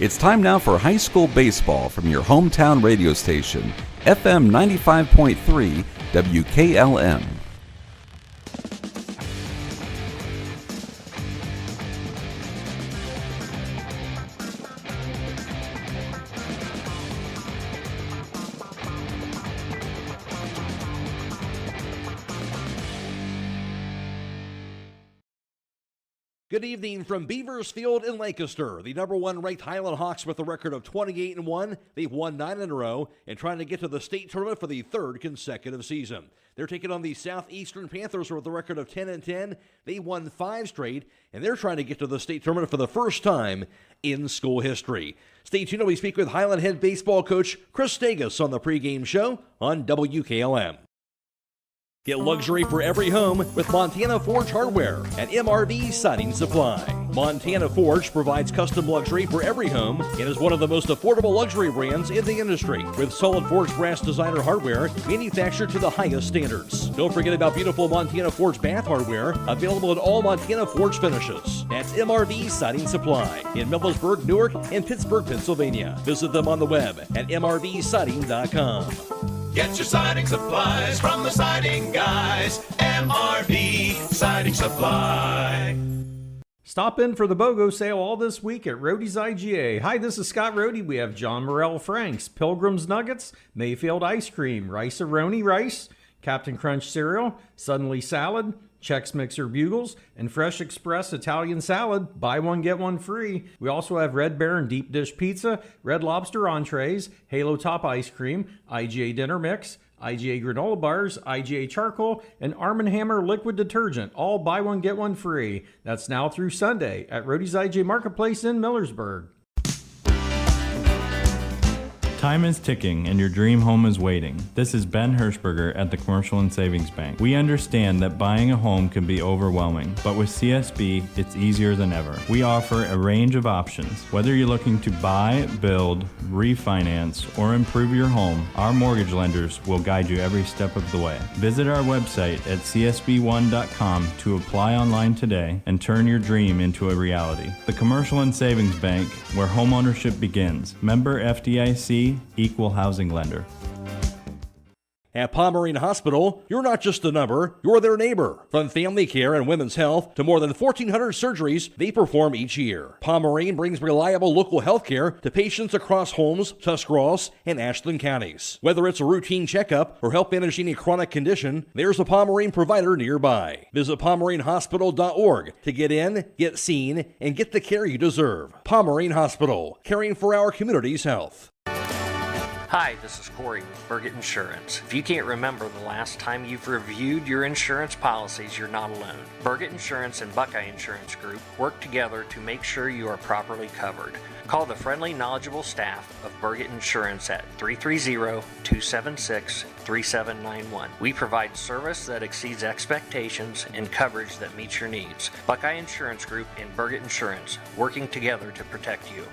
It's time now for high school baseball from your hometown radio station, FM 95.3 WKLM. Good evening from Beavers Field in Lancaster. The number one ranked Hiland Hawks with a record of 28-1. They've won 9 in a row and trying to get to the state tournament for the third consecutive season. They're taking on the Southeastern Panthers with a record of 10-10. They won 5 straight, and they're trying to get to the state tournament for the first time in school history. Stay tuned as we speak with Hiland head baseball coach Chris Stagus on the pregame show on WKLM. Get luxury for every home with Montana Forge Hardware at MRV Siding Supply. Montana Forge provides custom luxury for every home and is one of the most affordable luxury brands in the industry with solid forged brass designer hardware manufactured to the highest standards. Don't forget about beautiful Montana Forge bath hardware available in all Montana Forge finishes. That's MRV Siding Supply in Millersburg, Newark, and Pittsburgh, Pennsylvania. Visit them on the web at mrvsiding.com. Get your siding supplies from the siding guys. MRV Siding Supply. Stop in for the BOGO sale all this week at Roadie's IGA. Hi, this is Scott Roadie. We have John Morrell Franks, Pilgrim's Nuggets, Mayfield Ice Cream, Rice-A-Roni Rice, Captain Crunch Cereal, Suddenly Salad, Chex Mixer Bugles, and Fresh Express Italian Salad. Buy one, get one free. We also have Red Baron Deep Dish Pizza, Red Lobster Entrees, Halo Top Ice Cream, IGA Dinner Mix, IGA Granola Bars, IGA Charcoal, and Arm & Hammer Liquid Detergent. All buy one, get one free. That's now through Sunday at Roadie's IGA Marketplace in Millersburg. Time is ticking and your dream home is waiting. This is Ben Hirschberger at the Commercial and Savings Bank. We understand that buying a home can be overwhelming, but with CSB, it's easier than ever. We offer a range of options. Whether you're looking to buy, build, refinance, or improve your home, our mortgage lenders will guide you every step of the way. Visit our website at csb1.com to apply online today and turn your dream into a reality. The Commercial and Savings Bank, where homeownership begins. Member FDIC, Equal Housing Lender. At Pomerene Hospital, you're not just a number, you're their neighbor. From family care and women's health to more than 1,400 surgeries they perform each year. Pomerene brings reliable local health care to patients across Holmes, Tuscarawas, and Ashland counties. Whether it's a routine checkup or help manage any chronic condition, there's a Pomerene provider nearby. Visit PomereneHospital.org to get in, get seen, and get the care you deserve. Pomerene Hospital, caring for our community's health. Hi, this is Corey with Burgett Insurance. If you can't remember the last time you've reviewed your insurance policies, you're not alone. Burgett Insurance and Buckeye Insurance Group work together to make sure you are properly covered. Call the friendly, knowledgeable staff of Burgett Insurance at 330-276-3791. We provide service that exceeds expectations and coverage that meets your needs. Buckeye Insurance Group and Burgett Insurance, working together to protect you.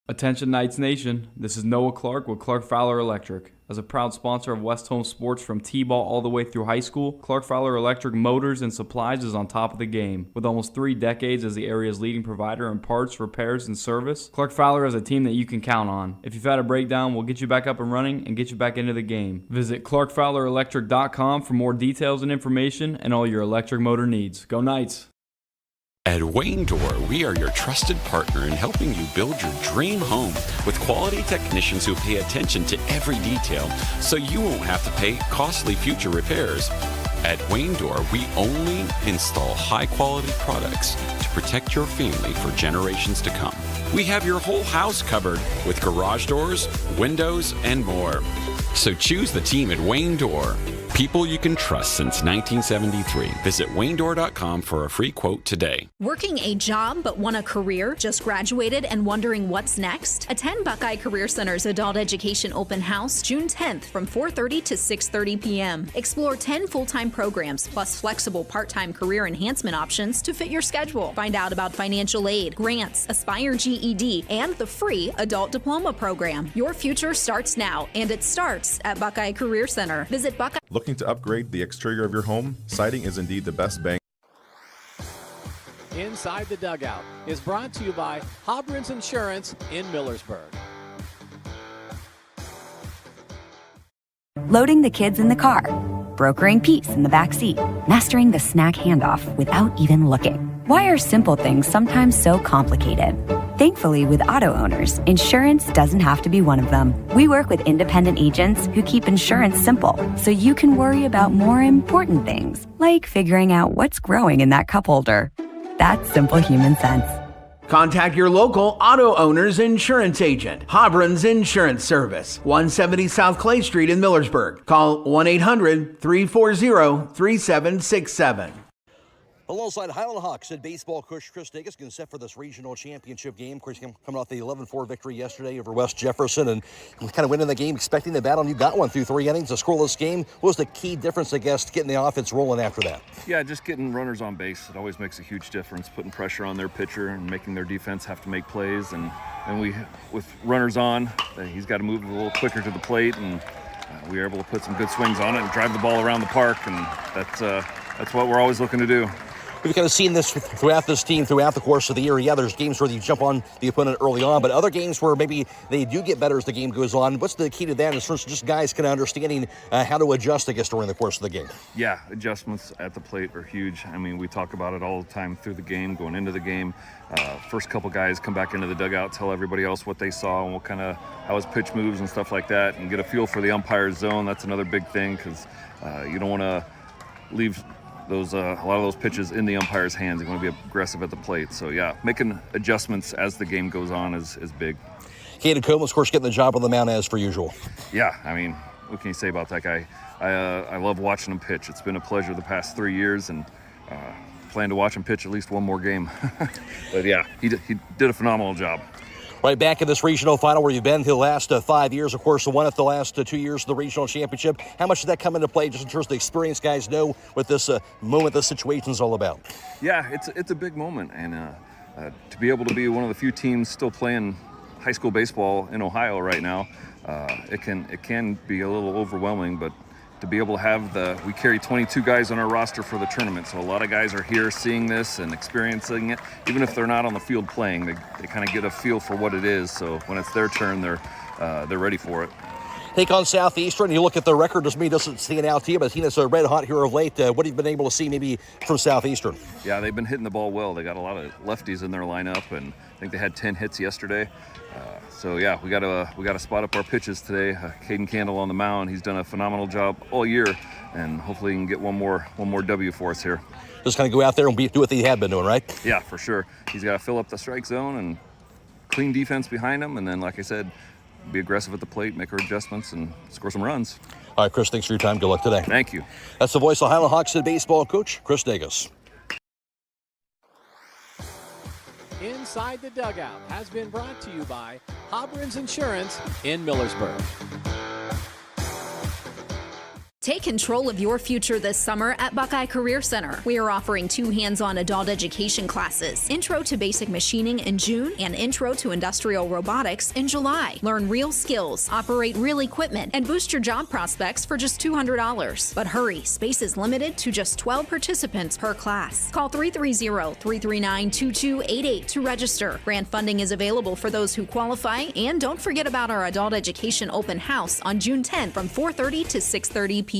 Attention Knights Nation, this is Noah Clark with Clark Fowler Electric. As a proud sponsor of West Home Sports from T-ball all the way through high school, Clark Fowler Electric Motors and Supplies is on top of the game. With almost 3 decades as the area's leading provider in parts, repairs, and service, Clark Fowler is a team that you can count on. If you've had a breakdown, we'll get you back up and running and get you back into the game. Visit ClarkFowlerElectric.com for more details and information and all your electric motor needs. Go Knights! At Wayne Door, we are your trusted partner in helping you build your dream home with quality technicians who pay attention to every detail so you won't have to pay costly future repairs. At Wayne Door, we only install high-quality products to protect your family for generations to come. We have your whole house covered with garage doors, windows, and more. So choose the team at Wayne Door. People you can trust since 1973. Visit waynedoor.com for a free quote today. Working a job but want a career? Just graduated and wondering what's next? Attend Buckeye Career Center's Adult Education Open House June 10th from 4:30 to 6:30 p.m. Explore 10 full-time programs plus flexible part-time career enhancement options to fit your schedule. Find out about financial aid, grants, Aspire GED, and the free Adult Diploma program. Your future starts now, and it starts at Buckeye Career Center. Visit Buckeye. Looking to upgrade the exterior of your home? Siding is indeed the best bang. Inside the Dugout is brought to you by Hobron's Insurance in Millersburg. Loading the kids in the car, brokering peace in the back seat, mastering the snack handoff without even looking. Why are simple things sometimes so complicated? Thankfully, with auto owners, insurance doesn't have to be one of them. We work with independent agents who keep insurance simple, so you can worry about more important things, like figuring out what's growing in that cup holder. That's simple human sense. Contact your local auto owner's insurance agent. Hobron's Insurance Service, 170 South Clay Street in Millersburg. Call 1-800-340-3767. Alongside Hiland Hawks and baseball coach Chris Davis getting set for this regional championship game. Of course, coming off the 11-4 victory yesterday over West Jefferson and kind of winning the game, expecting the battle, and you got one through 3 innings, a scoreless game. What was the key difference, I guess, getting the offense rolling after that? Yeah, just getting runners on base. It always makes a huge difference, putting pressure on their pitcher and making their defense have to make plays. And we, with runners on, he's got to move a little quicker to the plate, and we were able to put some good swings on it and drive the ball around the park, and that's what we're always looking to do. We've kind of seen this throughout this team throughout the course of the year. Yeah, there's games where you jump on the opponent early on, but other games where maybe they do get better as the game goes on. What's the key to that in terms of just guys kind of understanding how to adjust, I guess, during the course of the game? Yeah, adjustments at the plate are huge. I mean, we talk about it all the time through the game, going into the game. First couple guys come back into the dugout, tell everybody else what they saw and what kind of how his pitch moves and stuff like that, and get a feel for the umpire's zone. That's another big thing because you don't want to leave those a lot of those pitches in the umpire's hands. They want to be aggressive at the plate. So yeah, making adjustments as the game goes on is big. Caden Coleman, of course, getting the job on the mound as per usual. Yeah, I mean, what can you say about that guy? I love watching him pitch. It's been a pleasure the past 3 years, and plan to watch him pitch at least one more game. But yeah, he did a phenomenal job. Right back in this regional final where you've been for the last 5 years, of course, the one at the last 2 years of the regional championship. How much did that come into play just in terms of the experience guys know what this moment, this situation is all about? Yeah, it's a big moment, and to be able to be one of the few teams still playing high school baseball in Ohio right now, it can be a little overwhelming, but to be able to have we carry 22 guys on our roster for the tournament, so a lot of guys are here seeing this and experiencing it. Even if they're not on the field playing, they kind of get a feel for what it is, so when it's their turn, they're ready for it. Take on Southeastern. You look at the record, doesn't stand out to you, but it's a red hot here of late. What have you been able to see maybe from Southeastern? Yeah, they've been hitting the ball well. They got a lot of lefties in their lineup, and I think they had 10 hits yesterday. So yeah, we got to spot up our pitches today. Caden Candle on the mound. He's done a phenomenal job all year, and hopefully he can get one more W for us here. Just kind of go out there and do what they have been doing, right? Yeah, for sure. He's got to fill up the strike zone and clean defense behind him, and then, like I said, be aggressive at the plate, make our adjustments, and score some runs. All right, Chris, thanks for your time. Good luck today. Thank you. That's the voice of Hiland Hawks head baseball coach, Chris Davis. Inside the Dugout has been brought to you by Hobron's Insurance in Millersburg. Take control of your future this summer at Buckeye Career Center. We are offering 2 hands-on adult education classes, Intro to Basic Machining in June and Intro to Industrial Robotics in July. Learn real skills, operate real equipment, and boost your job prospects for just $200. But hurry, space is limited to just 12 participants per class. Call 330-339-2288 to register. Grant funding is available for those who qualify, and don't forget about our adult education open house on June 10th from 4:30 to 6:30 p.m.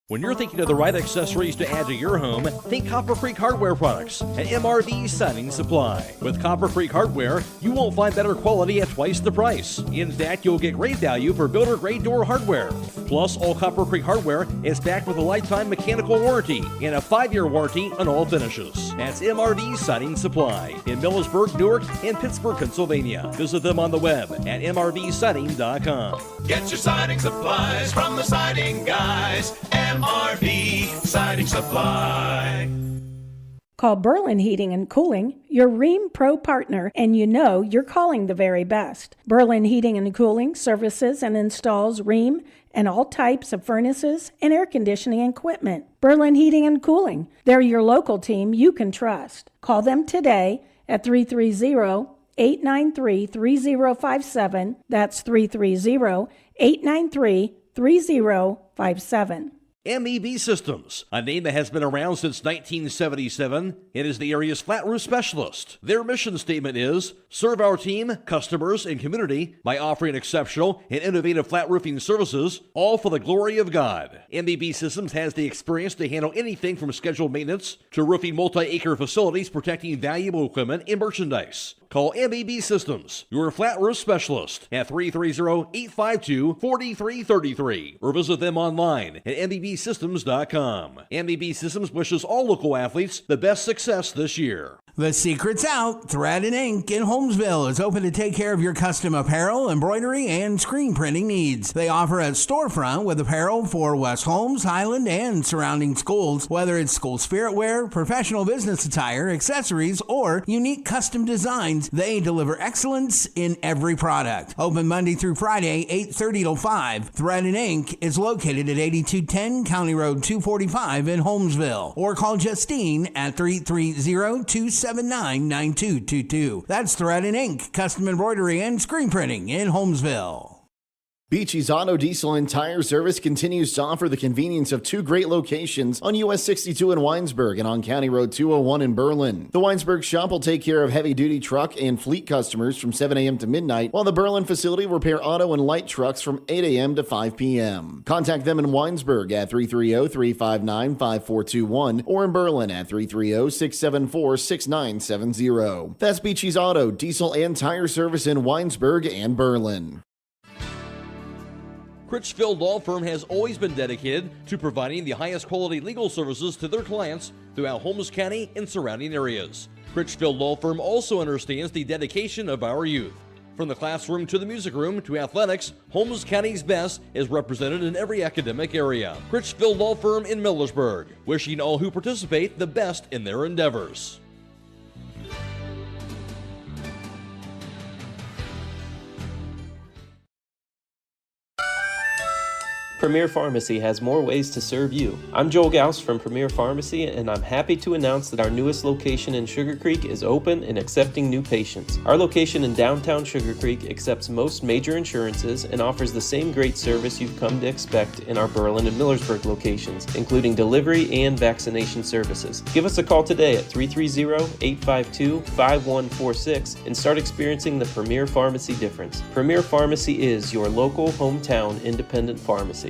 When you're thinking of the right accessories to add to your home, think Copper Creek Hardware products and MRV Siding Supply. With Copper Creek Hardware, you won't find better quality at twice the price. In fact, you'll get great value for builder-grade door hardware. Plus, all Copper Creek Hardware is backed with a lifetime mechanical warranty and a 5-year warranty on all finishes. That's MRV Siding Supply in Millersburg, Newark, and Pittsburgh, Pennsylvania. Visit them on the web at mrvsiding.com. Get your siding supplies from the siding guys. MRV Siding Supply. Call Berlin Heating and Cooling, your Rheem Pro partner, and you know you're calling the very best. Berlin Heating and Cooling services and installs Rheem and all types of furnaces and air conditioning equipment. Berlin Heating and Cooling, they're your local team you can trust. Call them today at 330-893-3057. That's 330-893-3057. MEB Systems, a name that has been around since 1977. It is the area's flat roof specialist. Their mission statement is, serve our team, customers, and community by offering exceptional and innovative flat roofing services, all for the glory of God. MEB Systems has the experience to handle anything from scheduled maintenance to roofing multi-acre facilities protecting valuable equipment and merchandise. Call MEB Systems, your flat roof specialist, at 330-852-4333 or visit them online at MEBsystems.com. MEB Systems wishes all local athletes the best success this year. The secret's out. Thread and Ink in Holmesville is open to take care of your custom apparel, embroidery, and screen printing needs. They offer a storefront with apparel for West Holmes, Hiland, and surrounding schools. Whether it's school spirit wear, professional business attire, accessories, or unique custom designs, they deliver excellence in every product. Open Monday through Friday, 8:30 till 5. Thread and Ink is located at 8210 County Road 245 in Holmesville. Or call Justine at 330-279-9222. That's Thread and Ink, custom embroidery and screen printing in Holmesville. Beachy's Auto Diesel and Tire Service continues to offer the convenience of two great locations on US 62 in Winesburg and on County Road 201 in Berlin. The Winesburg shop will take care of heavy-duty truck and fleet customers from 7 a.m. to midnight, while the Berlin facility will repair auto and light trucks from 8 a.m. to 5 p.m. Contact them in Winesburg at 330-359-5421 or in Berlin at 330-674-6970. That's Beachy's Auto, Diesel, and Tire Service in Winesburg and Berlin. Critchfield Law Firm has always been dedicated to providing the highest quality legal services to their clients throughout Holmes County and surrounding areas. Critchfield Law Firm also understands the dedication of our youth. From the classroom to the music room to athletics, Holmes County's best is represented in every academic area. Critchfield Law Firm in Millersburg, wishing all who participate the best in their endeavors. Premier Pharmacy has more ways to serve you. I'm Joel Gauss from Premier Pharmacy, and I'm happy to announce that our newest location in Sugar Creek is open and accepting new patients. Our location in downtown Sugar Creek accepts most major insurances and offers the same great service you've come to expect in our Berlin and Millersburg locations, including delivery and vaccination services. Give us a call today at 330-852-5146 and start experiencing the Premier Pharmacy difference. Premier Pharmacy is your local hometown independent pharmacy.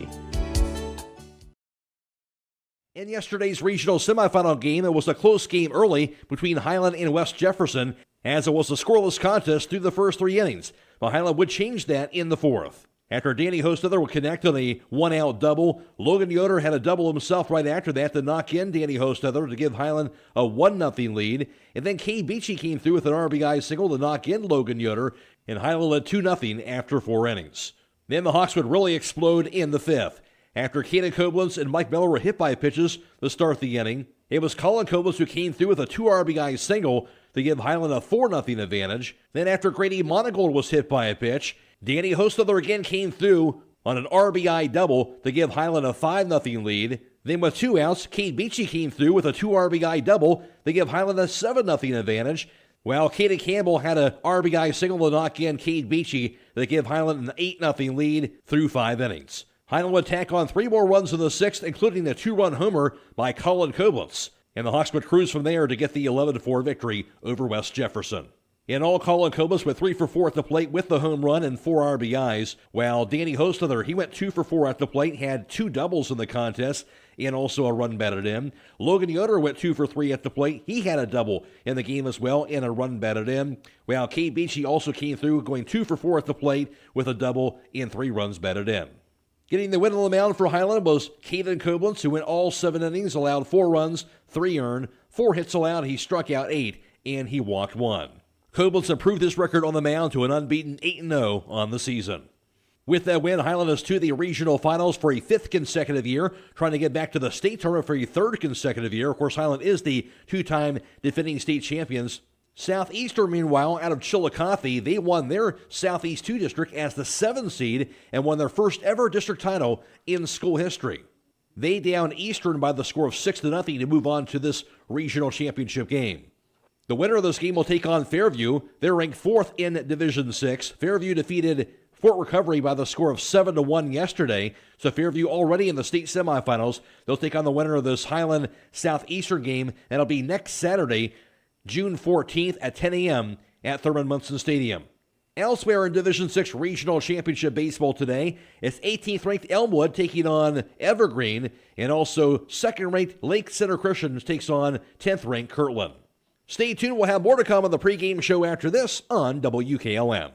In yesterday's regional semifinal game, it was a close game early between Hiland and West Jefferson, as it was a scoreless contest through the first 3 innings. But Hiland would change that in the fourth. After Danny Hostetler would connect on a one-out double, Logan Yoder had a double himself right after that to knock in Danny Hostetler to give Hiland a 1-0 lead. And then Cade Beachy came through with an RBI single to knock in Logan Yoder, and Hiland led 2-0 after 4 innings. Then the Hawks would really explode in the fifth. After Caden Koblenz and Mike Miller were hit by pitches to start the inning, it was Colin Koblenz who came through with a 2 RBI single to give Hiland a 4-0 advantage. Then after Grady Monagold was hit by a pitch, Danny Hostetler again came through on an RBI double to give Hiland a 5-0 lead. Then with 2 outs, Cade Beachy came through with a 2 RBI double to give Hiland a 7-0 advantage. While Caden Campbell had a RBI single to knock in Cade Beachy to give Hiland an 8-0 lead through 5 innings. Hiland would tack on 3 more runs in the 6th, including the 2-run homer by Colin Koblenz. And the Hawks would cruise from there to get the 11-4 victory over West Jefferson. In all, Colin Koblenz went 3 for 4 at the plate with the home run and 4 RBIs, while Danny Hostetler, he went 2 for 4 at the plate, had 2 doubles in the contest, and also a run batted in. Logan Yoder went 2 for 3 at the plate. He had a double in the game as well and a run batted in, while Cade Beachy also came through, going 2 for 4 at the plate with a double and 3 runs batted in. Getting the win on the mound for Hiland was Caden Koblenz, who went all 7 innings, allowed 4 runs, 3 earned, 4 hits allowed. He struck out 8, and he walked 1. Koblenz improved his record on the mound to an unbeaten 8-0 on the season. With that win, Hiland is to the regional finals for a 5th consecutive year, trying to get back to the state tournament for a 3rd consecutive year. Of course, Hiland is the 2-time defending state champions. Southeastern, meanwhile, out of Chillicothe, they won their Southeast 2 district as the 7th seed and won their first ever district title in school history. They downed Eastern by the score of 6-0 to move on to this regional championship game. The winner of this game will take on Fairview. They're ranked 4th in Division 6. Fairview defeated Fort Recovery by the score of 7-1 yesterday. So Fairview already in the state semifinals. They'll take on the winner of this Hiland Southeastern game. That'll be next Saturday, June 14th at 10 a.m. at Thurman Munson Stadium. Elsewhere in Division 6 Regional Championship Baseball today, it's 18th-ranked Elmwood taking on Evergreen, and also 2nd-ranked Lake Center Christians takes on 10th-ranked Kirtland. Stay tuned. We'll have more to come on the pregame show after this on WKLM.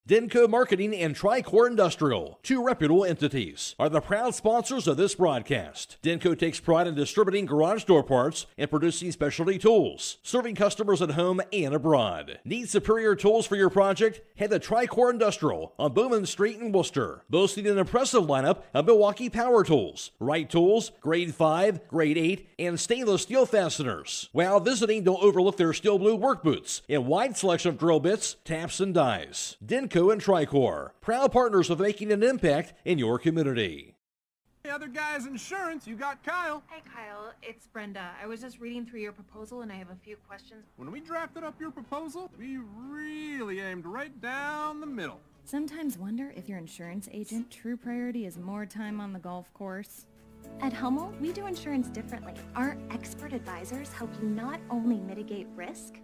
Denko Marketing and Tricor Industrial, two reputable entities, are the proud sponsors of this broadcast. Denko takes pride in distributing garage door parts and producing specialty tools, serving customers at home and abroad. Need superior tools for your project? Head to Tricor Industrial on Bowman Street in Worcester, boasting an impressive lineup of Milwaukee power tools, Wright tools, grade 5, grade 8, and stainless steel fasteners. While visiting, don't overlook their steel blue work boots and wide selection of drill bits, taps, and dies. Denko and Tricor, proud partners of making an impact in your community. Hey, other guys' insurance, you got Kyle. Hey, Kyle, it's Brenda. I was just reading through your proposal and I have a few questions. When we drafted up your proposal, we really aimed right down the middle. Sometimes wonder if your insurance agent true priority is more time on the golf course. At Hummel, we do insurance differently. Our expert advisors help you not only mitigate risk,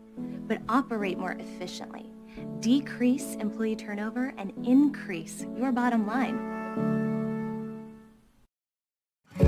but operate more efficiently, decrease employee turnover, and increase your bottom line.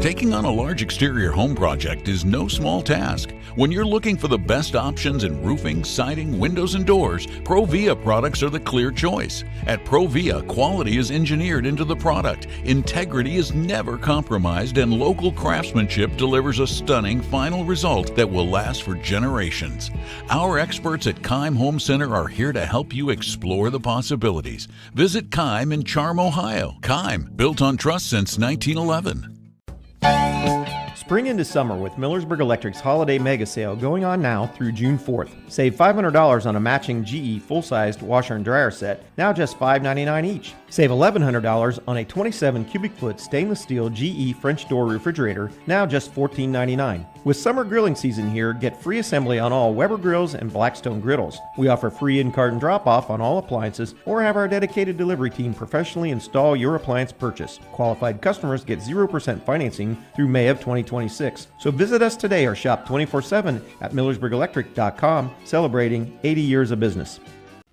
Taking on a large exterior home project is no small task. When you're looking for the best options in roofing, siding, windows, and doors, Provia products are the clear choice. At Provia, quality is engineered into the product, integrity is never compromised, and local craftsmanship delivers a stunning final result that will last for generations. Our experts at Keim Home Center are here to help you explore the possibilities. Visit Keim in Charm, Ohio. Keim, built on trust since 1911. Spring into summer with Millersburg Electric's Holiday Mega Sale going on now through June 4th. Save $500 on a matching GE full-sized washer and dryer set, now just $5.99 each. Save $1,100 on a 27 cubic foot stainless steel GE French door refrigerator, now just $14.99. With summer grilling season here, get free assembly on all Weber grills and Blackstone griddles. We offer free in-carton drop-off on all appliances or have our dedicated delivery team professionally install your appliance purchase. Qualified customers get 0% financing through May of 2026. So visit us today or shop 24/7 at MillersburgElectric.com, celebrating 80 years of business.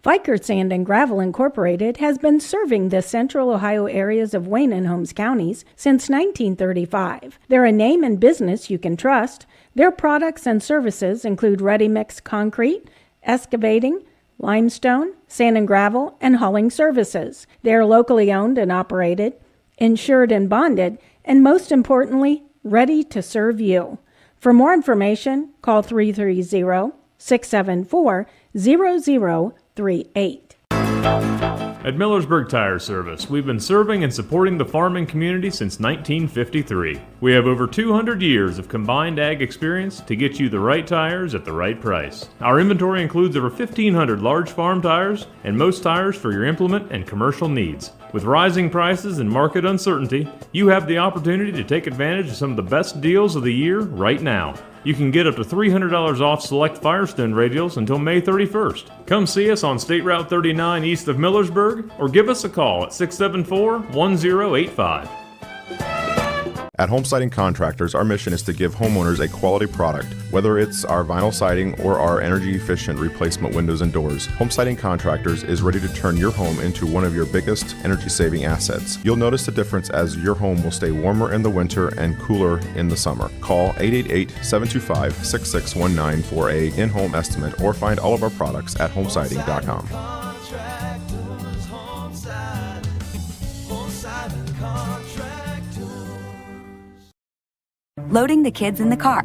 Viker Sand and Gravel Incorporated has been serving the central Ohio areas of Wayne and Holmes counties since 1935. They're a name and business you can trust. Their products and services include ready-mix concrete, excavating, limestone, sand and gravel, and hauling services. They are locally owned and operated, insured and bonded, and most importantly, ready to serve you. For more information, call 330-674-0038. At Millersburg Tire Service, we've been serving and supporting the farming community since 1953. We have over 200 years of combined ag experience to get you the right tires at the right price. Our inventory includes over 1,500 large farm tires and most tires for your implement and commercial needs. With rising prices and market uncertainty, you have the opportunity to take advantage of some of the best deals of the year right now. You can get up to $300 off select Firestone radials until May 31st. Come see us on State Route 39 east of Millersburg or give us a call at 674-1085. At Home Siding Contractors, our mission is to give homeowners a quality product, whether it's our vinyl siding or our energy-efficient replacement windows and doors. Home Siding Contractors is ready to turn your home into one of your biggest energy-saving assets. You'll notice the difference as your home will stay warmer in the winter and cooler in the summer. Call 888-725-6619 for a in-home estimate or find all of our products at homesiding.com. Loading the kids in the car,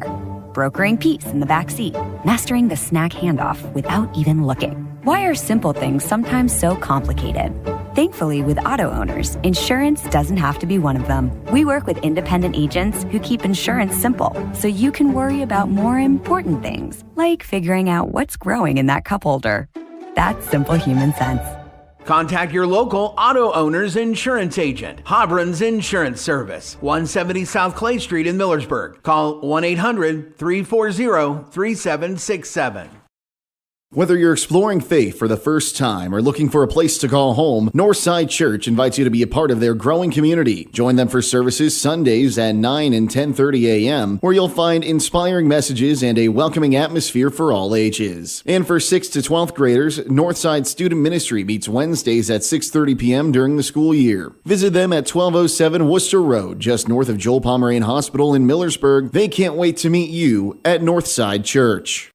brokering peace in the back seat, mastering the snack handoff without even looking. Why are simple things sometimes so complicated? Thankfully, with auto owners, insurance doesn't have to be one of them. We work with independent agents who keep insurance simple, so you can worry about more important things, like figuring out what's growing in that cup holder. That's simple human sense. Contact your local auto owner's insurance agent. Hobron's Insurance Service, 170 South Clay Street in Millersburg. Call 1-800-340-3767. Whether you're exploring faith for the first time or looking for a place to call home, Northside Church invites you to be a part of their growing community. Join them for services Sundays at 9 and 10:30 a.m., where you'll find inspiring messages and a welcoming atmosphere for all ages. And for 6th to 12th graders, Northside Student Ministry meets Wednesdays at 6:30 p.m. during the school year. Visit them at 1207 Worcester Road, just north of Joel Pomerane Hospital in Millersburg. They can't wait to meet you at Northside Church.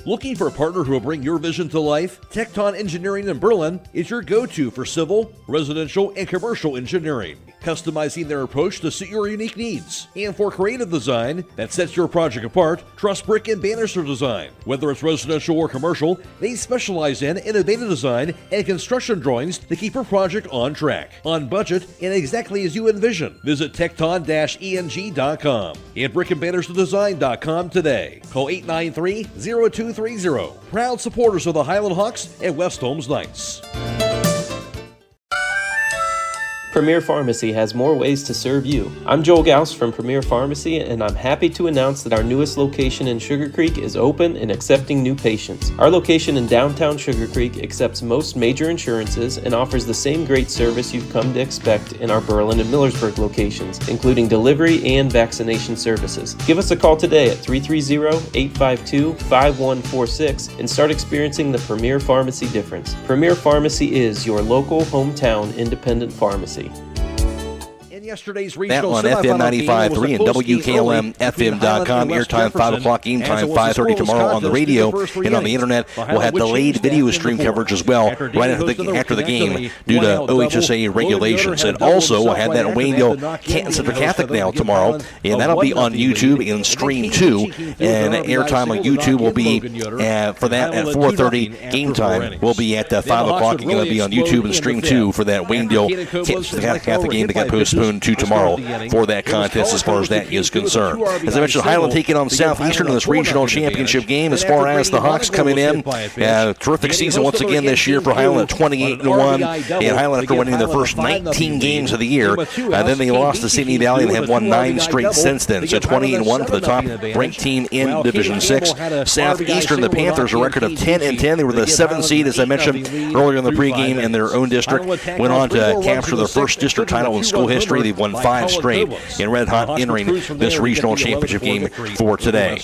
Looking for a partner who will bring your vision to life? Tecton Engineering in Berlin is your go-to for civil, residential, and commercial engineering, customizing their approach to suit your unique needs. And for creative design that sets your project apart, trust Brick and Banister Design. Whether it's residential or commercial, they specialize in innovative design and construction drawings to keep your project on track, on budget, and exactly as you envision. Visit tecton-eng.com and brickandbannisterdesign.com today. Call 893-0230. Proud supporters of the Hiland Hawks and West Holmes Knights. Premier Pharmacy has more ways to serve you. I'm Joel Gauss from Premier Pharmacy, and I'm happy to announce that our newest location in Sugar Creek is open and accepting new patients. Our location in downtown Sugar Creek accepts most major insurances and offers the same great service you've come to expect in our Berlin and Millersburg locations, including delivery and vaccination services. Give us a call today at 330-852-5146 and start experiencing the Premier Pharmacy difference. Premier Pharmacy is your local hometown independent pharmacy. In yesterday's regional that on FM 95.3 and WKLM-FM.com. Airtime 5 o'clock, game time 5:30 tomorrow on the radio and on the internet. We'll have delayed video stream coverage as well right after the game due to OHSAA regulations. And also we'll have that in Waynedale Canton Central Catholic now tomorrow, and that'll be on YouTube and stream too. And airtime on YouTube will be for that at 4:30. Game time will be at 5 o'clock. It's going to be on YouTube and stream too for that Waynedale Canton Central Catholic game that got postponed to tomorrow for that contest as far as that is concerned. As I mentioned, Hiland taking on Southeastern in this regional championship game. As far as the Hawks coming in, terrific season once again this year for Hiland at 28-1. And Hiland after winning their first 19 games of the year. Then they lost to Sydney Valley and have won 9 straight since then. So 28-1 for the top ranked team in Division 6. Southeastern, the Panthers, a record of 10-10. They were the 7th seed, as I mentioned earlier in the pregame, in their own district. Went on to capture their first district title in school history. They've won 5 straight in red hot entering this regional championship game for today.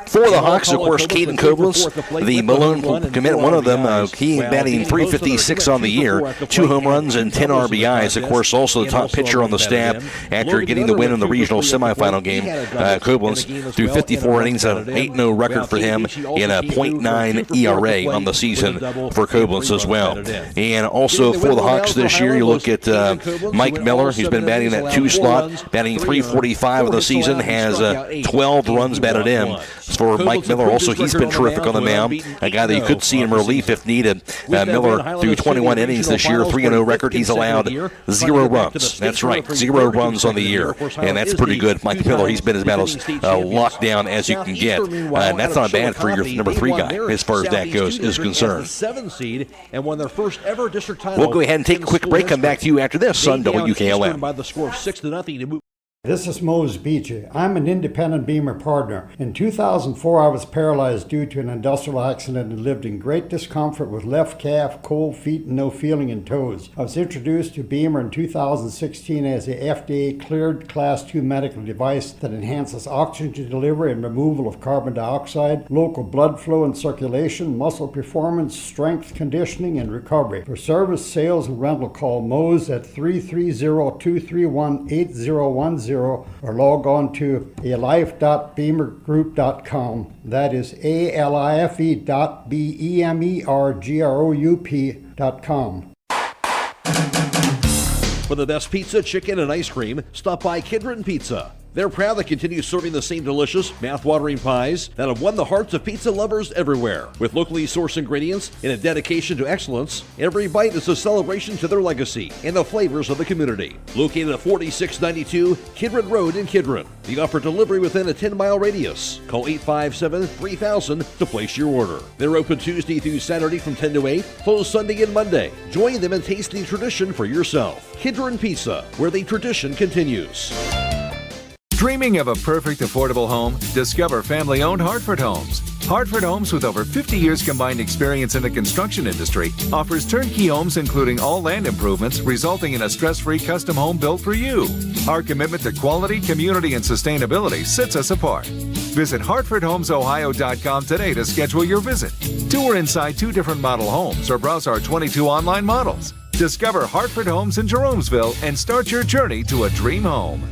For the Hawks, of course, Caden Koblenz, the Malone commit, one of them, he batting .356 on the year, 2 home runs and 10 RBIs. Of course, also the top pitcher on the staff after getting the win in the regional semifinal game. Koblenz threw 54 innings, an 8-0 record for him, and a .9 ERA on the season for Koblenz as well. And also for the Hawks this year, you look at Mike Miller. He's been batting that 2 slot, batting .345 of the season, has 12 runs batted in. For Mike Miller, also, he's been terrific on the mound, a guy that you could see in relief if needed. Miller threw 21 innings this year, 3-0 record. He's allowed 0 runs. That's right, 0 runs on the year, and that's pretty good. Mike Miller, he's been as about as locked down as you can get, and that's not bad for your number 3 guy as far as that goes is concerned. We'll go ahead and take a quick break. Come back to you after this on WKLM. By the score of 6-0. This is Mose Beachy. I'm an independent Beamer partner. In 2004, I was paralyzed due to an industrial accident and lived in great discomfort with left calf, cold feet, and no feeling in toes. I was introduced to Beamer in 2016 as a FDA-cleared Class 2 medical device that enhances oxygen delivery and removal of carbon dioxide, local blood flow and circulation, muscle performance, strength, conditioning, and recovery. For service, sales, and rental, call Mose at 330-231-8010 or log on to alife.beamergroup.com. That is alife.beamergroup.com. For the best pizza, chicken, and ice cream, stop by Kidron Pizza. They're proud to continue serving the same delicious, mouth-watering pies that have won the hearts of pizza lovers everywhere. With locally sourced ingredients and a dedication to excellence, every bite is a celebration to their legacy and the flavors of the community. Located at 4692 Kidron Road in Kidron. They offer delivery within a 10-mile radius. Call 857-3000 to place your order. They're open Tuesday through Saturday from 10 to 8, closed Sunday and Monday. Join them in tasting tradition for yourself. Kidron Pizza, where the tradition continues. Dreaming of a perfect affordable home? Discover family-owned Hartford Homes. Hartford Homes, with over 50 years combined experience in the construction industry, offers turnkey homes including all land improvements, resulting in a stress-free custom home built for you. Our commitment to quality, community, and sustainability sets us apart. Visit HartfordHomesOhio.com today to schedule your visit. Tour inside 2 different model homes or browse our 22 online models. Discover Hartford Homes in Jeromesville and start your journey to a dream home.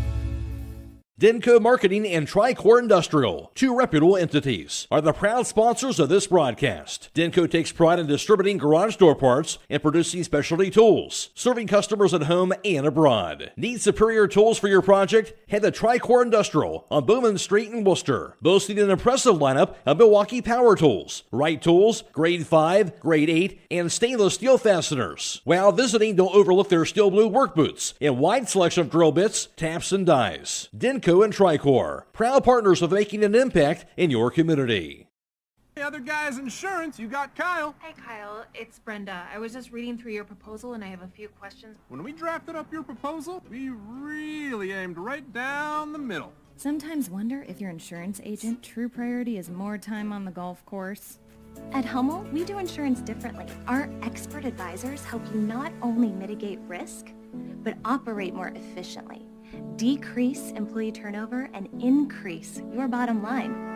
Denko Marketing and Tricor Industrial, 2 reputable entities, are the proud sponsors of this broadcast. Denko takes pride in distributing garage door parts and producing specialty tools, serving customers at home and abroad. Need superior tools for your project? Head to Tricor Industrial on Bowman Street in Worcester, boasting an impressive lineup of Milwaukee power tools, Wright tools, grade 5, grade 8, and stainless steel fasteners. While visiting, don't overlook their steel blue work boots and wide selection of drill bits, taps, and dies. Denko and Tricor, proud partners of making an impact in your community. Hey, other guys' insurance, you got Kyle. Hey, Kyle, it's Brenda. I was just reading through your proposal and I have a few questions. When we drafted up your proposal, we really aimed right down the middle. Sometimes wonder if your insurance agent true priority is more time on the golf course. At Hummel, we do insurance differently. Our expert advisors help you not only mitigate risk, but operate more efficiently, decrease employee turnover, and increase your bottom line.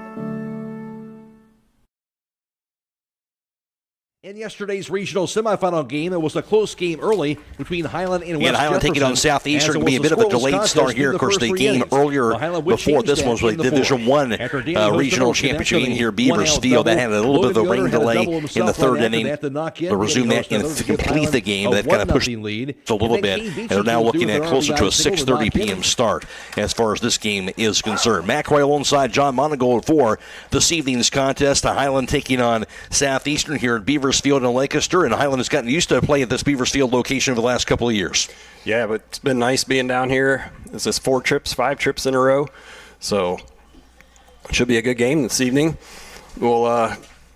In yesterday's regional semifinal game, it was a close game early between Hiland and West Hiland taking on Southeastern. Going to be a bit of a delayed start here. Of course, the game earlier before this one was a Division I Regional Championship game here, Beavers Field. That had a little bit of a rain delay in the third inning. They'll resume that and complete the game. That kind of pushed a little bit. And they're now looking at closer to a 6:30 p.m. start as far as this game is concerned. Matt Croy alongside John Monagold for this evening's contest. Hiland taking on Southeastern here at Beavers Field in Lancaster, and Hiland has gotten used to playing at this Beavers Field location over the last couple of years. Yeah, but it's been nice being down here. This is 5 trips in a row, so it should be a good game this evening. We'll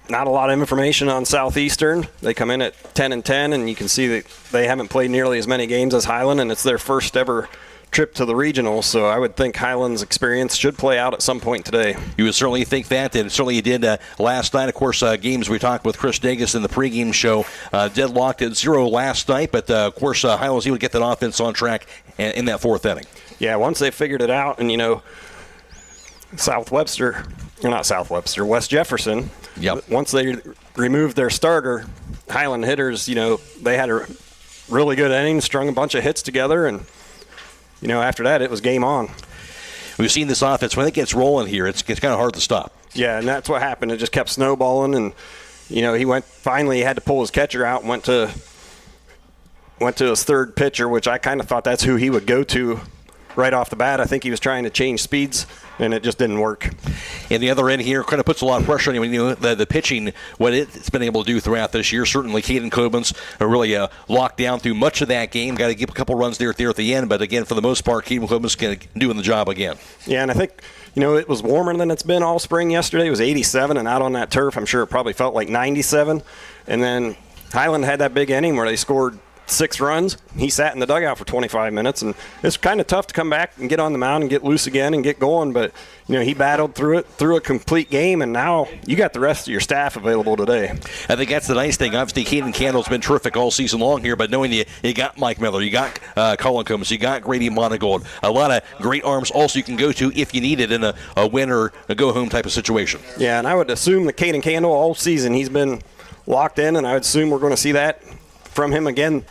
not a lot of information on Southeastern. They come in at 10-10, and you can see that they haven't played nearly as many games as Hiland, and it's their first ever trip to the regional, so I would think Hiland's experience should play out at some point today. You would certainly think that, and certainly you did last night. Of course, games we talked with Chris Davis in the pregame show, deadlocked at 0 last night, but of course Hiland's able to get that offense on track in that 4th inning. Yeah, once they figured it out, and West Jefferson, once they removed their starter, Hiland hitters, they had a really good inning, strung a bunch of hits together, and after that, it was game on. We've seen this offense. When it gets rolling here, it's kind of hard to stop. Yeah, and that's what happened. It just kept snowballing, and, he had to pull his catcher out and went to his third pitcher, which I kind of thought that's who he would go to right off the bat. I think he was trying to change speeds, and it just didn't work. And the other end here kind of puts a lot of pressure on you. The pitching, what it's been able to do throughout this year. Certainly, Caden Cobans really locked down through much of that game. Got to give a couple runs there at the end, but again, for the most part, Caden Cobans doing the job again. Yeah, and I think it was warmer than it's been all spring. Yesterday it was 87, and out on that turf, I'm sure it probably felt like 97. And then Hiland had that big inning where they scored 6 runs. He sat in the dugout for 25 minutes, and it's kind of tough to come back and get on the mound and get loose again and get going, but he battled through it, through a complete game, and now you got the rest of your staff available today. I think that's the nice thing. Obviously, Caden Candle's been terrific all season long here, but knowing you got Mike Miller, you got Colin Combs, you got Grady Monagold, a lot of great arms also you can go to if you need it in a win or a go-home type of situation. Yeah, and I would assume that Caden Candle all season he's been locked in, and I would assume we're going to see that from him again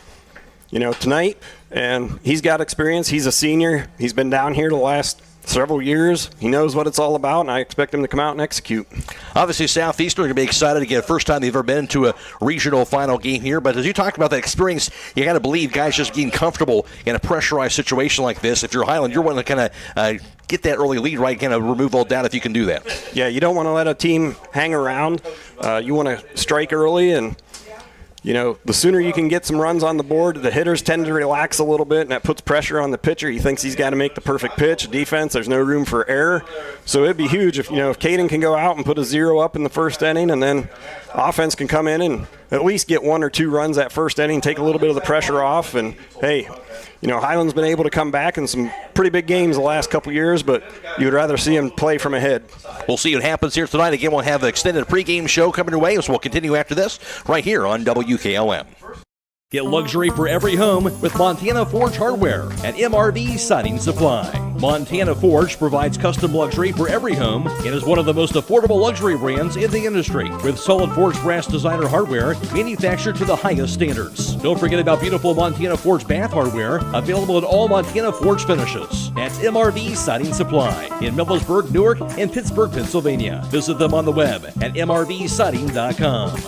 tonight, and he's got experience. He's a senior. He's been down here the last several years. He knows what it's all about, and I expect him to come out and execute. Obviously, Southeastern are going to be excited to get a first time they've ever been to a regional final game here, but as you talked about that experience, you got to believe guys just getting comfortable in a pressurized situation like this. If you're Hiland, you're wanting to kind of get that early lead right, kind of remove all doubt if you can do that. Yeah, you don't want to let a team hang around. You want to strike early, and the sooner you can get some runs on the board, the hitters tend to relax a little bit, and that puts pressure on the pitcher. He thinks he's got to make the perfect pitch. Defense, there's no room for error. So it'd be huge if Caden can go out and put a 0 up in the first inning, and then offense can come in and at least get 1 or 2 runs that first inning, take a little bit of the pressure off. And, hey, Hiland's been able to come back in some pretty big games the last couple years, but you would rather see them play from ahead. We'll see what happens here tonight. Again, we'll have an extended pregame show coming your way, so we'll continue after this right here on WKLM. Get luxury for every home with Montana Forge Hardware at MRV Siding Supply. Montana Forge provides custom luxury for every home and is one of the most affordable luxury brands in the industry, with solid forged brass designer hardware manufactured to the highest standards. Don't forget about beautiful Montana Forge bath hardware, available in all Montana Forge finishes. That's MRV Siding Supply in Millersburg, Newark, and Pittsburgh, Pennsylvania. Visit them on the web at mrvsiding.com.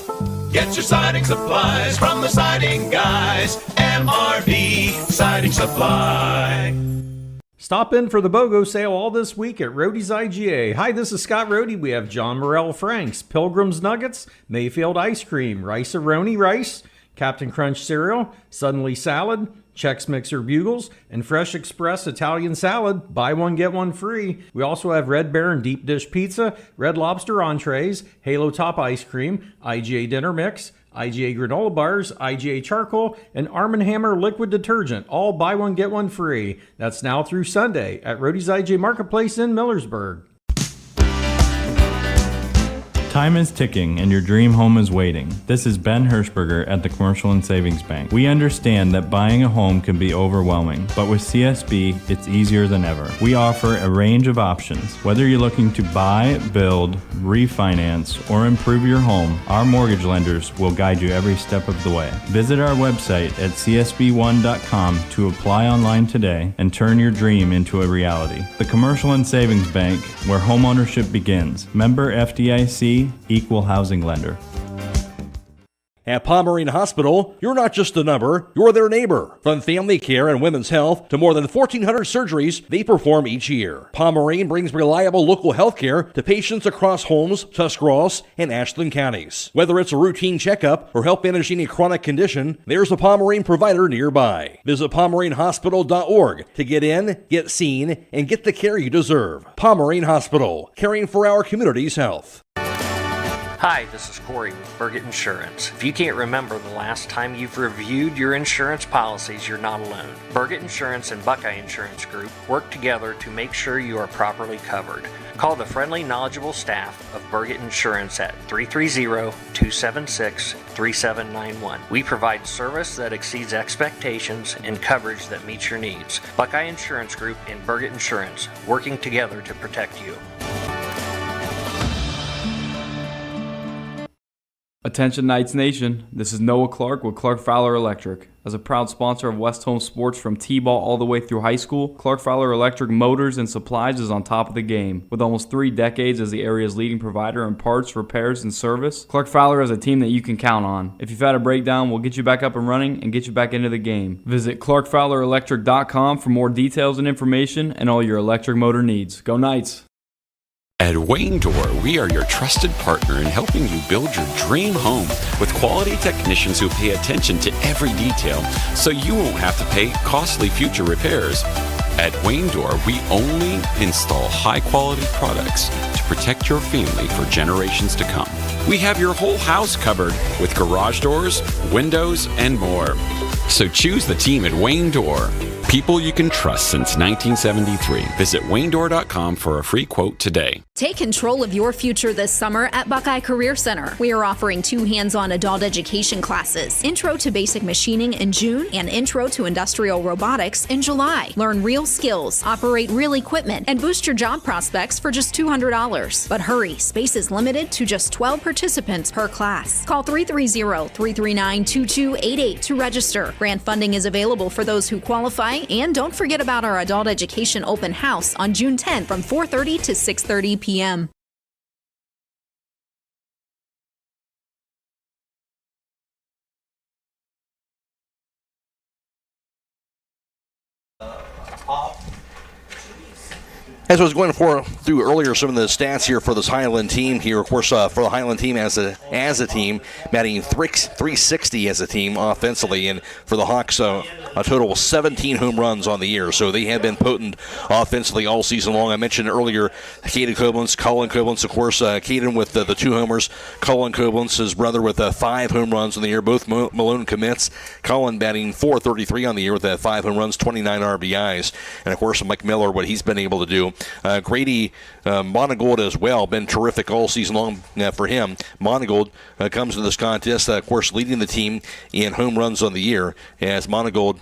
Get your siding supplies from the siding guys. MRV Siding Supply. Stop in for the BOGO sale all this week at Roadie's IGA. Hi, this is Scott Roadie. We have John Morrell Franks, Pilgrim's Nuggets, Mayfield Ice Cream, Rice-A-Roni Rice, Captain Crunch Cereal, Suddenly Salad, Chex Mixer Bugles, and Fresh Express Italian Salad. Buy one, get one free. We also have Red Baron Deep Dish Pizza, Red Lobster Entrees, Halo Top Ice Cream, IGA Dinner Mix, IGA Granola Bars, IGA Charcoal, and Arm & Hammer Liquid Detergent. All buy one, get one free. That's now through Sunday at Roadie's IGA Marketplace in Millersburg. Time is ticking and your dream home is waiting. This is Ben Hirschberger at the Commercial and Savings Bank. We understand that buying a home can be overwhelming, but with CSB, it's easier than ever. We offer a range of options. Whether you're looking to buy, build, refinance, or improve your home, our mortgage lenders will guide you every step of the way. Visit our website at csb1.com to apply online today and turn your dream into a reality. The Commercial and Savings Bank, where homeownership begins. Member FDIC, Equal Housing Lender. At Pomerene Hospital, you're not just a number, you're their neighbor. From family care and women's health to more than 1,400 surgeries they perform each year. Pomerene brings reliable local health care to patients across Holmes, Tuscarawas, and Ashland counties. Whether it's a routine checkup or help manage any chronic condition, there's a Pomerene provider nearby. Visit PomereneHospital.org to get in, get seen, and get the care you deserve. Pomerene Hospital, caring for our community's health. Hi, this is Corey with Burgett Insurance. If you can't remember the last time you've reviewed your insurance policies, you're not alone. Burgett Insurance and Buckeye Insurance Group work together to make sure you are properly covered. Call the friendly, knowledgeable staff of Burgett Insurance at 330-276-3791. We provide service that exceeds expectations and coverage that meets your needs. Buckeye Insurance Group and Burgett Insurance, working together to protect you. Attention Knights Nation, this is Noah Clark with Clark Fowler Electric. As a proud sponsor of West Home Sports from T-ball all the way through high school, Clark Fowler Electric Motors and Supplies is on top of the game. With almost 3 decades as the area's leading provider in parts, repairs, and service, Clark Fowler is a team that you can count on. If you've had a breakdown, we'll get you back up and running and get you back into the game. Visit ClarkFowlerElectric.com for more details and information and all your electric motor needs. Go Knights! At Wayne Door, we are your trusted partner in helping you build your dream home with quality technicians who pay attention to every detail so you won't have to pay costly future repairs. At Wayne Door, we only install high-quality products to protect your family for generations to come. We have your whole house covered with garage doors, windows, and more. So choose the team at Wayne Door. People you can trust since 1973. Visit waynedoor.com for a free quote today. Take control of your future this summer at Buckeye Career Center. We are offering 2 hands-on adult education classes, Intro to Basic Machining in June and Intro to Industrial Robotics in July. Learn real skills, operate real equipment, and boost your job prospects for just $200. But hurry, space is limited to just 12 participants per class. Call 330-339-2288 to register. Grant funding is available for those who qualify. And don't forget about our adult education open house on June 10th from 4:30 to 6:30 p.m. As I was going through earlier some of the stats here for this Hiland team here, of course, for the Hiland team as a team, batting 360 as a team offensively, and for the Hawks, a total of 17 home runs on the year. So they have been potent offensively all season long. I mentioned earlier Caden Koblenz, Colin Koblenz, of course, Caden with the 2 homers, Colin Koblenz, his brother, with 5 home runs on the year, both Malone commits. Colin batting .433 on the year with 5 home runs, 29 RBIs. And, of course, Mike Miller, what he's been able to do. Grady Monagold as well, been terrific all season long for him. Monagold comes to this contest, of course, leading the team in home runs on the year, as Monagold,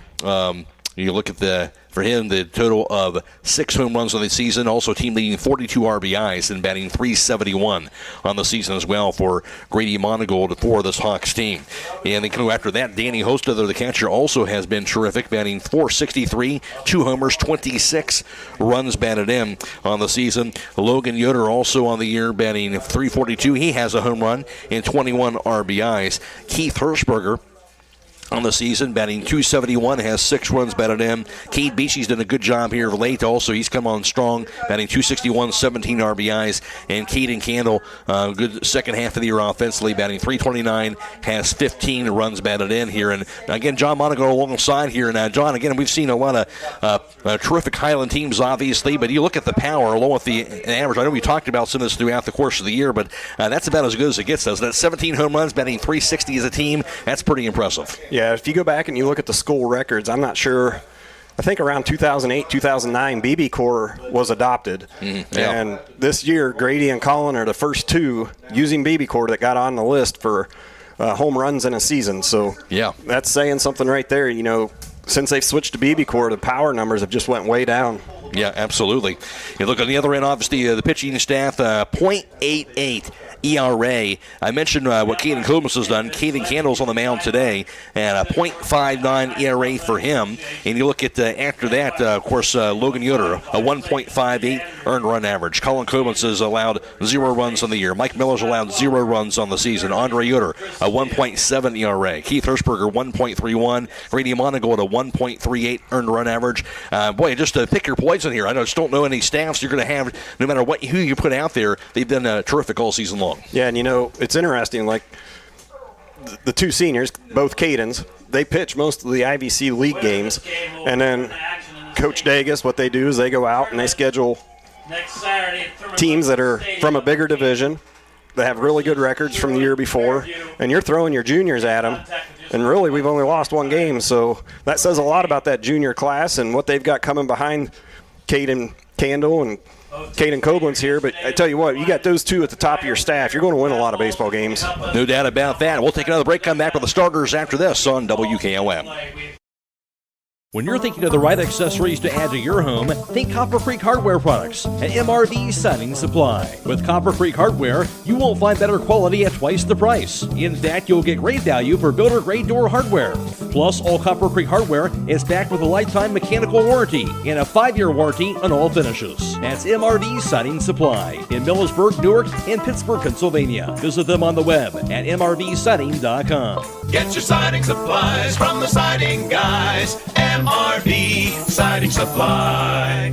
you look at for him, the total of 6 home runs on the season, also team leading 42 RBIs and batting .371 on the season as well for Grady Monagold for this Hawks team. And then after that, Danny Hostother, the catcher, also has been terrific, batting .463, 2 homers, 26 runs batted in on the season. Logan Yoder also on the year, batting .342. He has a home run and 21 RBIs. Keith Hirschberger on the season, batting .271, has 6 runs batted in. Cade Beachy's done a good job here of late also. He's come on strong, batting .261, 17 RBIs. And Caden Candle, good second half of the year offensively, batting .329, has 15 runs batted in here. And again, John Monaco alongside here. And John, again, we've seen a lot of terrific Hiland teams, obviously, but you look at the power along with the average. I know we talked about some of this throughout the course of the year, but that's about as good as it gets us. That's 17 home runs, batting .360 as a team. That's pretty impressive. Yeah, if you go back and you look at the school records, I'm not sure. I think around 2008, 2009, BB Corps was adopted. And this year, Grady and Colin are the first 2 using BB Corps that got on the list for home runs in a season. So that's saying something right there. You know, since they've switched to BB Corps, the power numbers have just went way down. Yeah, absolutely. You look on the other end, obviously, the pitching staff, .88 ERA. I mentioned what Caden Koblenz has done. Caden Candle's on the mound today, and a .59 ERA for him. And you look at after that, of course, Logan Yoder, a 1.58 earned run average. Colin Koblenz has allowed 0 runs on the year. Mike Miller's allowed 0 runs on the season. Andre Yoder, a 1.7 ERA. Keith Hirschberger, 1.31. Grady Monagold, a 1.38 earned run average. Boy, just to pick your poison here. I just don't know any staffs you're going to have, no matter who you put out there. They've been terrific all season long. Yeah, and you know, it's interesting, like the 2 seniors, both Cadens, they pitch most of the IVC league games, and then Coach Dagus, what they do is they go out and they schedule teams that are from a bigger division that have really good records from the year before, and you're throwing your juniors at them, and really we've only lost 1 game, so that says a lot about that junior class and what they've got coming behind Caden Candle and Caden Koblenz here. But I tell you what, you got those 2 at the top of your staff, you're going to win a lot of baseball games. No doubt about that. We'll take another break, come back with the starters after this on WKLM. When you're thinking of the right accessories to add to your home, think Copper Creek Hardware products and MRV Siding Supply. With Copper Creek Hardware, you won't find better quality at twice the price. In fact, you'll get great value for builder-grade door hardware. Plus, all Copper Creek Hardware is backed with a lifetime mechanical warranty and a 5-year warranty on all finishes. That's MRV Siding Supply in Millersburg, Newark, and Pittsburgh, Pennsylvania. Visit them on the web at mrvsiding.com. Get your siding supplies from the siding guys. MRV Siding Supply.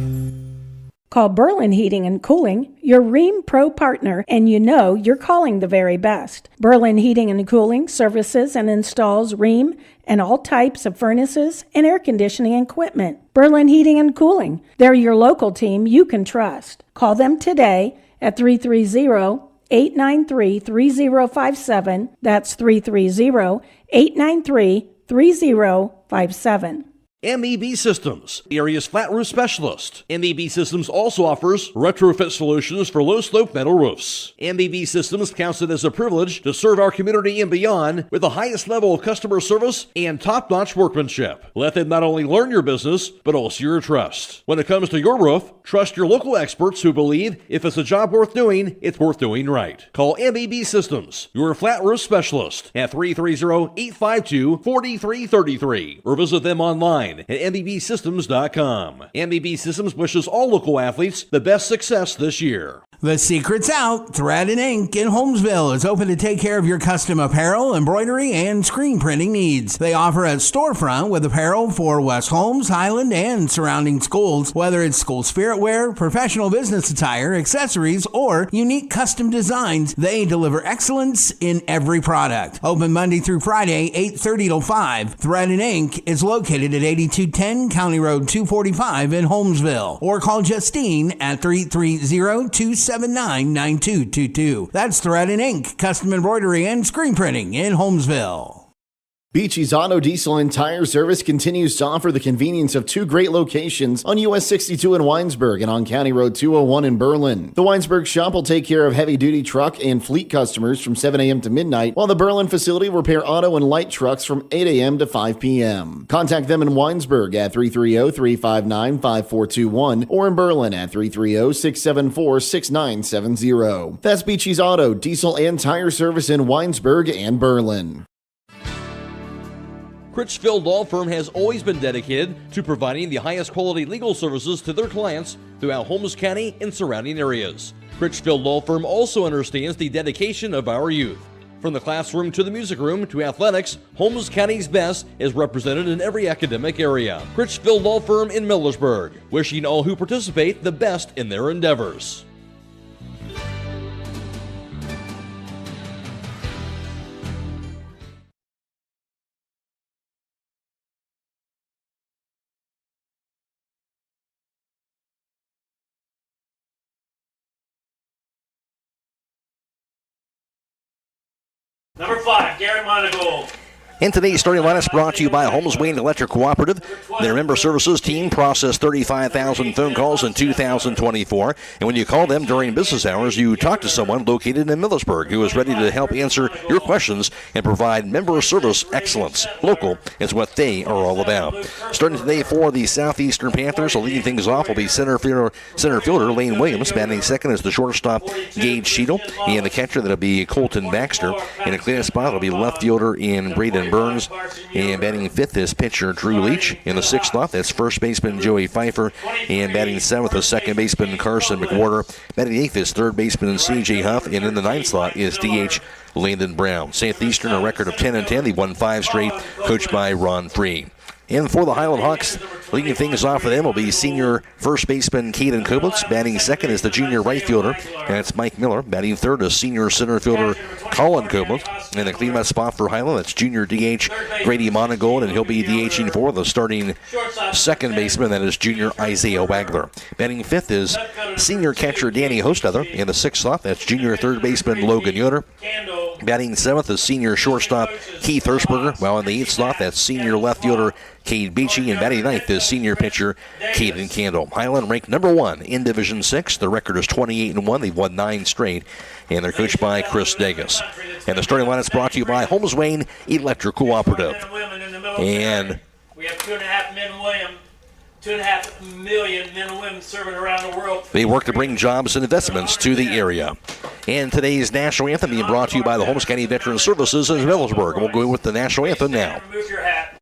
Call Berlin Heating and Cooling, your Rheem Pro partner, and you know you're calling the very best. Berlin Heating and Cooling services and installs Rheem and all types of furnaces and air conditioning equipment. Berlin Heating and Cooling, they're your local team you can trust. Call them today at 330-893-3057. That's 330-893-3057. MEB Systems, the area's flat roof specialist. MEB Systems also offers retrofit solutions for low-slope metal roofs. MEB Systems counts it as a privilege to serve our community and beyond with the highest level of customer service and top-notch workmanship. Let them not only learn your business, but also your trust. When it comes to your roof, trust your local experts who believe if it's a job worth doing, it's worth doing right. Call MEB Systems, your flat roof specialist, at 330-852-4333, or visit them online at mbsystems.com. MBB Systems wishes all local athletes the best success this year. The secret's out. Thread and Ink in Holmesville is open to take care of your custom apparel, embroidery, and screen printing needs. They offer a storefront with apparel for West Holmes, Hiland, and surrounding schools. Whether it's school spirit wear, professional business attire, accessories, or unique custom designs, they deliver excellence in every product. Open Monday through Friday, 8:30 till 5. Thread and Ink is located at 8210 County Road 245 in Holmesville. Or call Justine at 330-279-9222. That's Thread and Ink, custom embroidery and screen printing in Holmesville. Beachy's Auto Diesel and Tire Service continues to offer the convenience of two great locations on US 62 in Winesburg and on County Road 201 in Berlin. The Winesburg shop will take care of heavy-duty truck and fleet customers from 7 a.m. to midnight, while the Berlin facility will repair auto and light trucks from 8 a.m. to 5 p.m. Contact them in Winesburg at 330-359-5421 or in Berlin at 330-674-6970. That's Beachy's Auto, Diesel, and Tire Service in Winesburg and Berlin. Critchfield Law Firm has always been dedicated to providing the highest quality legal services to their clients throughout Holmes County and surrounding areas. Critchfield Law Firm also understands the dedication of our youth. From the classroom to the music room to athletics, Holmes County's best is represented in every academic area. Critchfield Law Firm in Millersburg, wishing all who participate the best in their endeavors. Number 5, Gary Monagold. And today's starting lineup is brought to you by Holmes Wayne Electric Cooperative. Their member services team processed 35,000 phone calls in 2024. And when you call them during business hours, you talk to someone located in Millersburg who is ready to help answer your questions and provide member service excellence. Local is what they are all about. Starting today for the Southeastern Panthers, leading things off will be center fielder Lane Williams. Batting second is the shortstop Gage Cheadle. And the catcher, that'll be Colton Baxter. In a clear spot, it'll be left fielder in Braden Burns, and batting fifth is pitcher Drew Leach. In the sixth slot, that's first baseman Joey Pfeiffer, and batting seventh is second baseman Carson McWhorter. Batting eighth is third baseman C.J. Huff, and in the ninth slot is D.H. Landon Brown. Southeastern, a record of 10-10. They won 5 straight, coached by Ron Free. And for the Hiland Hawks, leading things off for them will be senior first baseman Caden Koblitz. Batting second is the junior right fielder, and that's Mike Miller. Batting third is senior center fielder Colin Koblitz. And the cleanup spot for Hiland, that's junior DH Grady Monagold, and he'll be DHing for the starting second baseman, that is junior Isaiah Wagler. Batting fifth is senior catcher Danny Hostether. In the sixth slot, that's junior third baseman Logan Yoder. Batting seventh is senior shortstop Keith Hirschberger, while in the eighth slot, that's senior left fielder Cade Beachy, and batting ninth is senior pitcher Caden Candle. Hiland ranked number 1 in Division 6. Their record is 28-1. They've won 9 straight, and they're coached by Chris Degas. And the starting line is brought to you by Holmes Wayne Electric Cooperative. And we have 2.5 men and women, 2.5 million men and women serving around the world. They work to bring jobs and investments to the area. And today's national anthem being brought to you by the Holmes County Veteran Services in Millersburg. We'll go with the national anthem now. Remove your hat.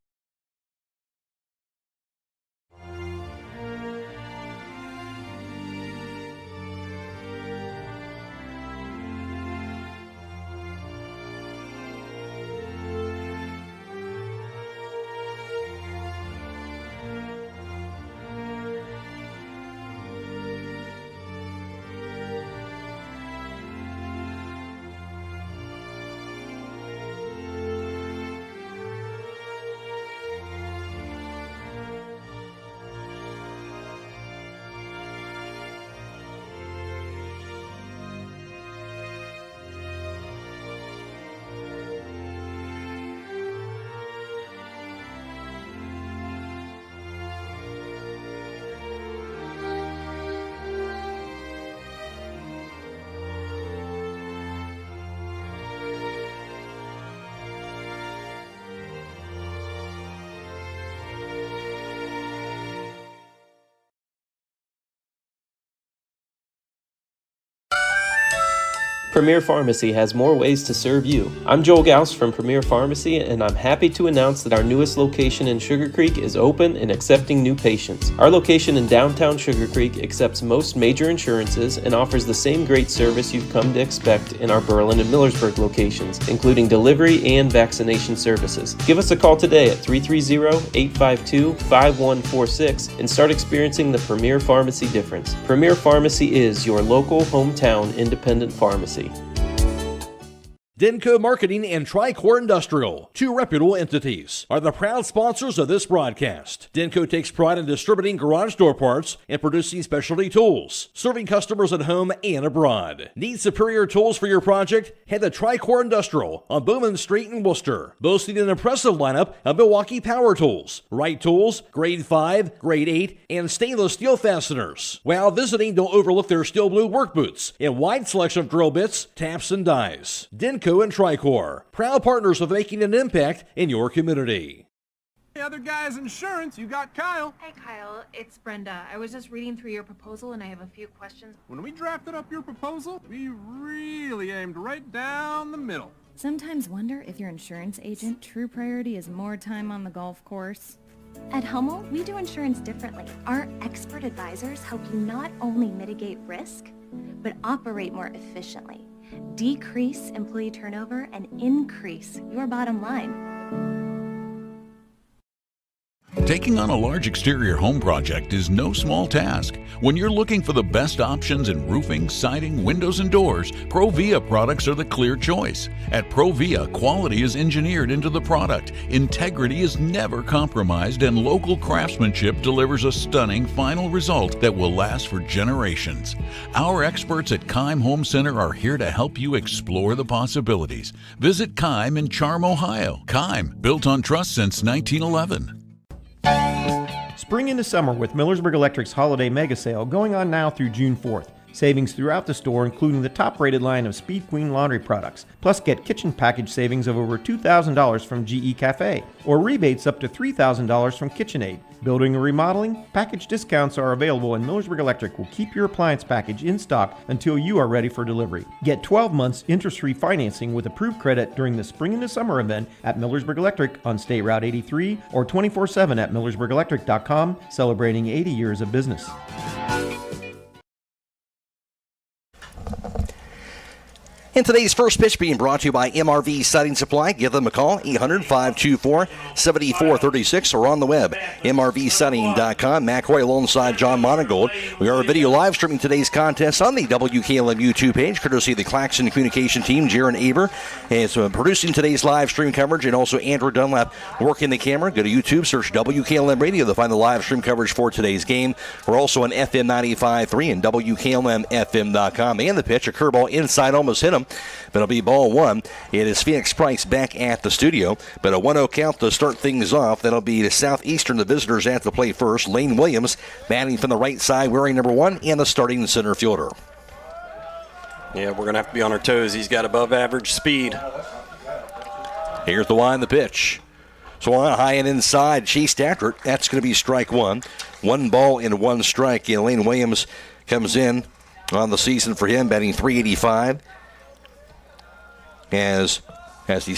Premier Pharmacy has more ways to serve you. I'm Joel Gauss from Premier Pharmacy, and I'm happy to announce that our newest location in Sugar Creek is open and accepting new patients. Our location in downtown Sugar Creek accepts most major insurances and offers the same great service you've come to expect in our Berlin and Millersburg locations, including delivery and vaccination services. Give us a call today at 330-852-5146 and start experiencing the Premier Pharmacy difference. Premier Pharmacy is your local, hometown, independent pharmacy. Denko Marketing and Tricor Industrial, two reputable entities, are the proud sponsors of this broadcast. Denko takes pride in distributing garage door parts and producing specialty tools, serving customers at home and abroad. Need superior tools for your project? Head to Tricor Industrial on Bowman Street in Worcester, boasting an impressive lineup of Milwaukee power tools, Wright tools, grade 5, grade 8, and stainless steel fasteners. While visiting, don't overlook their steel blue work boots and wide selection of drill bits, taps, and dies. Denko and Tricor, proud partners of making an impact in your community. Hey, other guys' insurance, you got Kyle. Hey Kyle, it's Brenda. I was just reading through your proposal and I have a few questions. When we drafted up your proposal, we really aimed right down the middle. Sometimes wonder if your insurance agent true priority is more time on the golf course. At Hummel, we do insurance differently. Our expert advisors help you not only mitigate risk, but operate more efficiently, decrease employee turnover, and increase your bottom line. Taking on a large exterior home project is no small task. When you're looking for the best options in roofing, siding, windows, and doors, Provia products are the clear choice. At Provia, quality is engineered into the product, integrity is never compromised, and local craftsmanship delivers a stunning final result that will last for generations. Our experts at Keim Home Center are here to help you explore the possibilities. Visit Keim in Charm, Ohio. Keim, built on trust since 1911. Spring into summer with Millersburg Electric's Holiday Mega Sale going on now through June 4th. Savings throughout the store, including the top-rated line of Speed Queen laundry products. Plus, get kitchen package savings of over $2,000 from GE Cafe, or rebates up to $3,000 from KitchenAid. Building or remodeling? Package discounts are available, and Millersburg Electric will keep your appliance package in stock until you are ready for delivery. Get 12 months interest-free financing with approved credit during the Spring into Summer event at Millersburg Electric on State Route 83 or 24/7 at millersburgelectric.com, celebrating 80 years of business. And today's first pitch being brought to you by MRV Siding Supply. Give them a call, 800-524-7436, or on the web, mrvsiding.com. Matt Coy alongside John Monagold. We are video live streaming today's contest on the WKLM YouTube page, courtesy of the Claxon Communication Team. Jaron Aber is producing today's live stream coverage, and also Andrew Dunlap working the camera. Go to YouTube, search WKLM Radio to find the live stream coverage for today's game. We're also on FM 95.3 and WKLM-FM.com. And the pitch, a curveball inside, almost hit him, but it'll be ball one. It is Phoenix Price back at the studio, but a 1-0 count to start things off. That'll be the Southeastern, the visitors at the plate first. Lane Williams batting from the right side, wearing number 1, and the starting center fielder. Yeah, we're going to have to be on our toes. He's got above average speed. Here's the line, the pitch. Swung high and inside, chased after it. That's going to be strike one. 1 ball and 1 strike. And Lane Williams comes in on the season for him, batting .385. As he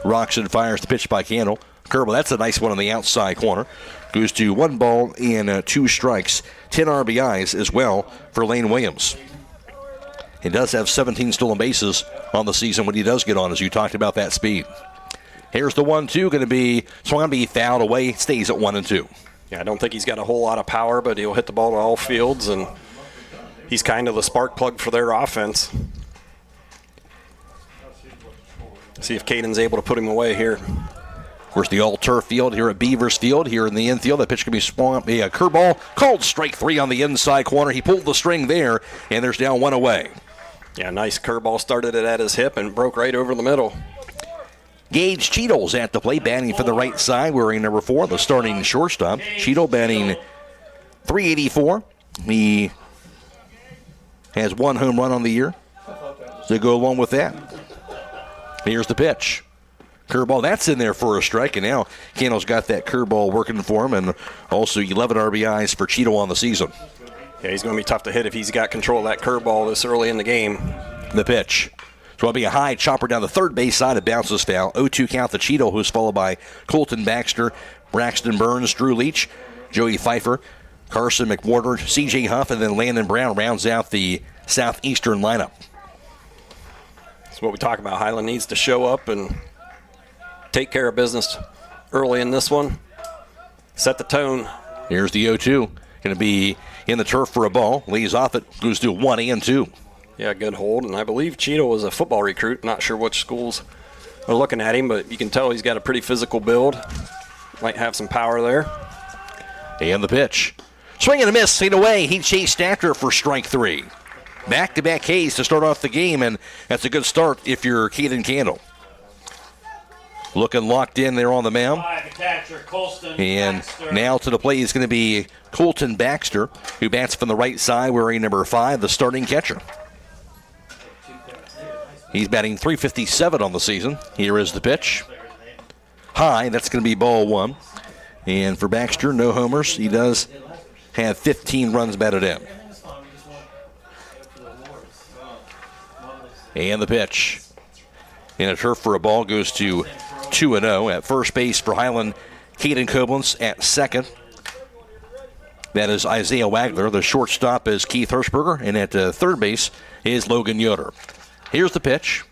rocks and fires the pitch by Candle. Curveball, that's a nice one on the outside corner. Goes to 1 ball and 2 strikes. 10 RBIs as well for Lane Williams. He does have 17 stolen bases on the season when he does get on, as you talked about that speed. Here's the 1-2, going to be swung to be fouled away. Stays at 1-2. Yeah, I don't think he's got a whole lot of power, but he'll hit the ball to all fields, and he's kind of the spark plug for their offense. See if Caden's able to put him away here. Of course, the all-turf field here at Beavers Field. Here in the infield, the pitch can be swung, be a curveball. Called strike 3 on the inside corner. He pulled the string there, and there's now 1 away. Yeah, nice curveball. Started it at his hip and broke right over the middle. Gage Cheadle's at the plate, batting from the right side, wearing number 4, the starting shortstop. Cheadle batting .384. He has 1 home run on the year to go along with that. Here's the pitch. Curveball, that's in there for a strike, and now Candle's got that curveball working for him, and also 11 RBIs for Cheadle on the season. Yeah, he's going to be tough to hit if he's got control of that curveball this early in the game. The pitch. So it'll be a high chopper down the third base side. It bounces foul. 0-2 count the Cheeto, who's followed by Colton Baxter, Braxton Burns, Drew Leach, Joey Pfeiffer, Carson McWhorter, C.J. Huff, and then Landon Brown rounds out the Southeastern lineup. That's what we talk about. Hiland needs to show up and take care of business early in this one. Set the tone. Here's the 0-2. Going to be in the turf for a ball. Leads off it. Goes to 1-2. Yeah, good hold. And I believe Cheeto was a football recruit. Not sure which schools are looking at him, but you can tell he's got a pretty physical build. Might have some power there. And the pitch. Swing and a miss. Seen away. He chased after for strike 3. Back-to-back Ks to start off the game, and that's a good start if you're Caden Candle. Looking locked in there on the mound. And now to the plate is going to be Colton Baxter, who bats from the right side wearing number 5, the starting catcher. He's batting .357 on the season. Here is the pitch. High, that's going to be ball 1. And for Baxter, no homers. He does have 15 runs batted in. And the pitch. In a turf for a ball goes to 2-0. At first base for Hiland, Caden Koblenz. At second, that is Isaiah Wagler. The shortstop is Keith Hirschberger. And at third base is Logan Yoder. Here's the pitch.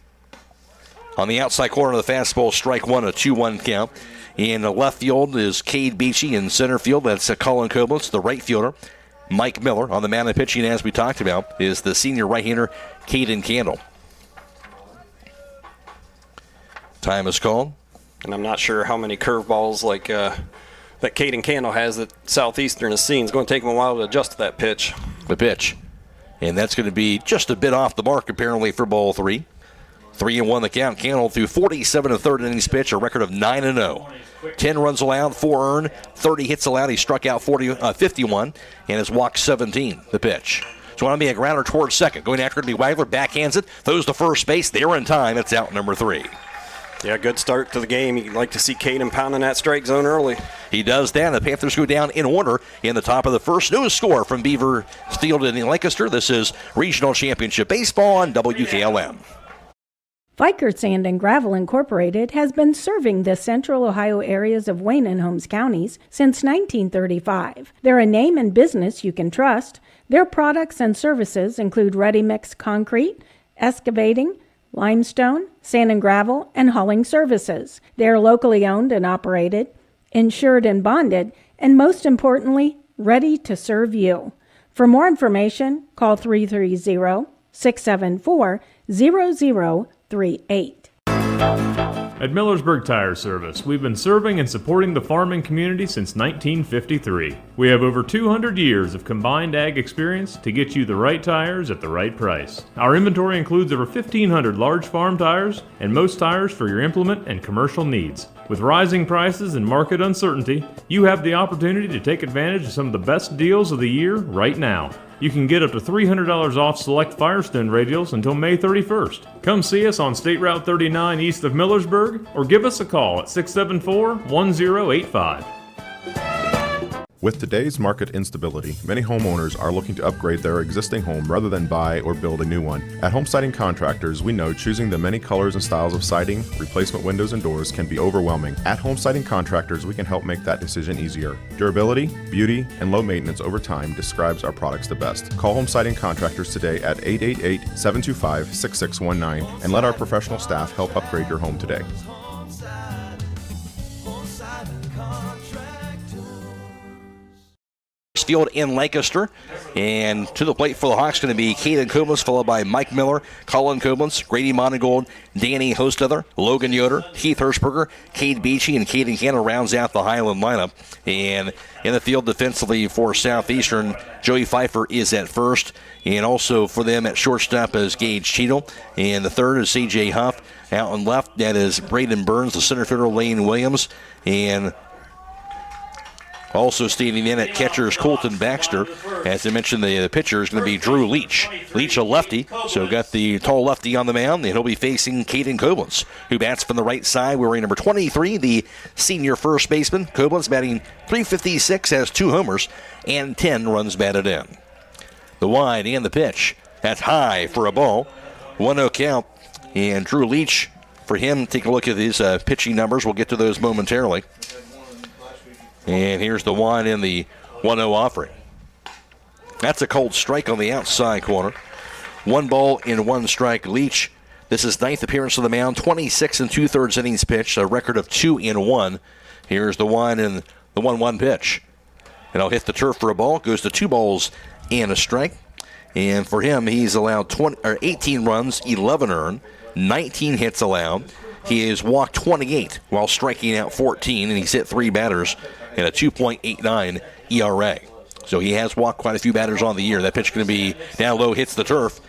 On the outside corner of the fastball, strike 1, a 2-1 count. In the left field is Cade Beachy. In center field, that's Colin Koblenz, the right fielder. Mike Miller. On the mound of pitching, as we talked about, is the senior right-hander, Caden Candle. Time is called. And I'm not sure how many curveballs like that Caden Candle has that Southeastern has seen. It's going to take him a while to adjust to that pitch. The pitch. And that's going to be just a bit off the mark, apparently, for ball 3. 3-1 the count. Candle through 47 and third innings pitch, a record of 9-0. 10 runs allowed, 4 earned, 30 hits allowed. He struck out 51 and has walked 17. The pitch. So want to be a grounder towards second. Going after it to be Wagler, backhands it, throws to first base. They're in time. It's out number 3. Yeah, good start to the game. You'd like to see Caden pounding that strike zone early. He does that. The Panthers go down in order in the top of the first. Newest score from Beavers Field in Lancaster. This is Regional Championship Baseball on WKLM. Viker Sand and Gravel Incorporated has been serving the central Ohio areas of Wayne and Holmes counties since 1935. They're a name and business you can trust. Their products and services include ready-mix concrete, excavating, limestone, sand and gravel, and hauling services. They are locally owned and operated, insured and bonded, and most importantly, ready to serve you. For more information, call 330-674-0038. At Millersburg Tire Service, we've been serving and supporting the farming community since 1953. We have over 200 years of combined ag experience to get you the right tires at the right price. Our inventory includes over 1,500 large farm tires and most tires for your implement and commercial needs. With rising prices and market uncertainty, you have the opportunity to take advantage of some of the best deals of the year right now. You can get up to $300 off select Firestone radials until May 31st. Come see us on State Route 39 east of Millersburg or give us a call at 674-1085. With today's market instability, many homeowners are looking to upgrade their existing home rather than buy or build a new one. At Home Siding Contractors, we know choosing the many colors and styles of siding, replacement windows, and doors can be overwhelming. At Home Siding Contractors, we can help make that decision easier. Durability, beauty, and low maintenance over time describes our products the best. Call Home Siding Contractors today at 888-725-6619 and let our professional staff help upgrade your home today. Field in Lancaster, and to the plate for the Hawks going to be Caden Koblenz, followed by Mike Miller, Colin Koblenz, Grady Monagold, Danny Hostother, Logan Yoder, Keith Hirschberger, Cade Beachy, and Caden Cannon rounds out the Hiland lineup. And in the field defensively for Southeastern, Joey Pfeiffer is at first, and also for them at shortstop is Gage Cheadle, and the third is C.J. Huff. Out on left, that is Braden Burns, the center fielder Lane Williams, and also standing in at catcher is Colton Baxter. As I mentioned, the pitcher is going to be Drew Leach. Leach, a lefty, so got the tall lefty on the mound, and he'll be facing Caden Koblenz, who bats from the right side, wearing number 23, the senior first baseman. Koblenz batting .356, has 2 homers, and 10 runs batted in. The wide and the pitch. That's high for a ball. 1-0 count. And Drew Leach, for him, take a look at his pitching numbers. We'll get to those momentarily. And here's the 1 in the 1-0 offering. That's a cold strike on the outside corner. 1 ball and 1 strike. Leach, this is 9th appearance on the mound, 26 2/3 innings pitched, a record of 2-1. Here's the 1 and the 1-1 pitch. And I'll hit the turf for a ball. Goes to 2 balls and a strike. And for him, he's allowed 18 runs, 11 earned, 19 hits allowed. He has walked 28 while striking out 14, and he's hit 3 batters and a 2.89 ERA. So he has walked quite a few batters on the year. That pitch going to be down low, hits the turf.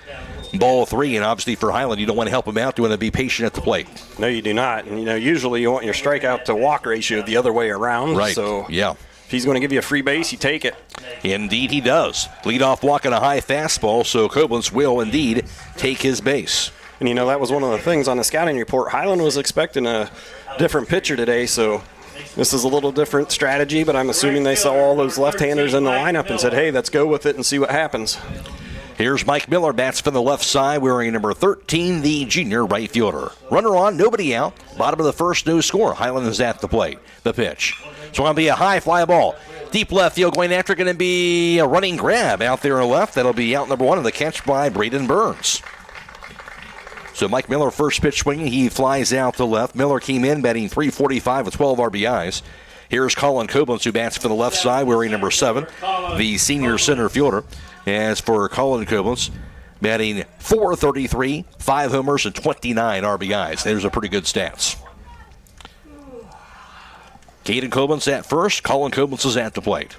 Ball 3, and obviously for Hiland, you don't want to help him out. You want to be patient at the plate. No, you do not. And, usually you want your strikeout to walk ratio the other way around. Right, so yeah. If he's going to give you a free base, you take it. Indeed he does. Leadoff walk on a high fastball, so Koblenz will indeed take his base. And, that was one of the things on the scouting report. Hiland was expecting a different pitcher today, so this is a little different strategy, but I'm assuming they saw all those left-handers in the lineup and said, hey, let's go with it and see what happens. Here's Mike Miller, bats from the left side, wearing number 13, the junior right fielder. Runner on, nobody out. Bottom of the first, no score. Hiland is at the plate. The pitch. So going to be a high fly ball. Deep left field going after, going to be a running grab out there left. That'll be out number 1 of the catch by Braden Burns. So Mike Miller, first pitch swinging, he flies out to left. Miller came in batting .345 with 12 RBIs. Here's Colin Koblenz, who bats for the left side, wearing number 7, the senior center fielder. As for Colin Koblenz, batting .433, 5 homers, and 29 RBIs. There's a pretty good stats. Caden Koblenz at first. Colin Koblenz is at the plate.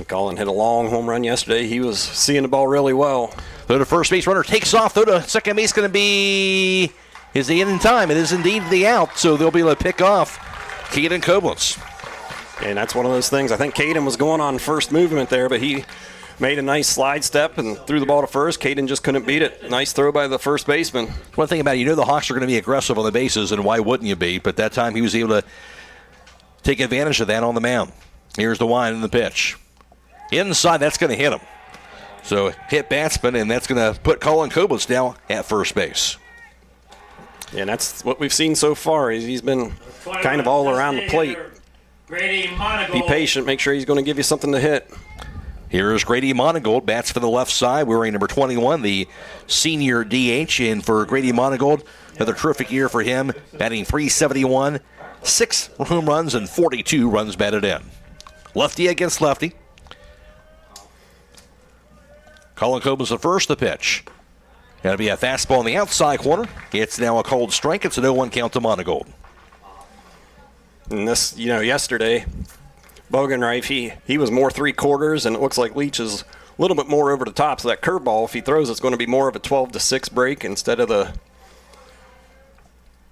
Colin hit a long home run yesterday. He was seeing the ball really well. Though the first base runner takes off, though to second base going to be, is the in time. It is indeed the out, so they'll be able to pick off Caden Koblenz. And that's one of those things. I think Caden was going on first movement there, but he made a nice slide step and threw the ball to first. Caden just couldn't beat it. Nice throw by the first baseman. One thing about it, the Hawks are going to be aggressive on the bases, and why wouldn't you be? But that time he was able to take advantage of that on the mound. Here's the wind and the pitch. Inside, that's going to hit him. So hit batsman, and that's going to put Colin Koblenz now at first base. Yeah, and that's what we've seen so far. He's been kind of all around the plate. Be patient. Make sure he's going to give you something to hit. Here's Grady Monagold, bats for the left side, wearing number 21, the senior DH. And for Grady Monagold, another terrific year for him, batting .371, 6 home runs, and 42 runs batted in. Lefty against lefty. Colin Koblenz at first, the pitch. Going to be a fastball on the outside corner. It's now a cold strike. It's a 0-1 count to Monagold. And this, yesterday, Bogenreif, he was more 3/4, and it looks like Leach is a little bit more over the top. So that curveball, if he throws, it's going to be more of a 12-6 break instead of the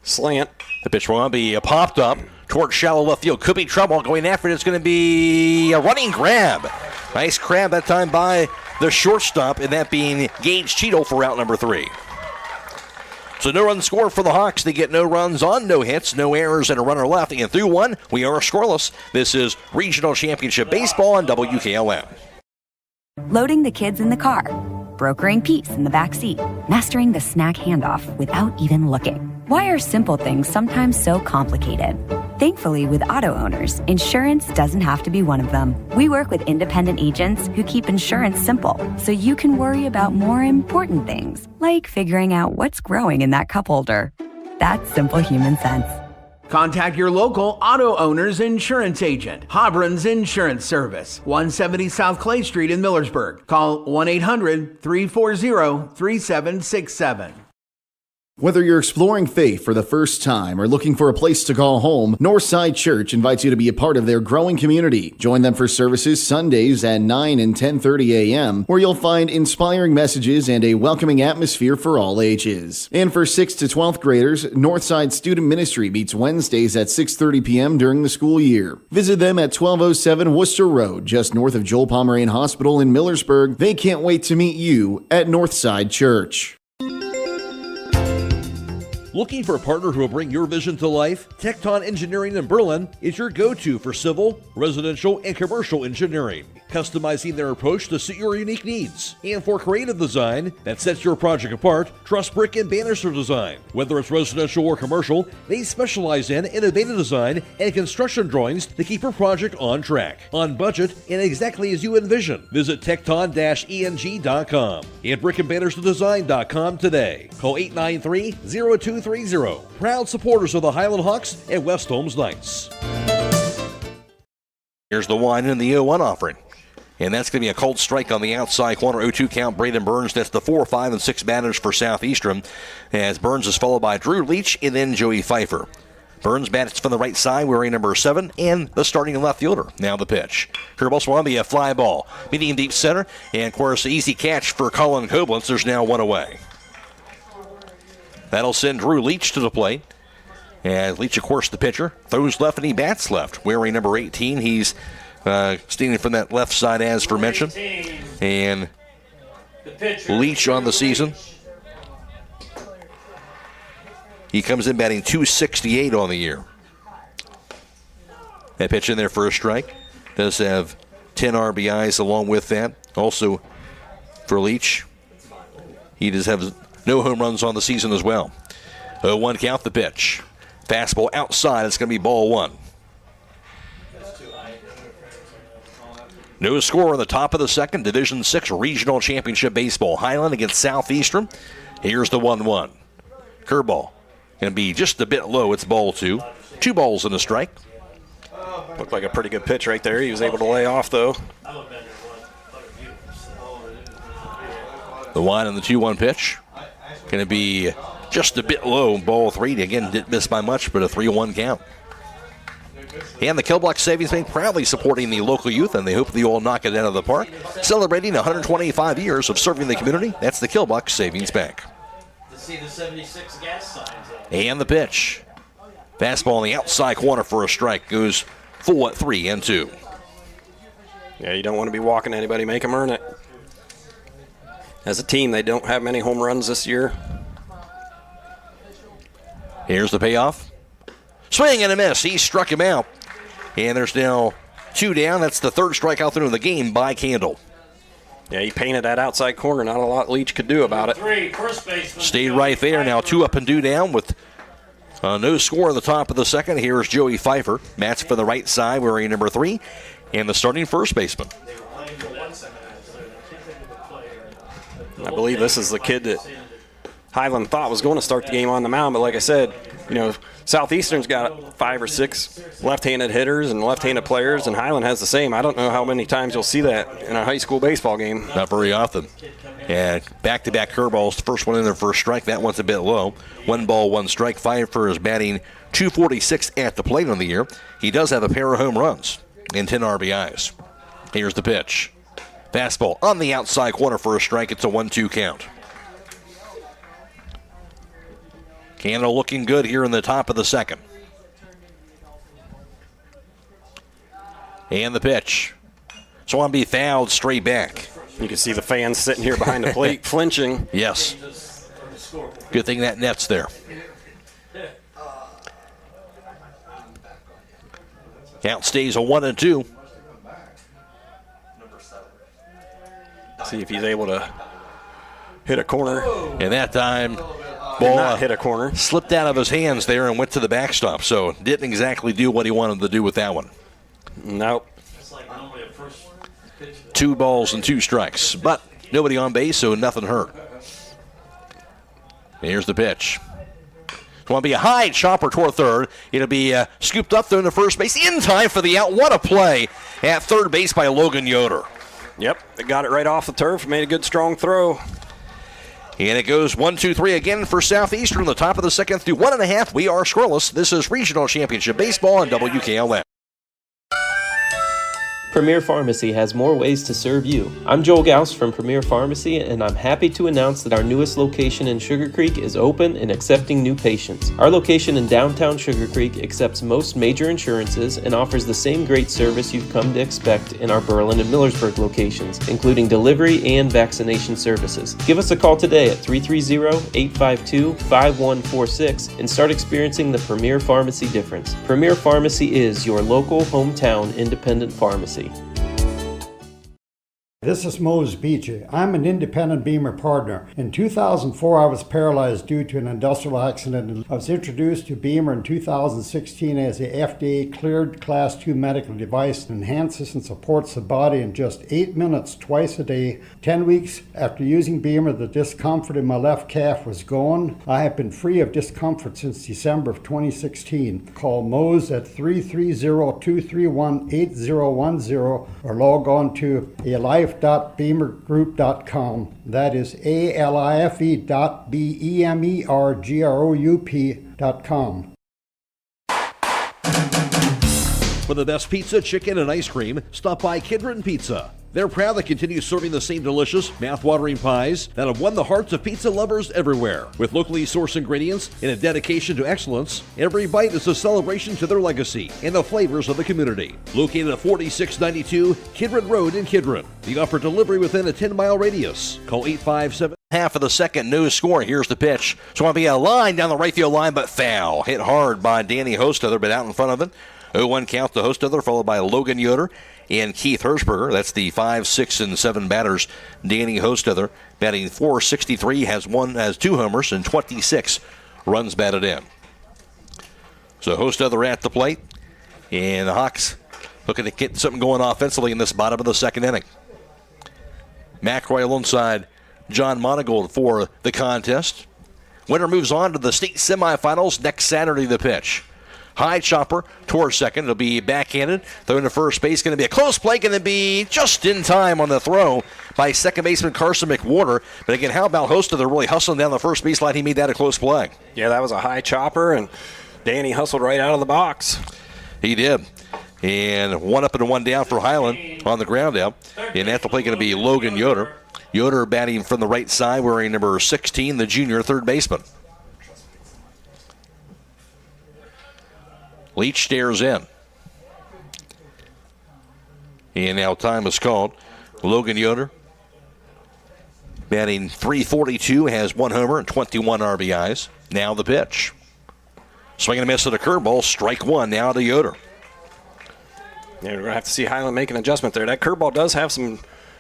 slant. The pitch will be popped up towards shallow left field. Could be trouble. Going after it, it's going to be a running grab. Nice grab that time by the shortstop, and that being Gage Cheadle for out number 3. So no run score for the Hawks. They get no runs on, no hits, no errors, and a runner left. And through 1, we are scoreless. This is Regional Championship Baseball on WKLM. Loading the kids in the car, brokering peace in the back seat, mastering the snack handoff without even looking. Why are simple things sometimes so complicated? Thankfully, with auto owners, insurance doesn't have to be one of them. We work with independent agents who keep insurance simple, so you can worry about more important things, like figuring out what's growing in that cup holder. That's simple human sense. Contact your local auto owner's insurance agent. Hobron's Insurance Service, 170 South Clay Street in Millersburg. Call 1-800-340-3767. Whether you're exploring faith for the first time or looking for a place to call home, Northside Church invites you to be a part of their growing community. Join them for services Sundays at 9 and 10:30 a.m., where you'll find inspiring messages and a welcoming atmosphere for all ages. And for 6th to 12th graders, Northside Student Ministry meets Wednesdays at 6:30 p.m. during the school year. Visit them at 1207 Worcester Road, just north of Joel Pomeranian Hospital in Millersburg. They can't wait to meet you at Northside Church. Looking for a partner who will bring your vision to life? Tecton Engineering in Berlin is your go-to for civil, residential, and commercial engineering, customizing their approach to suit your unique needs. And for creative design that sets your project apart, trust Brick and Banister Design. Whether it's residential or commercial, they specialize in innovative design and construction drawings to keep your project on track, on budget, and exactly as you envision. Visit tecton-eng.com and brickandbannisterdesign.com today. Call 893-0230. Proud supporters of the Hiland Hawks and West Holmes Knights. Here's the 1 in the 0-1 offering. And that's going to be a cold strike on the outside corner. 0-2 count, Braden Burns. That's the 4, 5, and 6 batters for Southeastern, as Burns is followed by Drew Leach and then Joey Pfeiffer. Burns bats from the right side, wearing number 7, and the starting left fielder. Now the pitch. Curveball swung, be a fly ball. Medium deep center, and of course, easy catch for Colin Koblenz. There's now 1 away. That'll send Drew Leach to the plate. And Leach, of course, the pitcher, throws left and he bats left. Wearing number 18, he's standing from that left side as for mentioned. And Leach on the season. He comes in batting .268 on the year. That pitch in there for a strike. Does have 10 RBIs along with that. Also for Leach, he does have no home runs on the season as well. 0-1 count, the pitch. Fastball outside. It's going to be ball 1. No score in the top of the second. Division 6 Regional Championship Baseball. Hiland against Southeastern. Here's the 1-1. Curveball. Going to be just a bit low. It's ball 2. 2 balls and a strike. Looked like a pretty good pitch right there. He was able to lay off, though. The 1 and the 2-1 pitch. Going to be just a bit low. Ball 3. Again, didn't miss by much, but a 3-1 count. And the Killblock Savings Bank proudly supporting the local youth, and they hope they all knock it out of the park. Celebrating 125 years of serving the community. That's the Killblock Savings Bank. To see the 76 gas signs. And the pitch. Fastball on the outside corner for a strike. Goes full at 3-2. Yeah, you don't want to be walking anybody. Make them earn it. As a team, they don't have many home runs this year. Here's the payoff. Swing and a miss. He struck him out. And there's now 2 down. That's the 3rd strikeout through the game by Candle. Yeah, he painted that outside corner. Not a lot Leach could do about it. Stayed right there. Now 2 up and 2 down with no score in the top of the second. Here's Joey Pfeiffer. Mats for the right side, wearing number 3. And the starting first baseman. I believe this is the kid that Hiland thought was going to start the game on the mound, but like I said, you know, Southeastern's got 5 or 6 left-handed hitters and left-handed players, and Hiland has the same. I don't know how many times you'll see that in a high school baseball game. Not very often. And back-to-back curveballs. The first one in there for a strike. That one's a bit low. 1 ball, 1 strike. Pfeiffer is batting .246 at the plate on the year. He does have a pair of home runs and 10 RBIs. Here's the pitch. Fastball on the outside corner for a strike. It's a 1-2 count. Canada looking good here in the top of the second. And the pitch. So on be fouled straight back. You can see the fans sitting here behind the plate flinching. Yes. Good thing that net's there. Count stays a 1-2. See if he's able to hit a corner. And that time, ball not hit a corner. Slipped out of his hands there and went to the backstop. So didn't exactly do what he wanted to do with that one. Nope. 2 balls and 2 strikes. But nobody on base, so nothing hurt. Here's the pitch. It's going to be a high chopper toward third. It'll be scooped up through to first base in time for the out. What a play at third base by Logan Yoder. Yep, they got it right off the turf, made a good strong throw. And it goes 1-2-3 again for Southeastern. The top of the second through 1.5. We are scoreless. This is Regional Championship Baseball on WKLM. Premier Pharmacy has more ways to serve you. I'm Joel Gauss from Premier Pharmacy, and I'm happy to announce that our newest location in Sugar Creek is open and accepting new patients. Our location in downtown Sugar Creek accepts most major insurances and offers the same great service you've come to expect in our Berlin and Millersburg locations, including delivery and vaccination services. Give us a call today at 330-852-5146 and start experiencing the Premier Pharmacy difference. Premier Pharmacy is your local hometown independent pharmacy. This is Mose Beachy. I'm an independent Beamer partner. In 2004, I was paralyzed due to an industrial accident. I was introduced to Beamer in 2016 as a FDA-cleared Class 2 medical device that enhances and supports the body in just 8 minutes twice a day. 10 weeks after using Beamer, the discomfort in my left calf was gone. I have been free of discomfort since December of 2016. Call Mose at 330-231-8010 or log on to alife.beamergroup.com. That is alife.beamergroup.com. For the best pizza, chicken, and ice cream, stop by Kidron Pizza. They're proud to continue serving the same delicious, mouth-watering pies that have won the hearts of pizza lovers everywhere. With locally sourced ingredients and a dedication to excellence, every bite is a celebration to their legacy and the flavors of the community. Located at 4692 Kidron Road in Kidron. They offer delivery within a 10-mile radius. Call 857. Half of the second, no score. Here's the pitch. So going to be a line down the right field line, but foul. Hit hard by Danny Hostother, but out in front of it. 0-1 count to Hostother, followed by Logan Yoder and Keith Hirschberger. That's the 5, 6, and 7 batters. Danny Hostother batting .463, has 2 homers and 26 runs batted in. So Hostother at the plate, and the Hawks looking to get something going offensively in this bottom of the second inning. McRoy alongside John Monagold for the contest. Winner moves on to the state semifinals next Saturday. The pitch. High chopper towards second. It'll be backhanded. Thrown to first base. Going to be a close play. Going to be just in time on the throw by second baseman Carson McWhorter. But again, how about Hostother really hustling down the first base line? He made that a close play. Yeah, that was a high chopper, and Danny hustled right out of the box. He did. And 1 up and 1 down for Hiland on the ground out. And at the plate going to be Logan Yoder. Yoder batting from the right side, wearing number 16, the junior third baseman. Leach stares in. And now time is called. Logan Yoder batting .342, has 1 homer and 21 RBIs. Now the pitch. Swing and a miss at a curveball. Strike 1 now to Yoder. Yeah, we're going to have to see Hiland make an adjustment there. That curveball does have some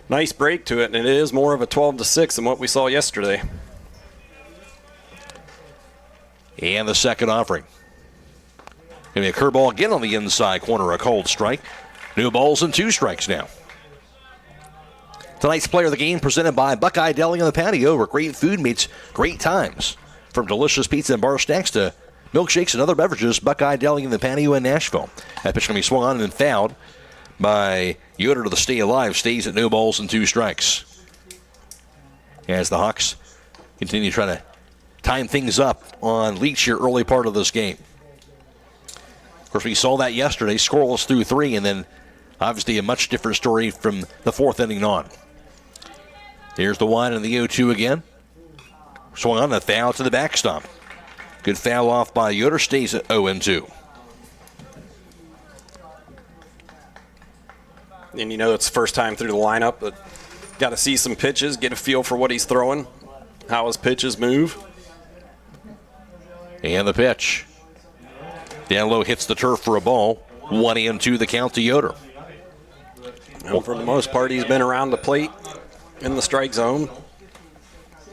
nice break to it, and it is more of a 12-6 than what we saw yesterday. And the second offering. Going to be a curveball again on the inside corner, a cold strike. New balls and 2 strikes now. Tonight's player of the game presented by Buckeye Deli on the Patio, where great food meets great times. From delicious pizza and bar snacks to milkshakes and other beverages, Buckeye Deli in the Patio in Nashville. That pitch going to be swung on and fouled by Yoder to the stay alive. Stays at no balls and 2 strikes. As the Hawks continue trying to time things up on Leach here early part of this game. Of course, we saw that yesterday, scoreless through 3, and then obviously a much different story from the 4th inning on. Here's the 1 and the 0-2 again. Swung on, a foul to the backstop. Good foul off by Yoder, stays at 0-2. And you know it's the first time through the lineup, but got to see some pitches, get a feel for what he's throwing, how his pitches move. And the pitch. Down low, hits the turf for a ball. 1-2 the count to Yoder. Well, for the most part, he's been around the plate in the strike zone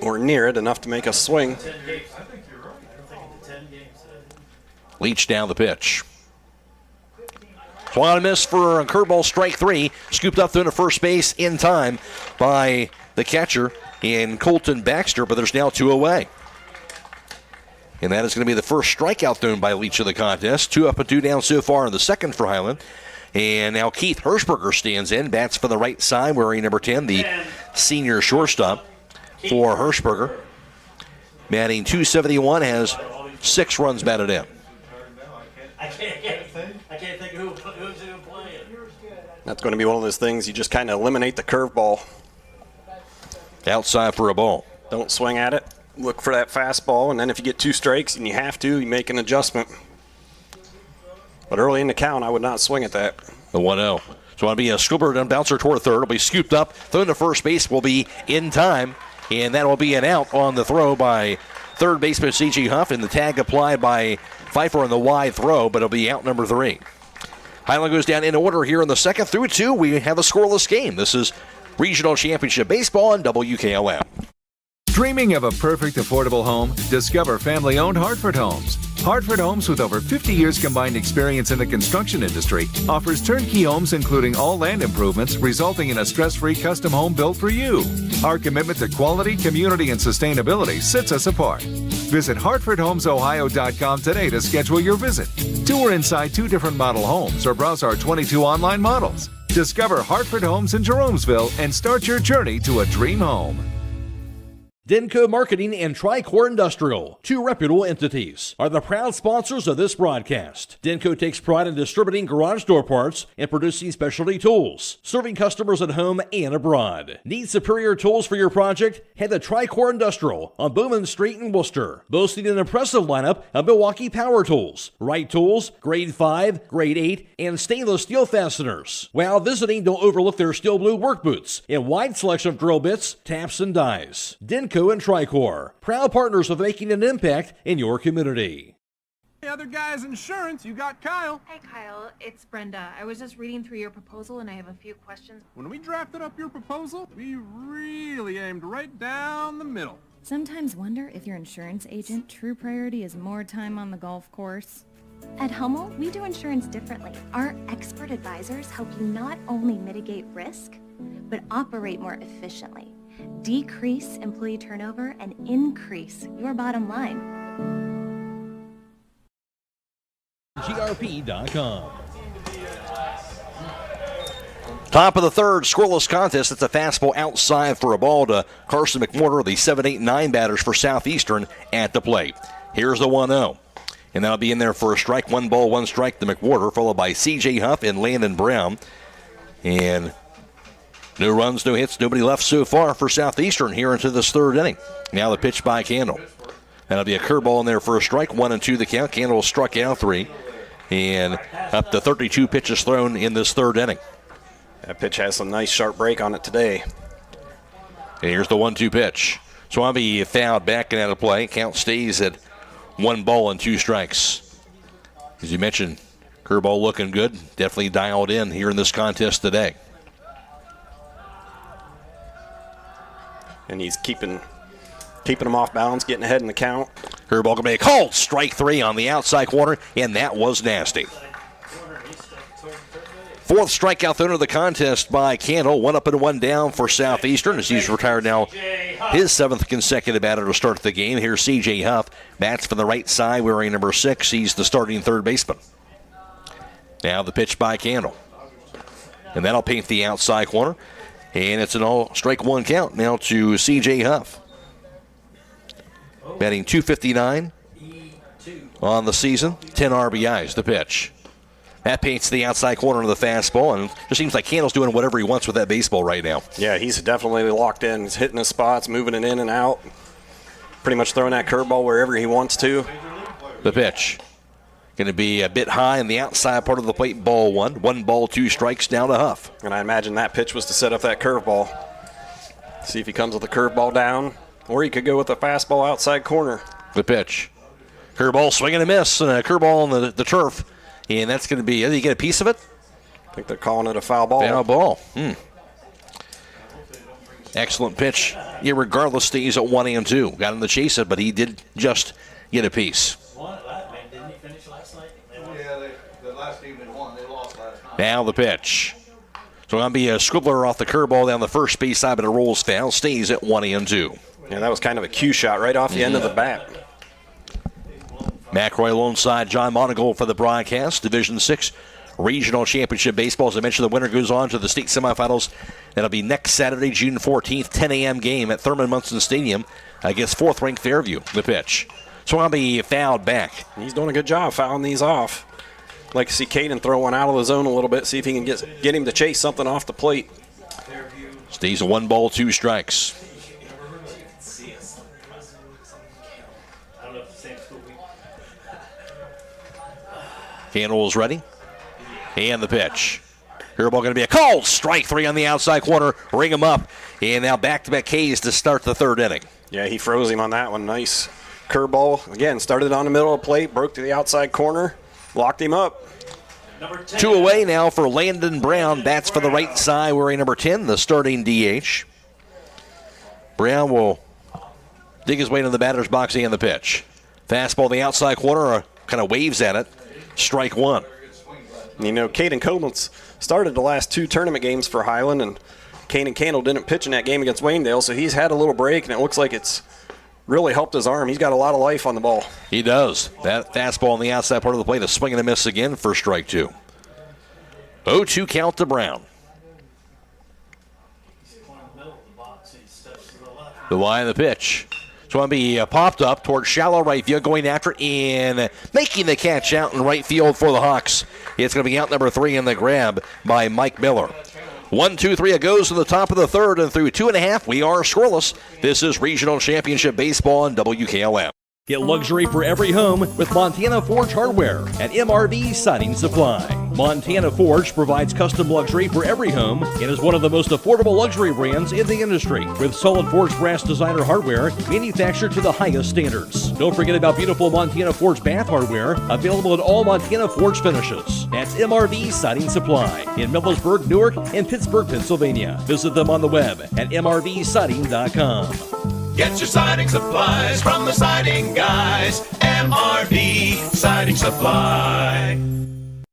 or near it enough to make a swing. Leach down the pitch. Swung on a miss for a curveball, strike 3. Scooped up through to first base in time by the catcher in Colton Baxter, but there's now 2 away. And that is going to be the first strikeout thrown by Leach of the contest. 2 up and 2 down so far in the second for Hiland. And now Keith Hirschberger stands in, bats for the right side, wearing number 10, the senior shortstop for Hirschberger. Batting .271, has 6 runs batted in. I can't think of who's even playing. That's going to be one of those things you just kind of eliminate the curveball. Outside for a ball. Don't swing at it. Look for that fastball, and then if you get 2 strikes and you have to, you make an adjustment. But early in the count, I would not swing at that. The 1-0. So it'll be a scoopler and bouncer toward third. It'll be scooped up. Thrown to first base will be in time. And that will be an out on the throw by third baseman C.J. Huff. And the tag applied by Pfeiffer on the wide throw, but it'll be out number 3. Hiland goes down in order here in the second. Through 2, we have a scoreless game. This is Regional Championship Baseball on WKLM. Dreaming of a perfect affordable home? Discover family-owned Hartford Homes. Hartford Homes, with over 50 years combined experience in the construction industry, offers turnkey homes including all land improvements, resulting in a stress-free custom home built for you. Our commitment to quality, community, and sustainability sets us apart. Visit HartfordHomesOhio.com today to schedule your visit. Tour inside 2 different model homes or browse our 22 online models. Discover Hartford Homes in Jeromesville and start your journey to a dream home. Denko Marketing and Tricor Industrial, 2 reputable entities, are the proud sponsors of this broadcast. Denko takes pride in distributing garage door parts and producing specialty tools, serving customers at home and abroad. Need superior tools for your project? Head to Tricor Industrial on Bowman Street in Worcester, boasting an impressive lineup of Milwaukee power tools, Wright tools, grade 5, grade 8, and stainless steel fasteners. While visiting, don't overlook their steel blue work boots and wide selection of drill bits, taps, and dies. Denko and Tricor, proud partners of making an impact in your community. Hey, other guys' insurance, you got Kyle. Hey, Kyle, it's Brenda. I was just reading through your proposal and I have a few questions. When we drafted up your proposal, we really aimed right down the middle. Sometimes wonder if your insurance agent true priority is more time on the golf course. At Hummel, we do insurance differently. Our expert advisors help you not only mitigate risk, but operate more efficiently, decrease employee turnover, and increase your bottom line. GRP.com. Top of the third, scoreless contest. It's a fastball outside for a ball to Carson McWhorter, the 7, 8, 9 batters for Southeastern at the plate. Here's the 1-0. And that'll be in there for a strike. 1 ball, 1 strike to McWhorter, followed by C.J. Huff and Landon Brown. And no runs, no hits, nobody left so far for Southeastern here into this third inning. Now the pitch by Candle. That'll be a curveball in there for a strike. 1-2 the count. Candle struck out 3. And up to 32 pitches thrown in this third inning. That pitch has some nice sharp break on it today. And here's the 1-2 pitch. Swampy fouled back and out of play. Count stays at 1 ball and 2 strikes. As you mentioned, curveball looking good. Definitely dialed in here in this contest today. And he's keeping him off balance, getting ahead in the count. Curveball going to be called. Strike 3 on the outside corner, and that was nasty. 4th strikeout thrown of the contest by Candle. 1 up and 1 down for Southeastern as he's retired now. His 7th consecutive batter to start the game. Here's C.J. Huff. Bats from the right side wearing number 6. He's the starting third baseman. Now the pitch by Candle. And that'll paint the outside corner. And it's an all strike 1 count now to C.J. Huff. Batting .259 on the season. 10 RBIs, the pitch. That paints the outside corner of the fastball, and it just seems like Candle's doing whatever he wants with that baseball right now. Yeah, he's definitely locked in. He's hitting his spots, moving it in and out. Pretty much throwing that curveball wherever he wants to. The pitch. Going to be a bit high in the outside part of the plate, ball 1. 1 ball, 2 strikes down to Huff. And I imagine that pitch was to set up that curveball. See if he comes with the curveball down, or he could go with the fastball outside corner. The pitch. Curveball, swing and a miss, and a curveball on the turf. And that's going to be, you get a piece of it? I think they're calling it a foul ball. Foul ball. Excellent pitch. Irregardless, stays at 1-2. Got him to chase it, but he did just get a piece. Didn't he finish last night? Yeah, the last team had won. They lost last night. Now the pitch. So going to be a squibbler off the curveball down the first base side, but it rolls foul. Stays at 1-2. Yeah, that was kind of a cue shot right off the end of the bat. McRoy alongside John Monagle for the broadcast. Division 6 Regional Championship Baseball. As I mentioned, the winner goes on to the state semifinals. That'll be next Saturday, June 14th, 10 a.m. game at Thurman Munson Stadium against 4th-ranked Fairview. The pitch. Swampy fouled back. He's doing a good job fouling these off. like to see Caden throw one out of the zone a little bit, see if he can get him to chase something off the plate. Stays a 1 ball, 2 strikes. Candle is ready. And the pitch. Curveball going to be a called strike 3 on the outside corner. Ring him up. And now back-to-back Ks to start the 3rd inning. Yeah, he froze him on that one. Nice curveball. Again, started on the middle of the plate, broke to the outside corner, locked him up. 2 away now for Landon Brown. Bats for the right side, wearing number 10, the starting DH. Brown will dig his way into the batter's box and the pitch. Fastball the outside corner, kind of waves at it. Strike 1. You know, Caden Coleman's started the last 2 tournament games for Hiland, and Kanan Candle didn't pitch in that game against Waynedale, so he's had a little break, and it looks like it's really helped his arm. He's got a lot of life on the ball. He does. That fastball on the outside part of the plate, a swing and a miss again for strike 2. 0-2 count to Brown. The line of the pitch. It's going to be popped up towards shallow right field, going after it and making the catch out in right field for the Hawks. It's going to be out number 3 in the grab by Mike Miller. 1-2-3, it goes to the top of the 3rd, and through 2.5, we are scoreless. This is Regional Championship Baseball on WKLM. Get luxury for every home with Montana Forge Hardware at MRV Siding Supply. Montana Forge provides custom luxury for every home and is one of the most affordable luxury brands in the industry, with solid forged brass designer hardware manufactured to the highest standards. Don't forget about beautiful Montana Forge bath hardware, available in all Montana Forge finishes. That's MRV Siding Supply in Millersburg, Newark, and Pittsburgh, Pennsylvania. Visit them on the web at mrvsiding.com. Get your siding supplies from the siding guys. MRV Siding Supply.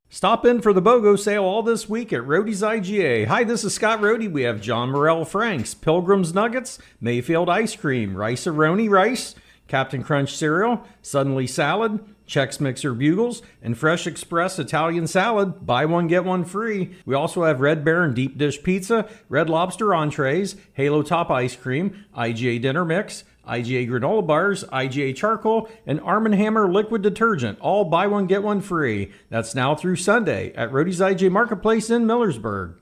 Stop in for the BOGO sale all this week at Roadie's IGA. Hi, this is Scott Roadie. We have John Morrell Franks, Pilgrim's Nuggets, Mayfield Ice Cream, Rice-A-Roni Rice, Captain Crunch Cereal, Suddenly Salad, Chex Mixer Bugles, and Fresh Express Italian Salad. Buy one, get one free. We also have Red Baron Deep Dish Pizza, Red Lobster Entrees, Halo Top Ice Cream, IGA Dinner Mix, IGA Granola Bars, IGA Charcoal, and Arm & Hammer Liquid Detergent. All buy one, get one free. That's now through Sunday at Roadie's IGA Marketplace in Millersburg.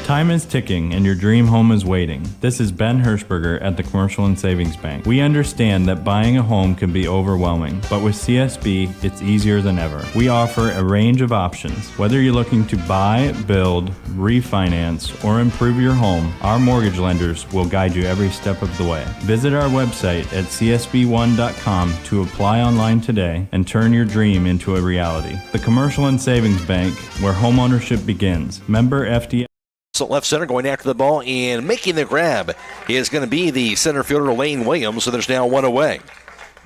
Time is ticking and your dream home is waiting. This is Ben Hirschberger at the Commercial and Savings Bank. We understand that buying a home can be overwhelming, but with CSB, it's easier than ever. We offer a range of options. Whether you're looking to buy, build, refinance, or improve your home, our mortgage lenders will guide you every step of the way. Visit our website at csb1.com to apply online today and turn your dream into a reality. The Commercial and Savings Bank, where homeownership begins. Member FDIC. Left center going after the ball and making the grab is going to be the center fielder Lane Williams, so there's now 1 away.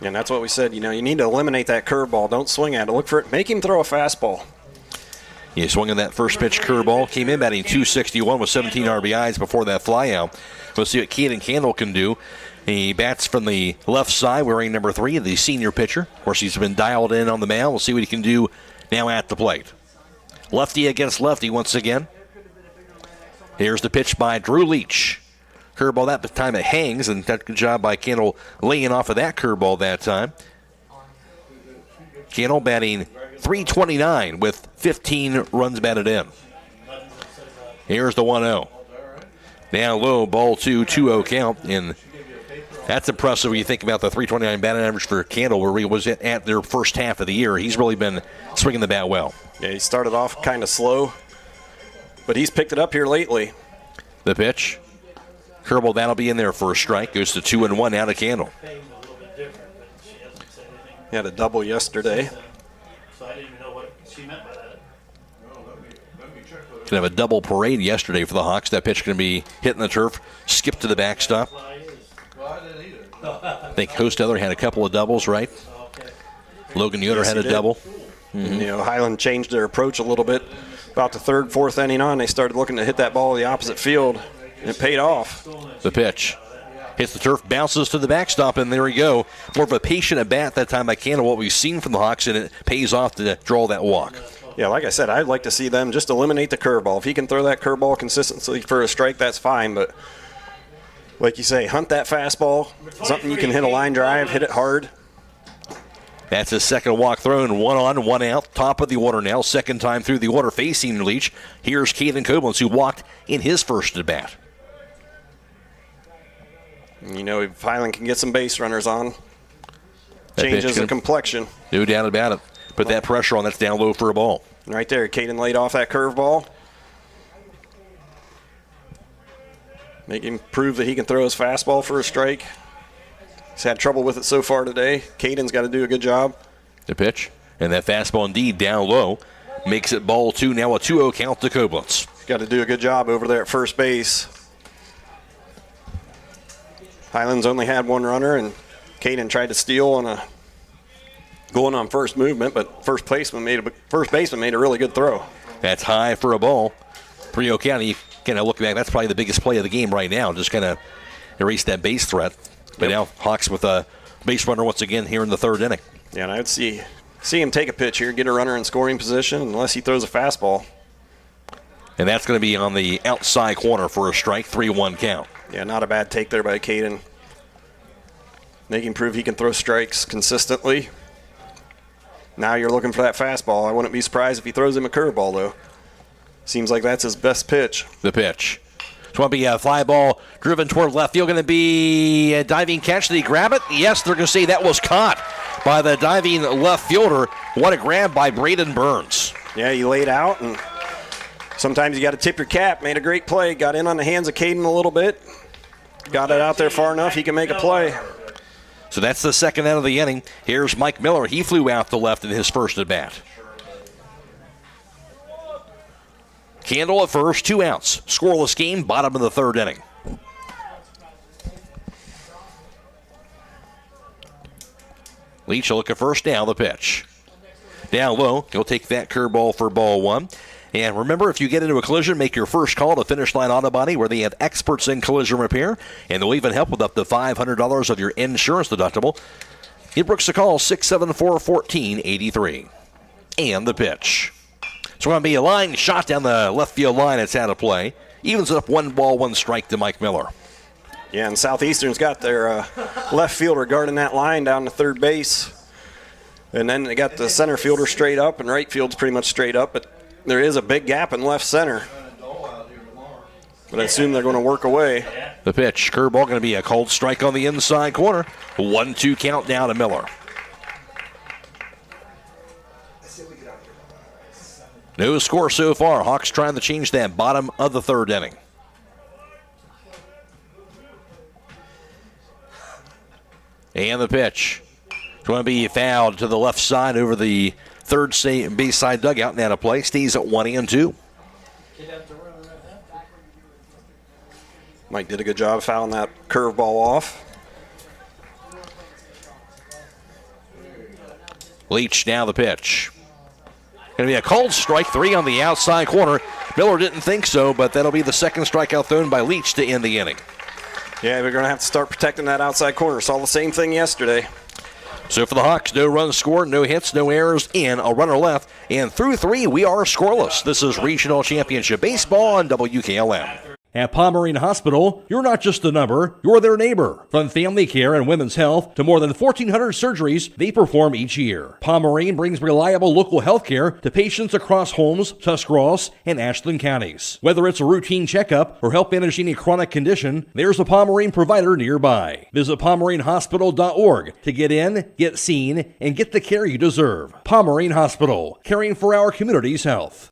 And that's what we said, you know, you need to eliminate that curveball. Don't swing at it. Look for it. Make him throw a fastball. He swung in that first pitch curveball, came in batting .261 with 17 RBIs before that flyout. We'll see what Caden Candle can do. He bats from the left side wearing number 3, the senior pitcher. Of course, he's been dialed in on the mound. We'll see what he can do now at the plate. Lefty against lefty once again. Here's the pitch by Drew Leach. Curveball that time it hangs, and good job by Candle laying off of that curveball that time. Candle batting .329 with 15 runs batted in. Here's the 1-0. Down low, ball 2-0 count, and that's impressive when you think about the .329 batting average for Candle, where he was at their first half of the year. He's really been swinging the bat well. Yeah, he started off kind of slow, but he's picked it up here lately. The pitch. Curveball, that'll be in there for a strike. Goes to 2-1 out of Candle. He had a double yesterday. Gonna have a double parade yesterday for the Hawks. That pitch gonna be hitting the turf, skip to the backstop. I think Host Other had a couple of doubles, right? Logan Yoder had a double. Mm-hmm. You know, Hiland changed their approach a little bit. About the 3rd, 4th inning on, they started looking to hit that ball the opposite field, and it paid off. The pitch. Hits the turf, bounces to the backstop, and there we go. More of a patient at bat that time by Candle, what we've seen from the Hawks, and it pays off to draw that walk. Yeah, like I said, I'd like to see them just eliminate the curveball. If he can throw that curveball consistently for a strike, that's fine, but like you say, hunt that fastball, something you can hit a line drive, hit it hard. That's his second walk thrown. 1 on, 1 out. Top of the order now. Second time through the order facing Leach. Here's Caden Koblenz, who walked in his first at bat. You know, if Hiland can get some base runners on, changes the complexion. No doubt about it. Put that pressure on. That's down low for a ball. Right there, Caden laid off that curveball. Make him prove that he can throw his fastball for a strike. He's had trouble with it so far today. Caden's got to do a good job. The pitch, and that fastball indeed down low. Makes it ball 2, now a 2-0 count to Koblenz. Got to do a good job over there at first base. Hiland's only had one runner, and Caden tried to steal on a going on first movement, but first baseman made a really good throw. That's high for a ball. 3-0 count. You kind of look back, that's probably the biggest play of the game right now. Just kind of erase that base threat. But now Hawks with a base runner once again here in the third inning. Yeah, and I'd see him take a pitch here, get a runner in scoring position, unless he throws a fastball. And that's going to be on the outside corner for a strike, 3-1 count. Yeah, not a bad take there by Caden. Make him prove he can throw strikes consistently. Now you're looking for that fastball. I wouldn't be surprised if he throws him a curveball, though. Seems like that's his best pitch. The pitch. It's going to be a fly ball driven toward left field. Going to be a diving catch. Did he grab it? Yes, they're going to say that was caught by the diving left fielder. What a grab by Braden Burns. Yeah, he laid out, and sometimes you got to tip your cap. Made a great play. Got in on the hands of Caden a little bit. Got it out there far enough. He can make a play. So that's the second out of the inning. Here's Mike Miller. He flew out to left in his first at bat. Candle at first, 2 outs. Scoreless game, bottom of the third inning. Leach will look at first, now the pitch. Down low, he'll take that curveball for ball 1. And remember, if you get into a collision, make your first call to Finish Line Auto Body, where they have experts in collision repair, and they'll even help with up to $500 of your insurance deductible. Give Brooks a call, 674-1483. And the pitch. It's going to be a line shot down the left field line. It's out of play. Evens it up 1 ball, 1 strike to Mike Miller. Yeah, and Southeastern's got their left fielder guarding that line down to third base. And then they got the center fielder straight up, and right field's pretty much straight up. But there is a big gap in left center. But I assume they're going to work away. The pitch. Curveball going to be a cold strike on the inside corner. 1-2 count now to Miller. No score so far. Hawks trying to change that bottom of the third inning. And the pitch. It's going to be fouled to the left side over the third base side dugout. Now to play. Stays at 1-2. Mike did a good job fouling that curveball off. Leach now the pitch. Going to be a cold strike, 3 on the outside corner. Miller didn't think so, but that'll be the second strikeout thrown by Leach to end the inning. Yeah, we're going to have to start protecting that outside corner. Saw the same thing yesterday. So for the Hawks, no runs scored, no hits, no errors, and a runner left. And through 3, we are scoreless. This is Regional Championship Baseball on WKLM. At Pomerene Hospital, you're not just a number, you're their neighbor. From family care and women's health to more than 1,400 surgeries they perform each year. Pomerene brings reliable local health care to patients across Holmes, Tuscarawas, and Ashland counties. Whether it's a routine checkup or help manage any chronic condition, there's a Pomerene provider nearby. Visit PomereneHospital.org to get in, get seen, and get the care you deserve. Pomerene Hospital, caring for our community's health.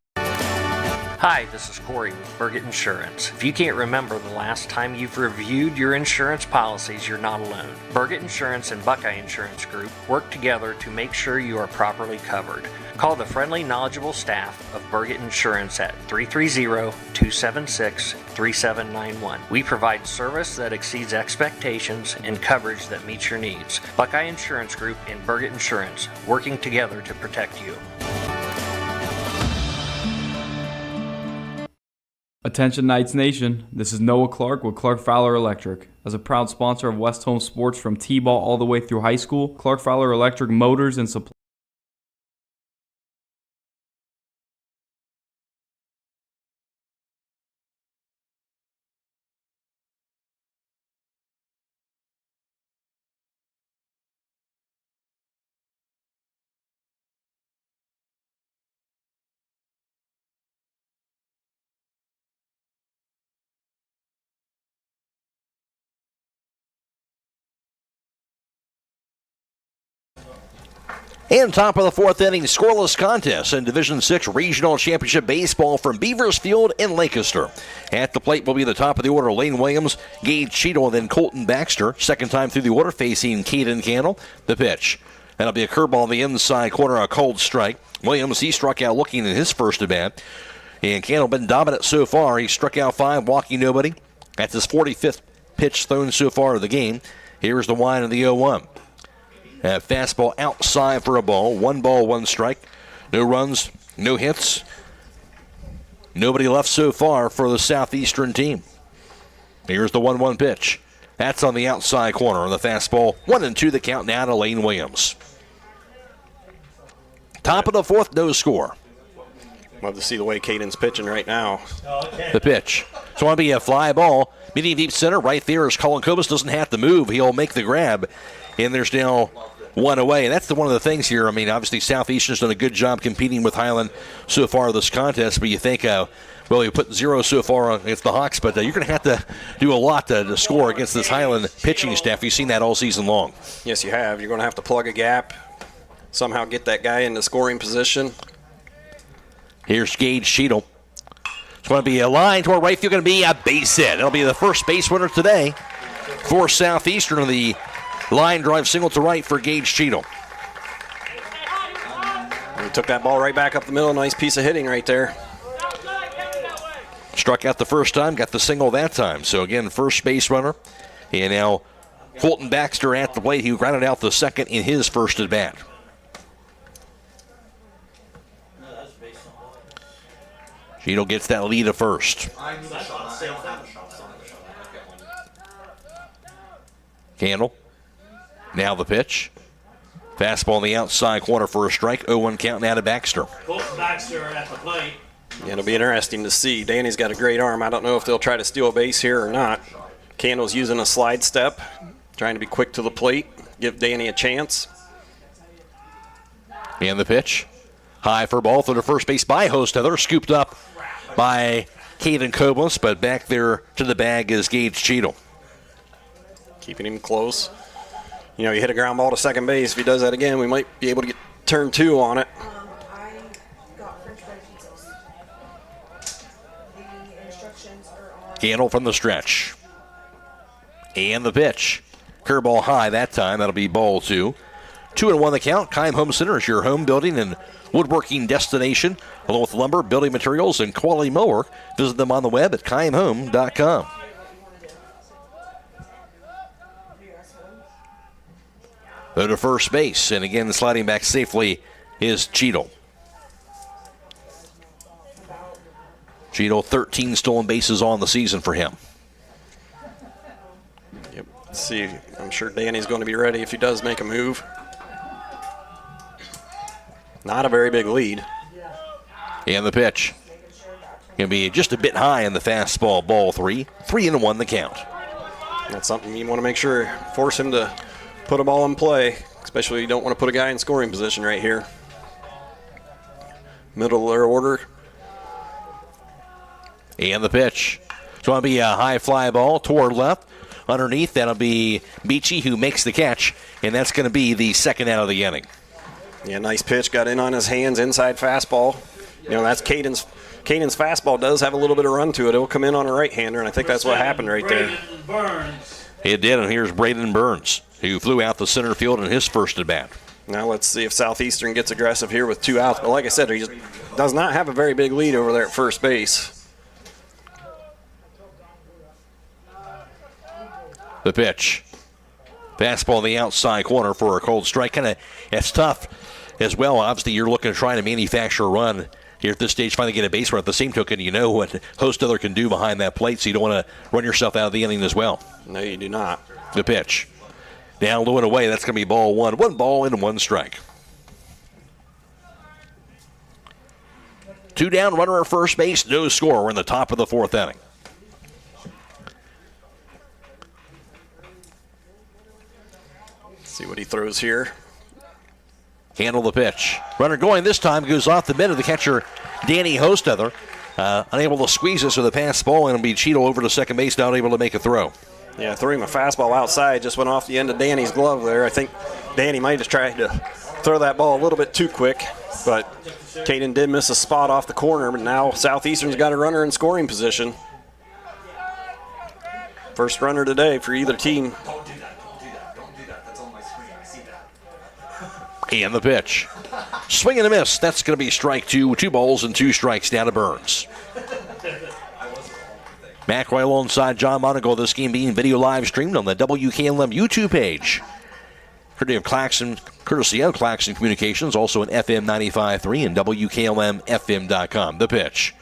Hi, this is Corey with Burgett Insurance. If you can't remember the last time you've reviewed your insurance policies, you're not alone. Burgett Insurance and Buckeye Insurance Group work together to make sure you are properly covered. Call the friendly, knowledgeable staff of Burgett Insurance at 330-276-3791. We provide service that exceeds expectations and coverage that meets your needs. Buckeye Insurance Group and Burgett Insurance, working together to protect you. Attention Knights Nation, this is Noah Clark with Clark Fowler Electric. As a proud sponsor of West Home Sports from T-ball all the way through high school, Clark Fowler Electric Motors and Supply And top of the fourth inning, scoreless contest in Division 6 Regional Championship Baseball from Beavers Field in Lancaster. At the plate will be the top of the order, Lane Williams, Gage Cheadle, and then Colton Baxter. Second time through the order, facing Caden Candle. The pitch. That'll be a curveball on the inside corner, a cold strike. Williams, he struck out looking in his first at-bat. And Candle been dominant so far. He struck out 5, walking nobody. That's his 45th pitch thrown so far of the game. Here's the wind of the 0-1. Fastball outside for a ball. 1 ball, 1 strike. No runs, no hits. Nobody left so far for the Southeastern team. Here's the 1-1 pitch. That's on the outside corner on the fastball. 1-2 the count now to Lane Williams. Top of the fourth, no score. Love to see the way Caden's pitching right now. The pitch. So it'll be a fly ball. Medium deep center right there as Colin Kobus doesn't have to move. He'll make the grab. And there's now 1 away. And that's one of the things here. I mean, obviously Southeastern's done a good job competing with Hiland so far this contest. But you think, well, you put 0 so far against the Hawks, but you're going to have to do a lot to score against this Hiland pitching staff. You've seen that all season long. Yes, you have. You're going to have to plug a gap, somehow get that guy into scoring position. Here's Gage Cheadle. It's going to be a line toward right field, going to be a base hit. It'll be the first base winner today for Southeastern. The line drive single to right for Gage Cheadle. He took that ball right back up the middle. Nice piece of hitting right there. Struck out the first time, got the single that time. So again, first base runner. And now Colton Baxter at the plate. He grounded out the second in his first at bat. Cheadle gets that lead at first. Candle. Now the pitch. Fastball on the outside corner for a strike. 0-1 count now to Baxter. Colton Baxter at the plate. Yeah, it'll be interesting to see. Danny's got a great arm. I don't know if they'll try to steal a base here or not. Candle's using a slide step, trying to be quick to the plate, give Danny a chance. And the pitch. High for a ball through the first base by Hostetler. Scooped up by Caden Kobus, but back there to the bag is Gage Cheadle. Keeping him close. You know, you hit a ground ball to second base. If he does that again, we might be able to get turn 2 on it. Candle from the stretch. And the pitch. Curveball high that time. That'll be ball 2. 2-1 the count. Keim Home Center is your home building and woodworking destination, along with lumber, building materials, and quality millwork. Visit them on the web at keimhome.com. Go to first base, and again sliding back safely is Cheadle. Cheadle, 13 stolen bases on the season for him. Yep. Let's see, I'm sure Danny's going to be ready if he does make a move. Not a very big lead. And the pitch. Going to be just a bit high in the fastball, ball 3. 3-1 the count. That's something you want to make sure, force him to put a ball in play, especially you don't want to put a guy in scoring position right here. Middle of their order. And the pitch. It's going to be a high fly ball toward left. Underneath, that'll be Beachy who makes the catch, and that's going to be the second out of the inning. Yeah, nice pitch. Got in on his hands, inside fastball. You know, that's Caden's fastball does have a little bit of run to it. It'll come in on a right-hander, and I think that's what happened right there. It did, and here's Braden Burns, who flew out the center field in his first at-bat. Now let's see if Southeastern gets aggressive here with 2 outs. But like I said, he just does not have a very big lead over there at first base. The pitch. Fastball in the outside corner for a cold strike. It's tough as well. Obviously, you're looking to try to manufacture a run here at this stage, finally get a base run. At the same token, you know what Hostetler can do behind that plate, so you don't want to run yourself out of the inning as well. No, you do not. The pitch. Down low and away. That's going to be ball 1. 1 ball and 1 strike. 2 down, runner at first base, no score. We're in the top of the 4th inning. See what he throws here. Handle the pitch. Runner going this time goes off the mid of the catcher, Danny Hostetler. Unable to squeeze this with a pass ball, and it'll be Cheadle over to second base, not able to make a throw. Yeah, threw him a fastball outside, just went off the end of Danny's glove there. I think Danny might have tried to throw that ball a little bit too quick, but Caden did miss a spot off the corner, but now Southeastern's got a runner in scoring position. First runner today for either team. Don't do that. Don't do that. That's on my screen. I see that. And the pitch. Swing and a miss. That's going to be strike two. 2 balls and 2 strikes down to Burns. McRae alongside John Monagle. This game being video live streamed on the WKLM YouTube page. Courtesy of Claxon Communications, also in FM 95.3 and WKLM-FM.com. The pitch.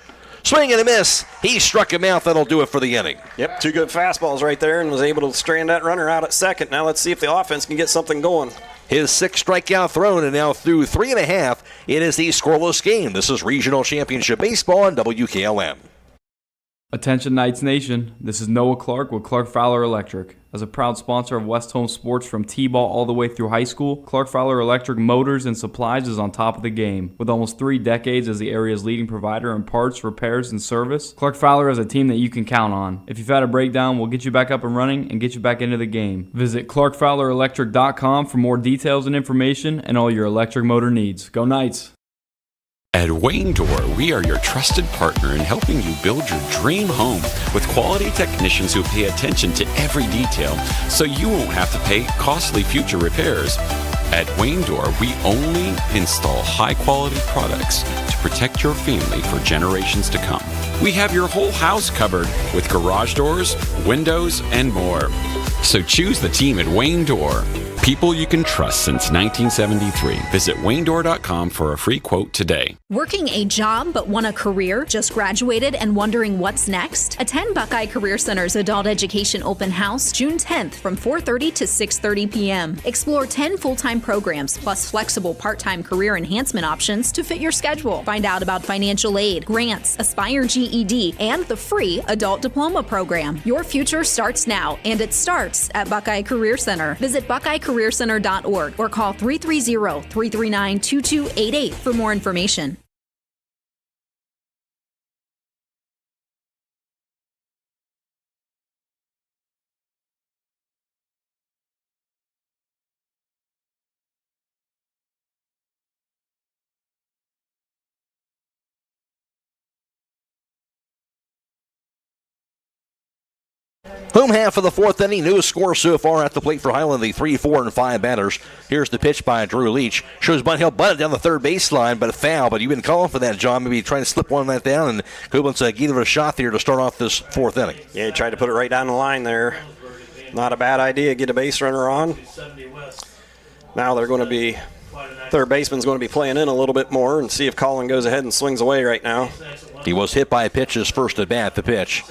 Swing and a miss. He struck him out. That'll do it for the inning. Yep, 2 good fastballs right there and was able to strand that runner out at second. Now let's see if the offense can get something going. His 6th strikeout thrown, and now through 3.5, it is the scoreless game. This is Regional Championship Baseball on WKLM. Attention Knights Nation, this is Noah Clark with Clark Fowler Electric. As a proud sponsor of West Home Sports from T-ball all the way through high school, Clark Fowler Electric Motors and Supplies is on top of the game. With almost 3 decades as the area's leading provider in parts, repairs, and service, Clark Fowler is a team that you can count on. If you've had a breakdown, we'll get you back up and running and get you back into the game. Visit ClarkFowlerElectric.com for more details and information and all your electric motor needs. Go Knights! At Wayne Door, we are your trusted partner in helping you build your dream home with quality technicians who pay attention to every detail so you won't have to pay costly future repairs. At Wayne Door, we only install high-quality products to protect your family for generations to come. We have your whole house covered with garage doors, windows, and more. So choose the team at Wayne Door. People you can trust since 1973. Visit WayneDoor.com for a free quote today. Working a job but want a career? Just graduated and wondering what's next? Attend Buckeye Career Center's Adult Education Open House June 10th from 4:30 to 6:30 p.m. Explore 10 full-time programs plus flexible part-time career enhancement options to fit your schedule. Find out about financial aid, grants, Aspire GED, and the free Adult Diploma program. Your future starts now, and it starts at Buckeye Career Center. Visit BuckeyeCareerCenter.org or call 330-339-2288 for more information. Home half of the 4th inning. No score so far at the plate for Hiland, the 3, 4, and 5 batters. Here's the pitch by Drew Leach. Shows bunt. He'll bunt it down the third baseline, but a foul. But you've been calling for that, John. Maybe trying to slip one of that down, and Koblenz gave it a shot there to start off this 4th inning. Yeah, he tried to put it right down the line there. Not a bad idea. Get a base runner on. Now they're going to be, third baseman's going to be playing in a little bit more and see if Colin goes ahead and swings away right now. He was hit by a pitch his first at bat, the pitch.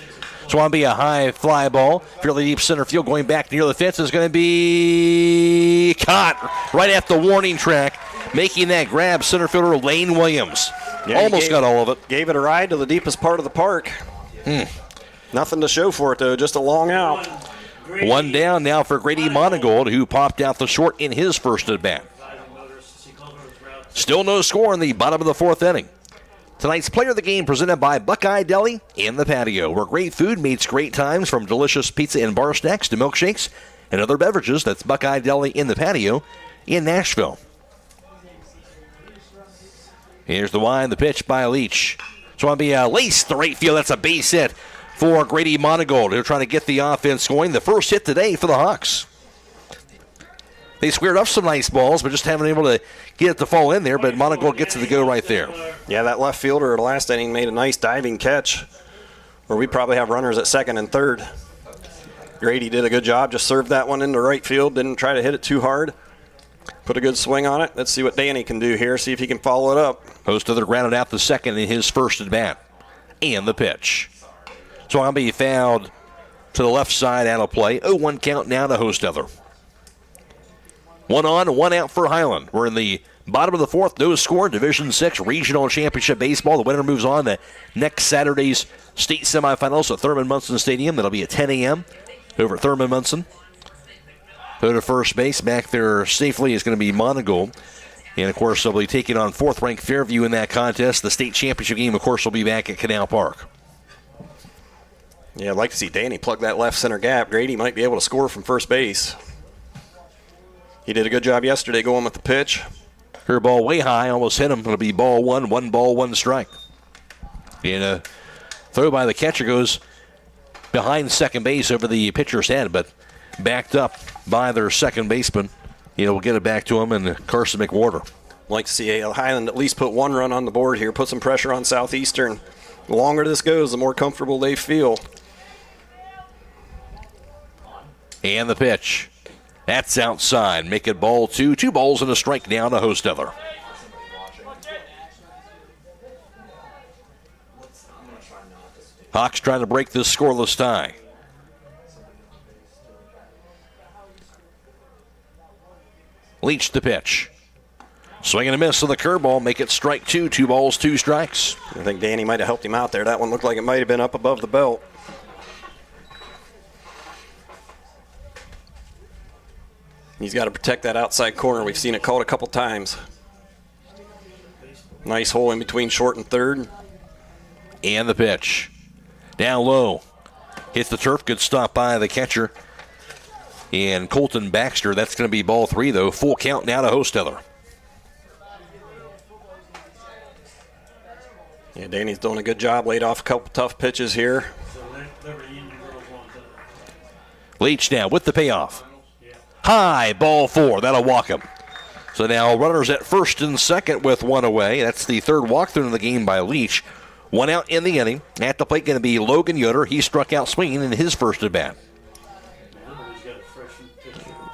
So on to be a high fly ball, fairly deep center field, going back near the fence is going to be caught right at the warning track, making that grab center fielder Lane Williams. Yeah, almost got all of it. Gave it a ride to the deepest part of the park. Nothing to show for it though, just a long out. One down now for Grady Monagold, who popped out the short in his first at bat. Still no score in the bottom of the 4th inning. Tonight's Player of the Game presented by Buckeye Deli in the Patio, where great food meets great times, from delicious pizza and bar snacks to milkshakes and other beverages. That's Buckeye Deli in the Patio in Nashville. Here's the wind, the pitch by Leach. So on to be laced to right field. That's a base hit for Grady Monagold. They're trying to get the offense going. The first hit today for the Hawks. They squared up some nice balls, but just haven't been able to get it to fall in there. But Monagold gets it to go right there. Yeah, that left fielder last inning made a nice diving catch, where we probably have runners at second and third. Grady did a good job, just served that one into right field, didn't try to hit it too hard. Put a good swing on it. Let's see what Danny can do here, see if he can follow it up. Hostether grounded out the second in his first at bat. And the pitch. So I'll be fouled to the left side out of play. 0-1 count now to Hostether. 1 on, 1 out for Hiland. We're in the bottom of the 4th, no score, Division 6 Regional Championship Baseball. The winner moves on to next Saturday's state semifinals at Thurman Munson Stadium. That'll be at 10 a.m. over at Thurman Munson. Go to first base. Back there safely is going to be Monagold. And, of course, they'll be taking on 4th-ranked Fairview in that contest. The state championship game, of course, will be back at Canal Park. Yeah, I'd like to see Danny plug that left center gap. Grady might be able to score from first base. He did a good job yesterday going with the pitch. Curveball way high, almost hit him. It'll be ball one, 1 ball, 1 strike. And a throw by the catcher goes behind second base over the pitcher's head, but backed up by their second baseman. We'll get it back to him and Carson McWhorter. Like to see Hiland at least put 1 run on the board here, put some pressure on Southeastern. The longer this goes, the more comfortable they feel. And the pitch. That's outside. Make it ball 2. 2 balls and a strike down to Hostetler. Hawks trying to break this scoreless tie. Leach the pitch. Swing and a miss on the curveball. Make it strike 2. 2 balls, 2 strikes. I think Danny might have helped him out there. That one looked like it might have been up above the belt. He's got to protect that outside corner. We've seen it called a couple times. Nice hole in between short and third. And the pitch. Down low. Hits the turf. Good stop by the catcher. And Colton Baxter. That's going to be ball 3, though. Full count now to Hostetler. Yeah, Danny's doing a good job. Laid off a couple tough pitches here. Leach now with the payoff. High, ball 4. That'll walk him. So now runners at first and second with 1 away. That's the third walkthrough in the game by Leach. 1 out in the inning. At the plate going to be Logan Yoder. He struck out swinging in his first at bat.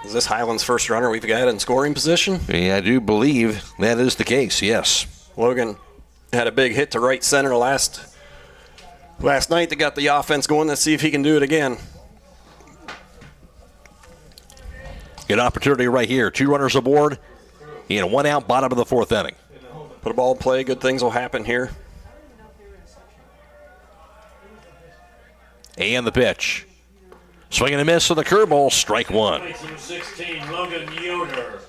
Is this Hiland's first runner we've got in scoring position? Yeah, I do believe that is the case, yes. Logan had a big hit to right center last night that got the offense going. Let's see if he can do it again. Good opportunity right here. 2 runners aboard and 1 out, bottom of the 4th inning. Put a ball in play. Good things will happen here. And the pitch. Swing and a miss on the curveball. Strike 1. 16, Logan Yoder.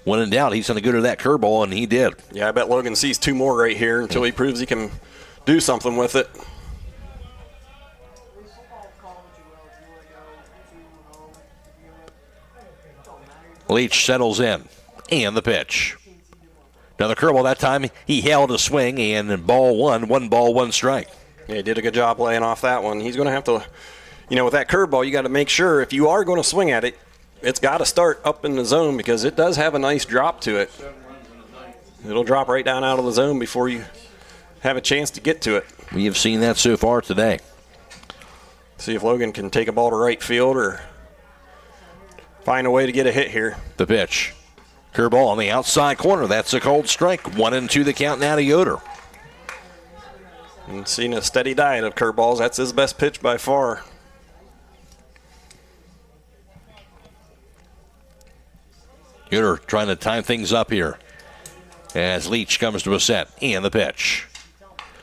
When in doubt, he's going to go to that curveball, and he did. Yeah, I bet Logan sees 2 more right here until he proves he can do something with it. Leach settles in. And the pitch. Another curveball. That time he held a swing, and ball 1. 1 ball, 1 strike. Yeah, he did a good job laying off that one. He's going to have to, with that curveball, you got to make sure if you are going to swing at it, it's got to start up in the zone because it does have a nice drop to it. It'll drop right down out of the zone before you have a chance to get to it. We have seen that so far today. See if Logan can take a ball to right field or find a way to get a hit here. The pitch. Curveball on the outside corner. That's a cold strike. 1 and 2 the count now to Yoder. And seeing a steady diet of curveballs. That's his best pitch by far. Yoder trying to time things up here as Leach comes to a set. And the pitch.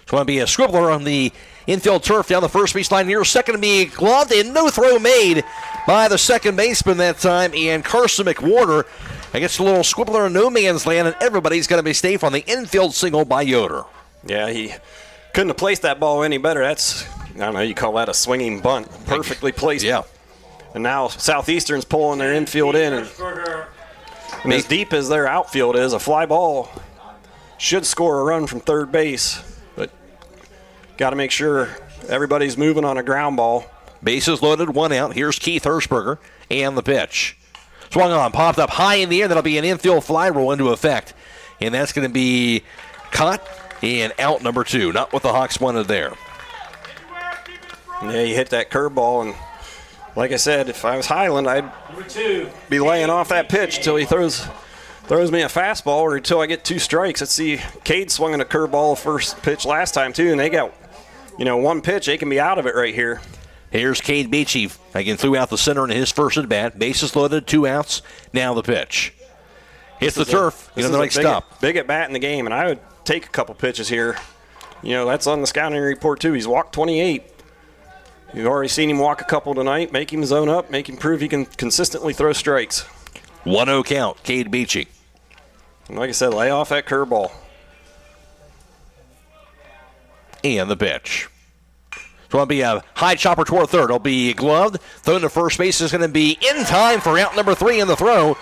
It's going to be a scribbler on the infield turf down the first base line here. Second to be gloved and no throw made by the second baseman that time. And Carson McWhorter gets a little squibbler in no man's land, and everybody's going to be safe on the infield single by Yoder. Yeah, he couldn't have placed that ball any better. That's, I don't know, you call that a swinging bunt. Perfectly placed. Yeah. And now Southeastern's pulling their infield in. And as deep as their outfield is, a fly ball should score a run from third base. But got to make sure everybody's moving on a ground ball. Bases loaded, 1 out. Here's Keith Hirschberger and the pitch. Swung on, popped up high in the air. That'll be an infield fly roll into effect. And that's going to be caught and out number 2. Not what the Hawks wanted there. Yeah, you hit that curveball, and like I said, if I was Hiland, I'd be laying off that pitch until he throws me a fastball or until I get 2 strikes. Let's see, Cade swung in a curveball first pitch last time too, and they got, 1 pitch. They can be out of it right here. Here's Cade Beachy. Again, threw out the center in his first at bat. Bases loaded, 2 outs. Now the pitch. Hits the turf. The right stop. Big at bat in the game, and I would take a couple pitches here. That's on the scouting report too. He's walked 28. You've already seen him walk a couple tonight. Make him zone up. Make him prove he can consistently throw strikes. 1-0 count. Cade Beachy. And like I said, lay off that curveball. And the pitch. It's going to be a high chopper toward third. It'll be gloved. Thrown to first base is going to be in time for out number 3 in the throw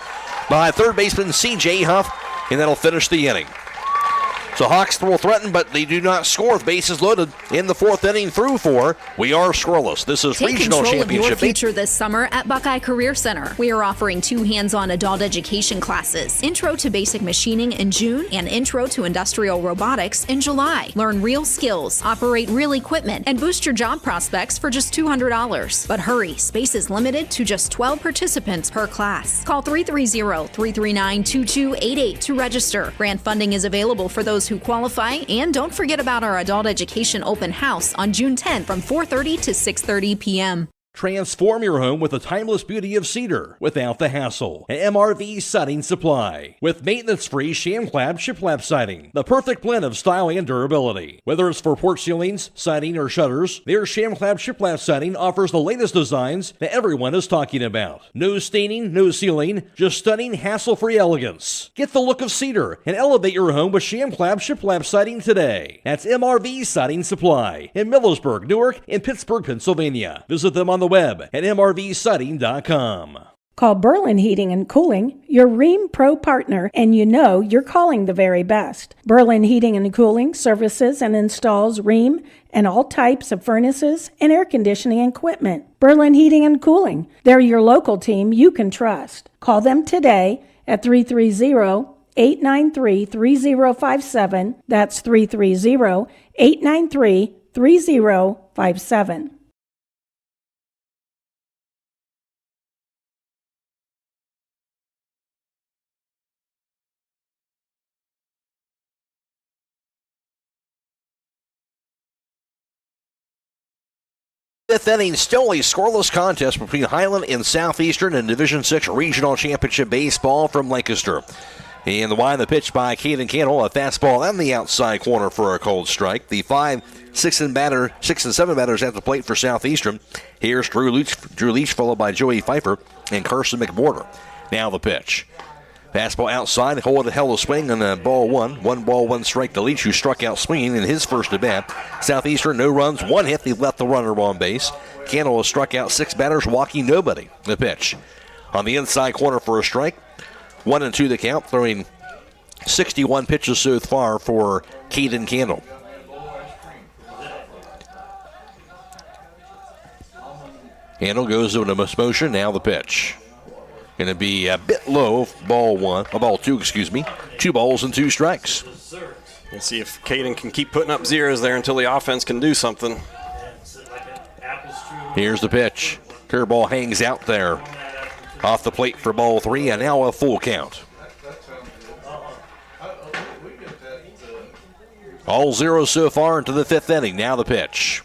by third baseman C.J. Huff. and that'll finish the inning. So Hawks will threaten, but they do not score with bases loaded in the 4th inning through 4. We are scoreless. This is Take Regional control of your Championship. future this summer at Buckeye Career Center. We are offering 2 hands-on adult education classes, Intro to Basic Machining in June and Intro to Industrial Robotics in July. Learn real skills, operate real equipment, and boost your job prospects for just $200. But hurry, space is limited to just 12 participants per class. Call 330-339-2288 to register. Grant funding is available for those who qualify, and don't forget about our adult education open house on June 10th from 4:30 to 6:30 p.m. Transform your home with the timeless beauty of cedar without the hassle. An MRV Siding Supply with maintenance-free sham-clad shiplap siding. The perfect blend of style and durability. Whether it's for porch ceilings, siding, or shutters, their sham-clad shiplap siding offers the latest designs that everyone is talking about. No staining, no sealing, just stunning, hassle-free elegance. Get the look of cedar and elevate your home with sham-clad shiplap siding today. That's MRV Siding Supply in Millersburg, Newark, and Pittsburgh, Pennsylvania. Visit them on the web at mrvsiding.com. Call Berlin Heating and Cooling, your Rheem Pro partner, and you know you're calling the very best. Berlin Heating and Cooling services and installs Rheem and all types of furnaces and air conditioning equipment. Berlin Heating and Cooling, they're your local team you can trust. Call them today at 330-893-3057. That's 330-893-3057. Fifth inning, still a scoreless contest between Hiland and Southeastern in Division 6 Regional Championship baseball from Lancaster. And the wind, the pitch by Caden Candle, a fastball on the outside corner for a cold strike. The 5, 6, and 7 batters at the plate for Southeastern. Here's Drew Leach, followed by Joey Pfeiffer and Carson McBorder. Now the pitch. Fastball outside, held a swing, and ball 1. 1 ball, 1 strike to Leach, who struck out swinging in his first at bat. Southeastern, no runs, 1 hit. They left the runner on base. Candle has struck out 6 batters, walking nobody. The pitch. On the inside corner for a strike. 1-2 the count, throwing 61 pitches so far for Caden Candle. Candle goes to a motion, now the pitch. Going to be a bit low, ball 2, 2 balls and 2 strikes. Let's see if Caden can keep putting up zeros there until the offense can do something. Here's the pitch. Curveball hangs out there. Off the plate for ball 3, and now a full count. All zeros so far into the 5th inning. Now the pitch.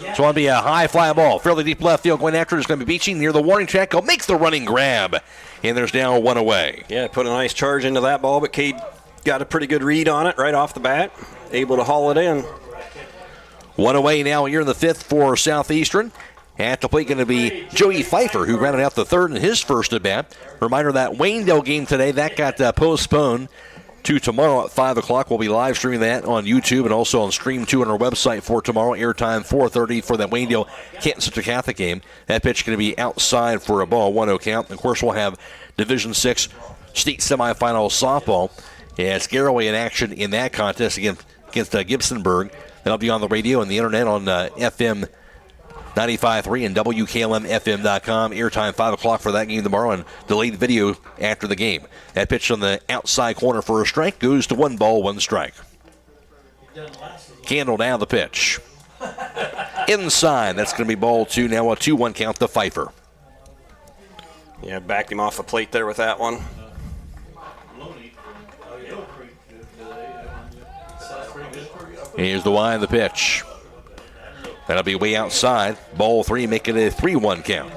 It's going to be a high fly ball. Fairly deep left field going after it. It's going to be Beaching near the warning track. Makes the running grab. And there's now 1 away. Yeah, put a nice charge into that ball, but Cade got a pretty good read on it right off the bat. Able to haul it in. 1 away now here in the 5th for Southeastern. At the plate going to be Joey Pfeiffer, who grounded out the 3rd in his first at bat. Reminder that Waynedale game today, that got postponed to tomorrow at 5 o'clock. We'll be live streaming that on YouTube and also on Stream 2 on our website for tomorrow. Airtime 4:30 for that Waynedale-Canton Central Catholic game. That pitch going to be outside for a ball, 1-0 count. Of course, we'll have Division 6 state semifinal softball as Garraway in action in that contest against Gibsonburg. That'll be on the radio and the internet on FM 95.3 and WKLM-FM.com. Airtime 5 o'clock for that game tomorrow and delayed video after the game. That pitch on the outside corner for a strike goes to 1 ball, 1 strike. Candle down the pitch. Inside, that's going to be ball 2. Now a 2-1 count to Pfeiffer. Yeah, backed him off the plate there with that one. Here's the wind, the pitch. That'll be way outside. Ball 3, make it a 3-1 count.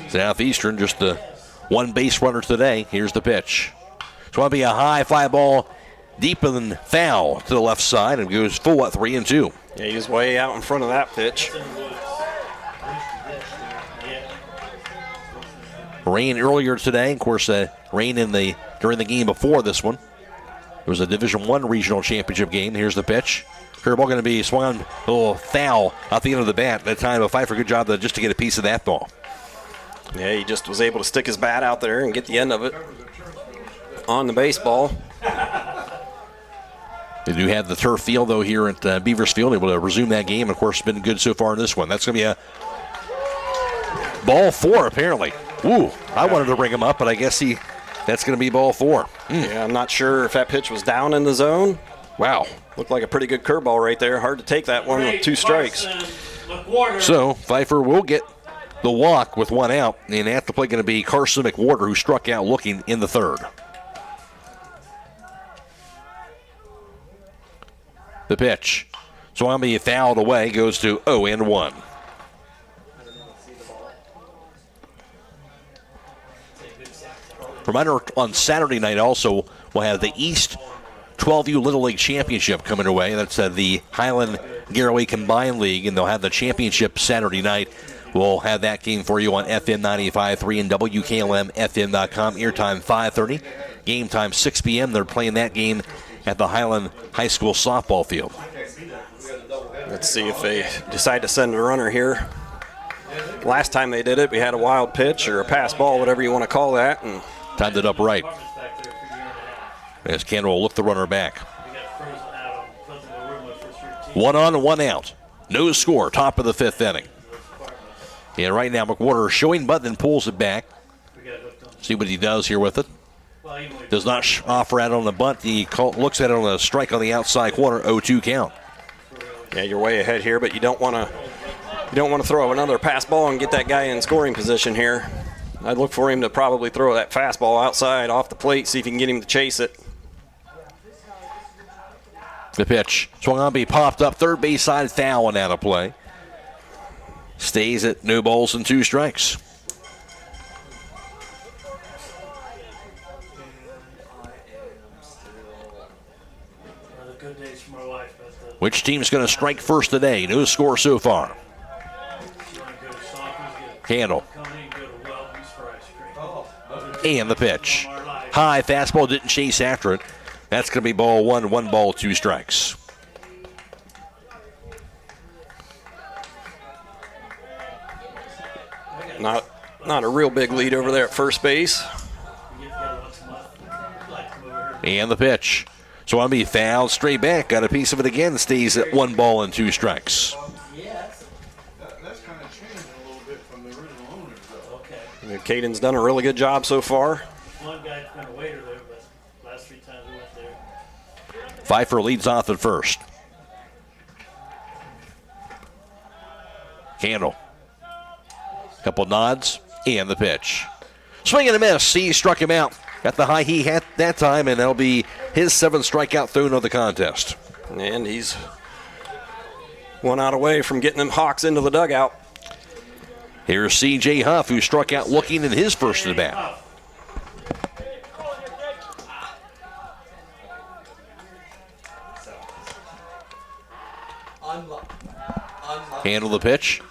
Southeastern just the 1 base runner today. Here's the pitch. It's going to be a high fly ball deep and foul to the left side and goes full at 3-2. Yeah, he was way out in front of that pitch. Rain earlier today. Of course, rain during the game before this one. It was a Division 1 Regional Championship game. Here's the pitch. Curveball going to be swung a little foul off the end of the bat. That time, a Pfeiffer, good job just to get a piece of that ball. Yeah, he just was able to stick his bat out there and get the end of it on the baseball. They do have the turf field, though, here at Beavers Field, able to resume that game. Of course, been good so far in this one. That's going to be a ball 4, apparently. Ooh, I wanted to bring him up, but I guess that's going to be ball 4. Yeah, I'm not sure if that pitch was down in the zone. Wow. Looked like a pretty good curveball right there. Hard to take that one with 2 strikes. So Pfeiffer will get the walk with 1 out, and at the plate going to be Carson McWhorter, who struck out looking in the 3rd. The pitch. Swami fouled away, goes to 0-1. Reminder, on Saturday night also, we'll have the East 12U Little League Championship coming away. That's the Hiland-Garaway Combined League, and they'll have the championship Saturday night. We'll have that game for you on FM 95.3 and WKLM-FM.com. Airtime 5:30. Game time 6 p.m. They're playing that game at the Hiland High School softball field. Let's see if they decide to send a runner here. Last time they did it, we had a wild pitch or a pass ball, whatever you want to call that, and timed it up right. As Kendall will lift the runner back. 1 on, 1 out. No score, top of the 5th inning. And right now, McWhorter showing butt, then pulls it back. See what he does here with it. Does not offer out on the bunt. He looks at it on a strike on the outside corner, 0-2 count. Yeah, you're way ahead here, but you don't want to throw another pass ball and get that guy in scoring position here. I'd look for him to probably throw that fastball outside off the plate, see if you can get him to chase it. The pitch. Swung on, be popped up, third base side, foul and out of play. Stays at no balls and 2 strikes. Which team's going to strike first today? No score so far. Handle. And the pitch. High fastball, didn't chase after it. That's going to be ball 1, 1 ball, 2 strikes. Not a real big lead over there at first base. And the pitch. So on be fouled straight back. Got a piece of it again. Stays at 1 ball and 2 strikes. That's kind of changed a little bit from the original owners, though. Okay. Caden's done a really good job so far. One guy's been a waiter there, but last 3 times we went there. Pfeiffer leads off at first. Handle. Couple nods, and the pitch. Swing and a miss. He struck him out. Got the high he had that time, and that'll be his 7th strikeout thrown of the contest. And he's 1 out away from getting them Hawks into the dugout. Here's C.J. Huff, who struck out looking in his first at bat. Handle the pitch.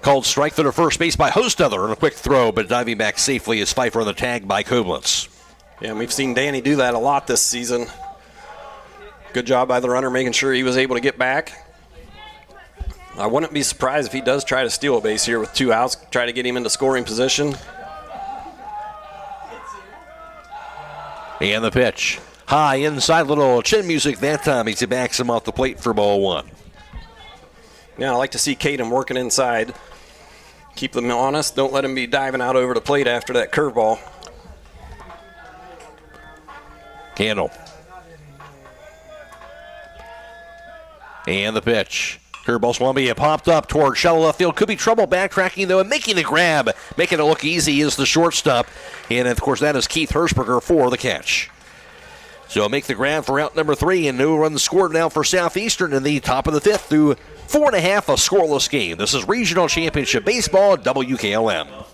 Called strike through to first base by Hostetler on a quick throw, but diving back safely is Pfeiffer on the tag by Koblentz. Yeah, and we've seen Danny do that a lot this season. Good job by the runner making sure he was able to get back. I wouldn't be surprised if he does try to steal a base here with 2 outs, try to get him into scoring position. And the pitch. High inside, little chin music that time. He backs him off the plate for ball 1. Yeah, I like to see Caden working inside. Keep them honest. Don't let him be diving out over the plate after that curveball. Handle. And the pitch. Curveball Swampy popped up toward shallow left field. Could be trouble backtracking, though, and making a grab. Making it look easy is the shortstop. And, of course, that is Keith Hirschberger for the catch. So make the grab for out number 3, and no runs scored now for Southeastern in the top of the 5th through 4.5, a scoreless game. This is Regional Championship Baseball at WKLM.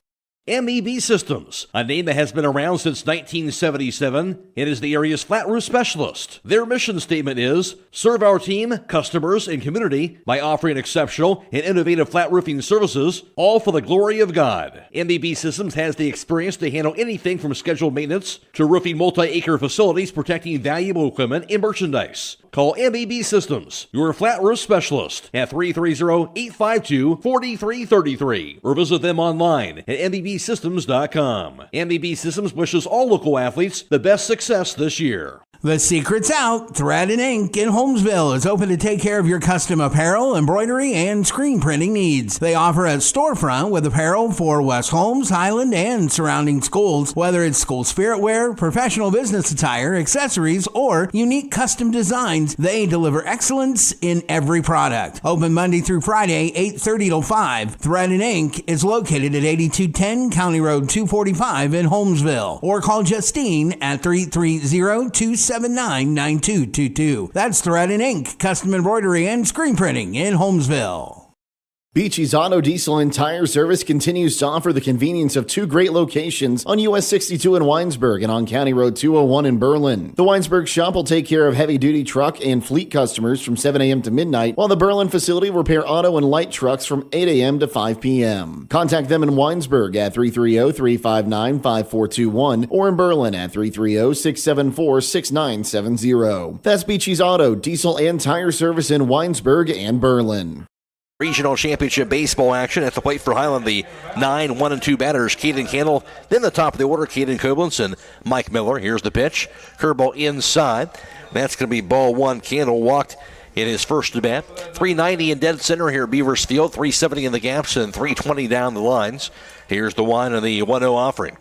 MEB Systems, a name that has been around since 1977. It is the area's flat roof specialist. Their mission statement is, serve our team, customers, and community by offering exceptional and innovative flat roofing services, all for the glory of God. MEB Systems has the experience to handle anything from scheduled maintenance to roofing multi-acre facilities protecting valuable equipment and merchandise. Call MBB Systems, your flat roof specialist, at 330-852-4333, or visit them online at mbbsystems.com. MBB Systems wishes all local athletes the best success this year. The secret's out. Thread and Ink in Holmesville is open to take care of your custom apparel, embroidery, and screen printing needs. They offer a storefront with apparel for West Holmes, Hiland, and surrounding schools. Whether it's school spirit wear, professional business attire, accessories, or unique custom designs, they deliver excellence in every product. Open Monday through Friday, 8:30 till 5. Thread and Ink is located at 8210 County Road 245 in Holmesville. Or call Justine at 330-279-9222. That's Thread and Ink, custom embroidery and screen printing in Holmesville. Beachy's Auto, Diesel, and Tire Service continues to offer the convenience of two great locations on US 62 in Winesburg and on County Road 201 in Berlin. The Winesburg shop will take care of heavy-duty truck and fleet customers from 7 a.m. to midnight, while the Berlin facility will repair auto and light trucks from 8 a.m. to 5 p.m. Contact them in Winesburg at 330-359-5421 or in Berlin at 330-674-6970. That's Beachy's Auto, Diesel, and Tire Service in Winesburg and Berlin. Regional Championship baseball action at the plate for Hiland. The 9-1-2 batters, Caden Candle. Then the top of the order, Caden Koblenz and Mike Miller. Here's the pitch. Curveball inside. That's going to be ball one. Candle walked in his first at bat. 390 in dead center here at Beavers Field. 370 in the gaps and 320 down the lines. Here's the one and the 1-0 offering.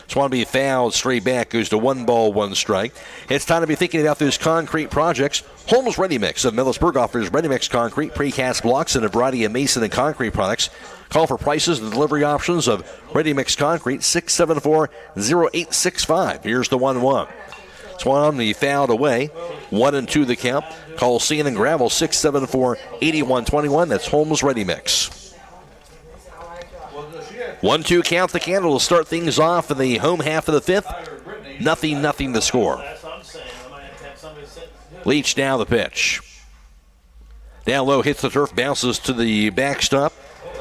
Swanby fouled straight back, goes to 1-1 strike. It's time to be thinking about those concrete projects. Holmes Ready Mix of Millisburg offers ready mix concrete, precast blocks, and a variety of mason and concrete products. Call for prices and delivery options of ready mix concrete, 674-0865. Here's the 1-1. Swanby fouled away, 1-2 the count. Call Sand and Gravel, 674-8121. That's Holmes Ready Mix. 1-2 count the Candle to start things off in the home half of the fifth. Nothing to score. Leach now the pitch. Down low, hits the turf, bounces to the backstop.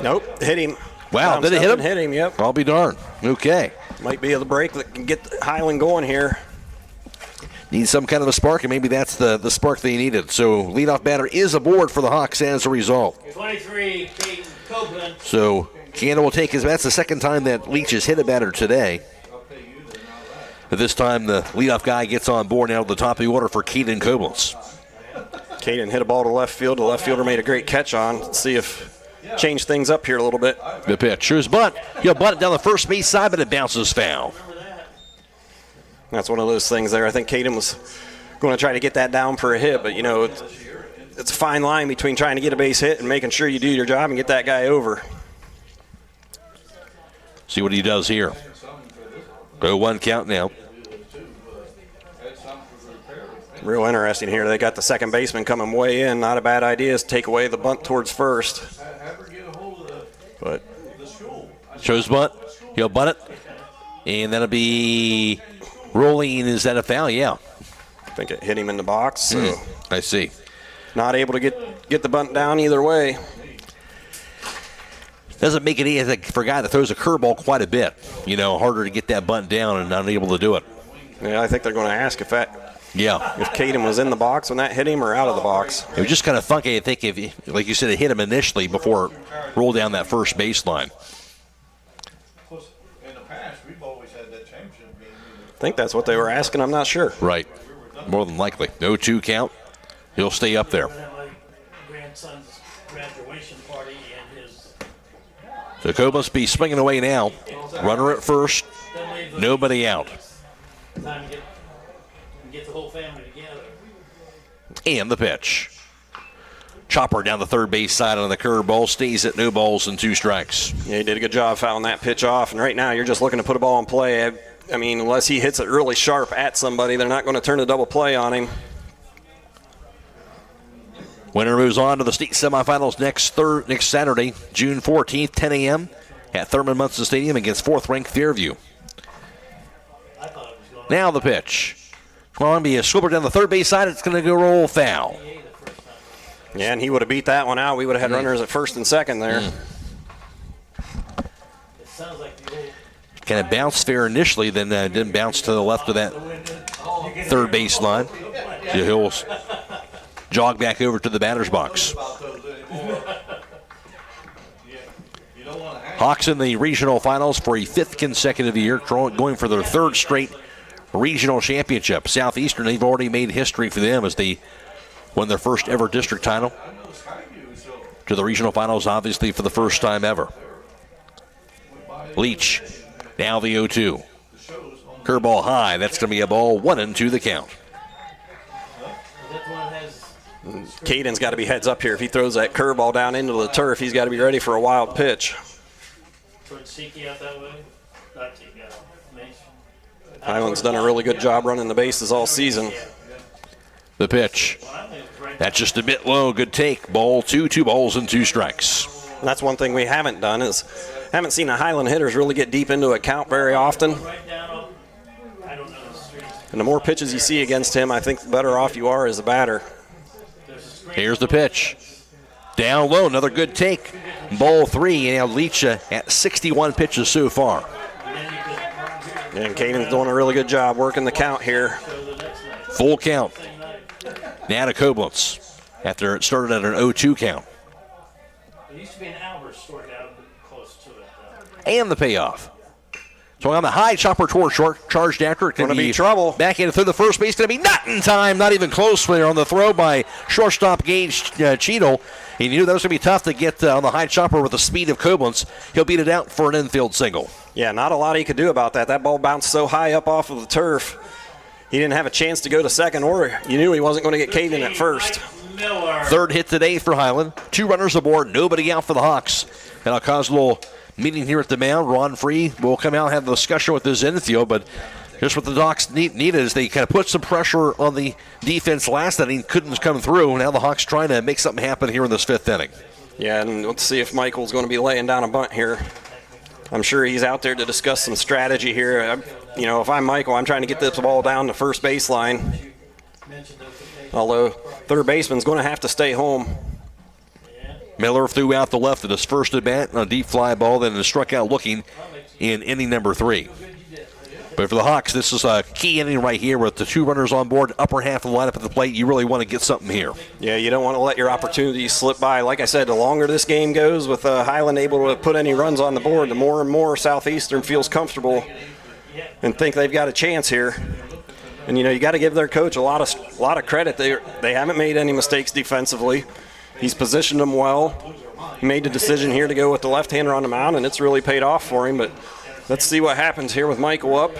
Nope, hit him. Wow, did it hit him? Hit him, yep. I'll be darned. Okay. Might be the break that can get Hiland going here. Need some kind of a spark, and maybe that's the spark they needed. So leadoff batter is aboard for the Hawks as a result. 23, Caden Koblenz. So Candle will take his, that's the second time that Leach has hit a batter today. But this time the leadoff guy gets on board now at the top of the order for Caden Koblenz. Caden hit a ball to left field. The left fielder made a great catch on. Let's see if change things up here a little bit. The pitch. Here's bunt. He'll bunt it down the first base side, but it bounces foul. That's one of those things there. I think Caden was going to try to get that down for a hit, but, you know, it's a fine line between trying to get a base hit and making sure you do your job and get that guy over. See what he does here. 0-1 count now. Real interesting here. They got the second baseman coming way in. Not a bad idea is take away the bunt towards first. But shows bunt. He'll bunt it. And that'll be rolling. Is that a foul? Yeah. I think it hit him in the box. So I see. Not able to get the bunt down either way. Doesn't make it easy for a guy that throws a curveball quite a bit. You know, harder to get that bunt down and not able to do it. Yeah, I think they're going to ask if Caden was in the box when that hit him or out of the box. It was just kind of funky, I think, if, like you said, it hit him initially before it rolled down that first baseline. In the past, we've always had that championship game. I think that's what they were asking. I'm not sure. Right. More than likely. 0-2 count. He'll stay up there. Grandson's graduation party and his. So Koblenz be swinging away now. Runner at first. Nobody out. Time to get the whole family together. And the pitch. Chopper down the third base side on the curveball. Stays at no balls and 2 strikes. Yeah, he did a good job fouling that pitch off. And right now you're just looking to put a ball in play. I mean, unless he hits it really sharp at somebody, they're not going to turn a double play on him. Winner moves on to the state semifinals next Saturday, June 14th, 10 a.m. at Thurman Munson Stadium against 4th-ranked Fairview. Now the pitch. It's going to be a swivel down the third base side. It's going to go roll foul. Yeah, and he would have beat that one out. We would have had runners at first and second there. Kind of bounced fair initially, then didn't bounce to the left of that third base line. He'll jog back over to the batter's box. Hawks in the regional finals for a 5th consecutive year, going for their 3rd straight regional championship. Southeastern, they've already made history for them as they won their first ever district title. To the regional finals, obviously, for the first time ever. Leach, now the 0-2. Curveball high, that's going to be a ball, 1-2 the count. Caden's got to be heads up here. If he throws that curveball down into the turf, he's got to be ready for a wild pitch. Hiland's done a really good job running the bases all season. The pitch. That's just a bit low. Good take. Ball 2, 2 balls and 2 strikes. And that's one thing we haven't done is haven't seen the Hiland hitters really get deep into a count very often. And the more pitches you see against him, I think the better off you are as a batter. Here's the pitch. Down low, another good take. Ball 3, and now Leach at 61 pitches so far. And Caden's doing a really good job working the count here. Full count. Now to Koblenz after it started at an 0-2 count. There used to be an Aber store down close to it. And the payoff. So on the high, chopper toward short, charged after. It Gonna be trouble. Back in through the first base. Going to be not in time, not even close there on the throw by shortstop Gage Cheadle. He knew that was going to be tough to get on the high chopper with the speed of Koblenz. He'll beat it out for an infield single. Yeah, not a lot he could do about that. That ball bounced so high up off of the turf. He didn't have a chance to go to second, or you knew he wasn't going to get Caden at first. Third hit today for Hiland. 2 runners aboard, nobody out for the Hawks. And I'll cause a little meeting here at the mound. Ron Free will come out and have a discussion with his infield, but just what the Hawks needed is they kind of put some pressure on the defense last inning, couldn't come through. Now the Hawks trying to make something happen here in this 5th inning. Yeah, and let's see if Michael's going to be laying down a bunt here. I'm sure he's out there to discuss some strategy here. If I'm Michael, I'm trying to get this ball down the first baseline. Although third baseman's going to have to stay home. Miller threw out the left at his first at bat on a deep fly ball, then it struck out looking in inning number 3. But for the Hawks, this is a key inning right here with the 2 runners on board, upper half of the lineup at the plate. You really want to get something here. Yeah, you don't want to let your opportunities slip by. Like I said, the longer this game goes with Hiland able to put any runs on the board, the more and more Southeastern feels comfortable and think they've got a chance here. And, you got to give their coach a lot of credit. They haven't made any mistakes defensively. He's positioned them well. He made the decision here to go with the left-hander on the mound, and it's really paid off for him. But let's see what happens here with Michael up.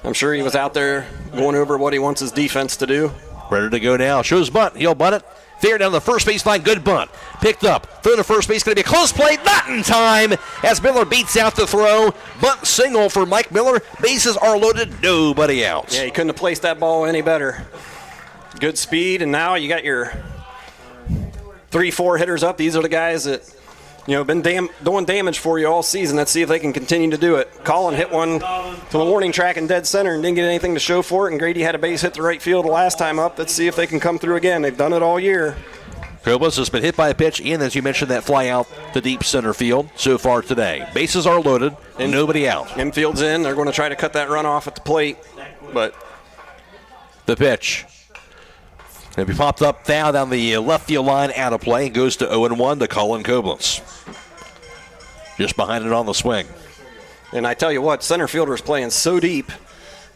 I'm sure he was out there going over what he wants his defense to do. Ready to go now. Shows bunt. He'll bunt it. Fair down the first baseline. Good bunt. Picked up. Throw to first base. Going to be a close play. Not in time as Miller beats out the throw. Bunt single for Mike Miller. Bases are loaded. Nobody out. Yeah, he couldn't have placed that ball any better. Good speed, and now you got your 3-4 hitters up. These are the guys that been doing damage for you all season. Let's see if they can continue to do it. Colin hit one to the warning track in dead center and didn't get anything to show for it, and Grady had a base hit to right field the last time up. Let's see if they can come through again. They've done it all year. Koblenz has been hit by a pitch, and as you mentioned, that fly out to deep center field so far today. Bases are loaded, and nobody out. Infield's in. They're going to try to cut that run off at the plate, but the pitch. It'll be popped up foul down the left field line, out of play. Goes to 0-1 to Colin Koblenz. Just behind it on the swing. And I tell you what, center fielder's playing so deep.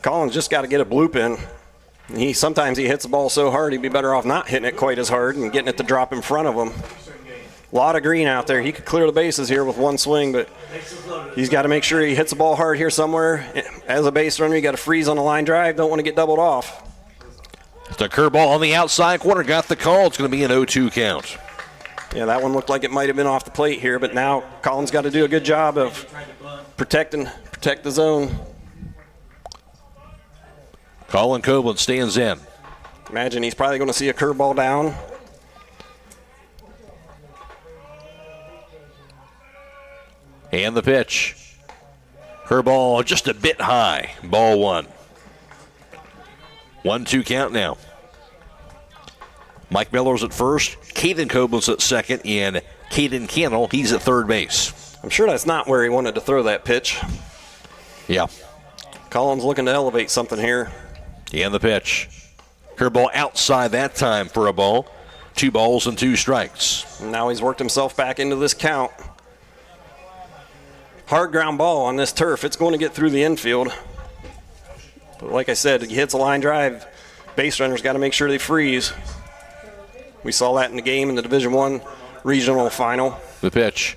Colin's just got to get a bloop in. Sometimes he hits the ball so hard, he'd be better off not hitting it quite as hard and getting it to drop in front of him. A lot of green out there. He could clear the bases here with one swing, but he's got to make sure he hits the ball hard here somewhere. As a base runner, you got to freeze on the line drive. Don't want to get doubled off. The curveball on the outside corner got the call. It's going to be an 0-2 count. Yeah, that one looked like it might have been off the plate here, but now Colin's got to do a good job of protect the zone. Colin Koblenz stands in. Imagine he's probably going to see a curveball down. And the pitch. Curveball just a bit high. Ball 1. 1-2 count now. Mike Miller's at first, Caden Koblenz at second, and Caden Cannell, he's at third base. I'm sure that's not where he wanted to throw that pitch. Yeah. Colin's looking to elevate something here. And the pitch. Curveball outside that time for a ball. 2 balls and 2 strikes. Now he's worked himself back into this count. Hard ground ball on this turf. It's going to get through the infield. But like I said, he hits a line drive. Base runners got to make sure they freeze. We saw that in the game in the Division I regional final. The pitch.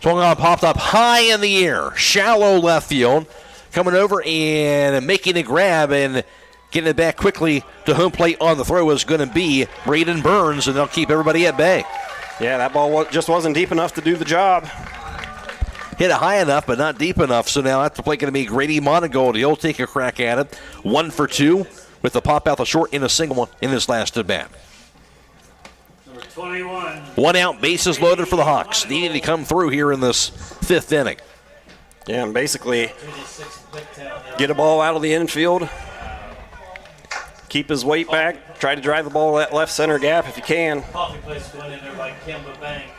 Swung on, popped up high in the air. Shallow left field. Coming over and making a grab and getting it back quickly to home plate on the throw is going to be Braden Burns, and they'll keep everybody at bay. Yeah, that ball just wasn't deep enough to do the job. Hit it high enough, but not deep enough. So now at the plate going to be Grady Monagold. He'll take a crack at it. 1 for 2 with the pop out the short in a single one in his last at bat. 21. 1 out, bases loaded for the Hawks. Needing to come through here in this 5th inning. Yeah, and basically get a ball out of the infield. Keep his weight back. Try to drive the ball that left center gap if you can. Coffee place going in there by Kemba Bank.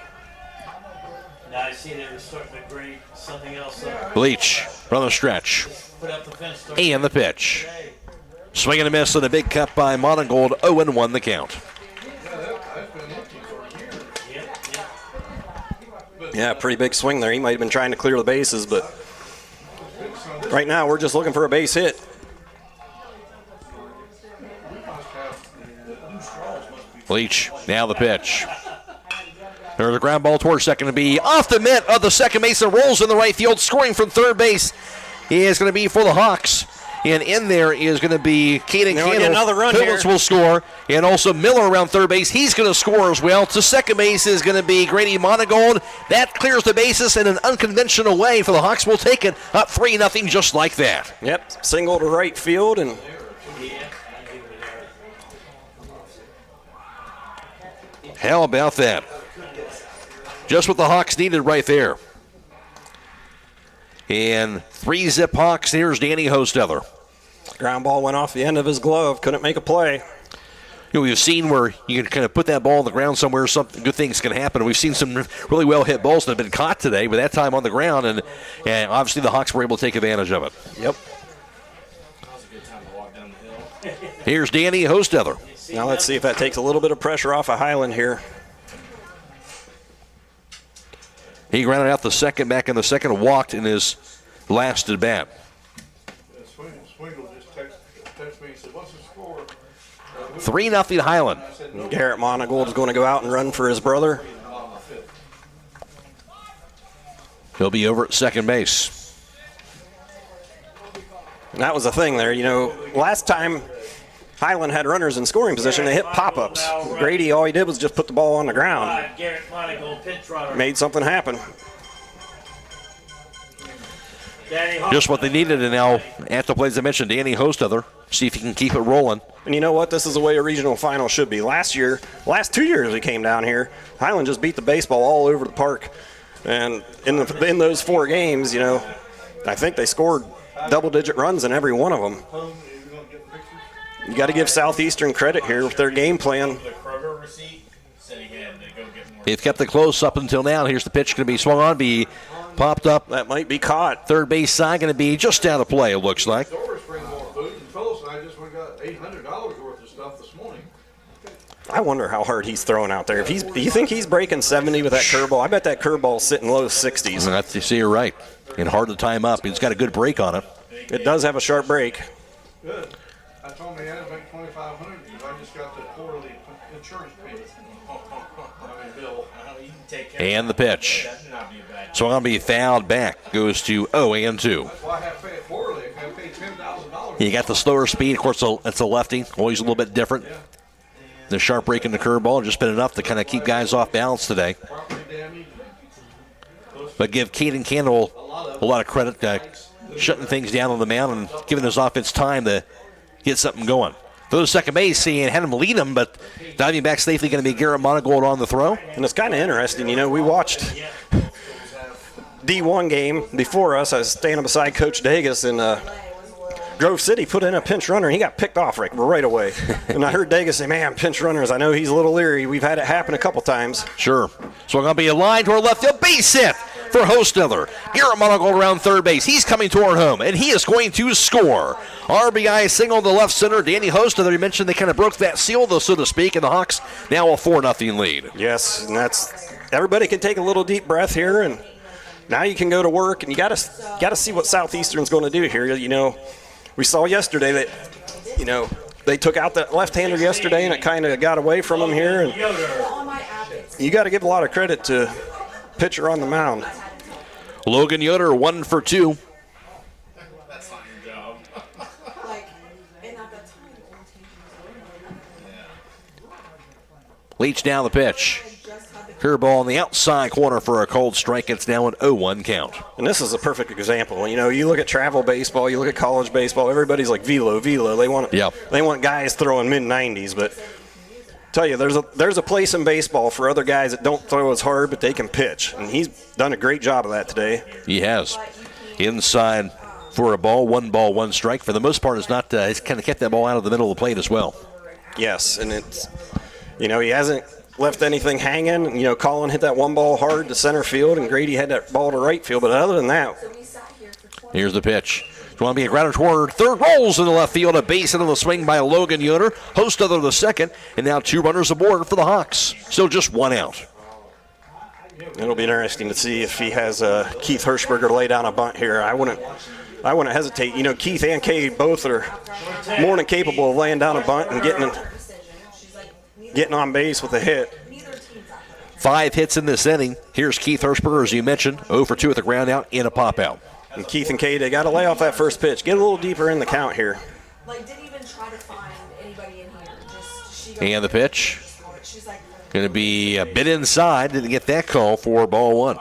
Now I see they were starting to grade something else up. Bleach from the stretch. And the pitch. Swing and a miss and a big cut by Monagold. 0-1 the count. Yeah, pretty big swing there. He might have been trying to clear the bases, but right now we're just looking for a base hit. Bleach, now the pitch. There's a ground ball towards second to be off the mitt of the second base and rolls in the right field. Scoring from third base is going to be for the Hawks. And in there is going to be Caden Candle. Another run here. Phillips will score. And also Miller around third base. He's going to score as well. To second base is going to be Grady Monagold. That clears the bases in an unconventional way for the Hawks. Will take it up 3-0 just like that. Yep, single to right field. And how about that? Just what the Hawks needed right there. And 3-zip Hawks. Here's Danny Hostetler. Ground ball went off the end of his glove. Couldn't make a play. You know, we've seen where you can kind of put that ball on the ground somewhere, something good things can happen. We've seen some really well hit balls that have been caught today, but that time on the ground, and obviously the Hawks were able to take advantage of it. Yep. Here's Danny Hostetler. Now let's see if that takes a little bit of pressure off of Hiland here. He grounded out the second, back in the second, and walked in his last at bat. Swingle just texted me and said, what's the score? 3-0 Hiland. Garrett Monagold is going to go out and run for his brother. He'll be over at second base. And that was the thing there. You know, last time Hiland had runners in scoring position, they hit pop-ups. Grady, all he did was just put the ball on the ground. Made something happen. Just what they needed, and now at the plate, as I mentioned, Danny Hostetler. See if he can keep it rolling. And you know what? This is the way a regional final should be. Last 2 years we came down here, Hiland just beat the baseball all over the park. And in those 4 games, you know, I think they scored double-digit runs in every one of them. You got to give Southeastern credit here with their game plan. They've kept it close up until now. Here's the pitch going to be swung on, be popped up. That might be caught. Third base side going to be just out of play, it looks like. Phyllis and I just went got $800 worth of stuff this morning. I wonder how hard he's throwing out there. Do you think he's breaking 70 with that curveball? I bet that curveball's sitting low 60s. You see, you're right. And hard to time up. He's got a good break on it. It does have a sharp break. Good. I told me I had to make $2,500 because I just got the quarterly insurance payment. Bill. And the pitch. So I'm going to be fouled back. Goes to 0-2. That's why I have to pay it quarterly. I have to pay $10,000. You got the slower speed. Of course, it's a lefty. Always a little bit different. Yeah. The sharp break in the curveball just been enough to kind of keep guys off balance today. But give Caden Candle a lot of credit, shutting things down on the mound and giving his offense time to get something going. Throw to second base, and had him lead him, but diving back safely going to be Garrett Monagold on the throw. And it's kind of interesting. You know, we watched D1 game before us. I was standing beside Coach Dagus, and Grove City put in a pinch runner, and he got picked off right away. And I heard Dagus say, man, pinch runners, I know he's a little leery. We've had it happen a couple times. Sure. So we're going to be a line to our left field. Base hit for Hostetler. Garrett Monagold around third base. He's coming toward home, and he is going to score. RBI single to left center. Danny Hostetler, you mentioned they kind of broke that seal, though, so to speak, and the Hawks now a 4-0 lead. Yes, and that's everybody can take a little deep breath here, and now you can go to work, and you got to see what Southeastern's going to do here. You know, we saw yesterday that, you know, they took out that left-hander yesterday, and it kind of got away from them here. And you got to give a lot of credit to pitcher on the mound. Logan Yoder 1 for 2. That's not your job. Leach down the pitch. Curveball on the outside corner for a cold strike. It's now an 0-1 count. And this is a perfect example. You know, you look at travel baseball, you look at college baseball, everybody's like velo. They want guys throwing mid-90s, but tell you, there's a place in baseball for other guys that don't throw as hard, but they can pitch. And he's done a great job of that today. He has. Inside for a ball, 1 strike. For the most part, he's kind of kept that ball out of the middle of the plate as well. Yes, and it's, you know, he hasn't left anything hanging. You know, Colin hit that 1 ball hard to center field, and Grady had that ball to right field. But other than that, here's the pitch. It's going to be a grounder toward third, rolls into left field, a base into the swing by Logan Yoder. Hostetler the second, and now 2 runners aboard for the Hawks. Still just 1 out. It'll be interesting to see if he has Keith Hirschberger lay down a bunt here. I wouldn't hesitate. You know, Keith and Cade both are more than capable of laying down a bunt and getting on base with a hit. 5 hits in this inning. Here's Keith Hirschberger, as you mentioned, 0 for 2 at the ground out in a pop out. And Keith and Cade, they got to lay off that first pitch. Get a little deeper in the count here. Didn't even try to find anybody in here. And the pitch. Going to be a bit inside. Didn't get that call for ball 1.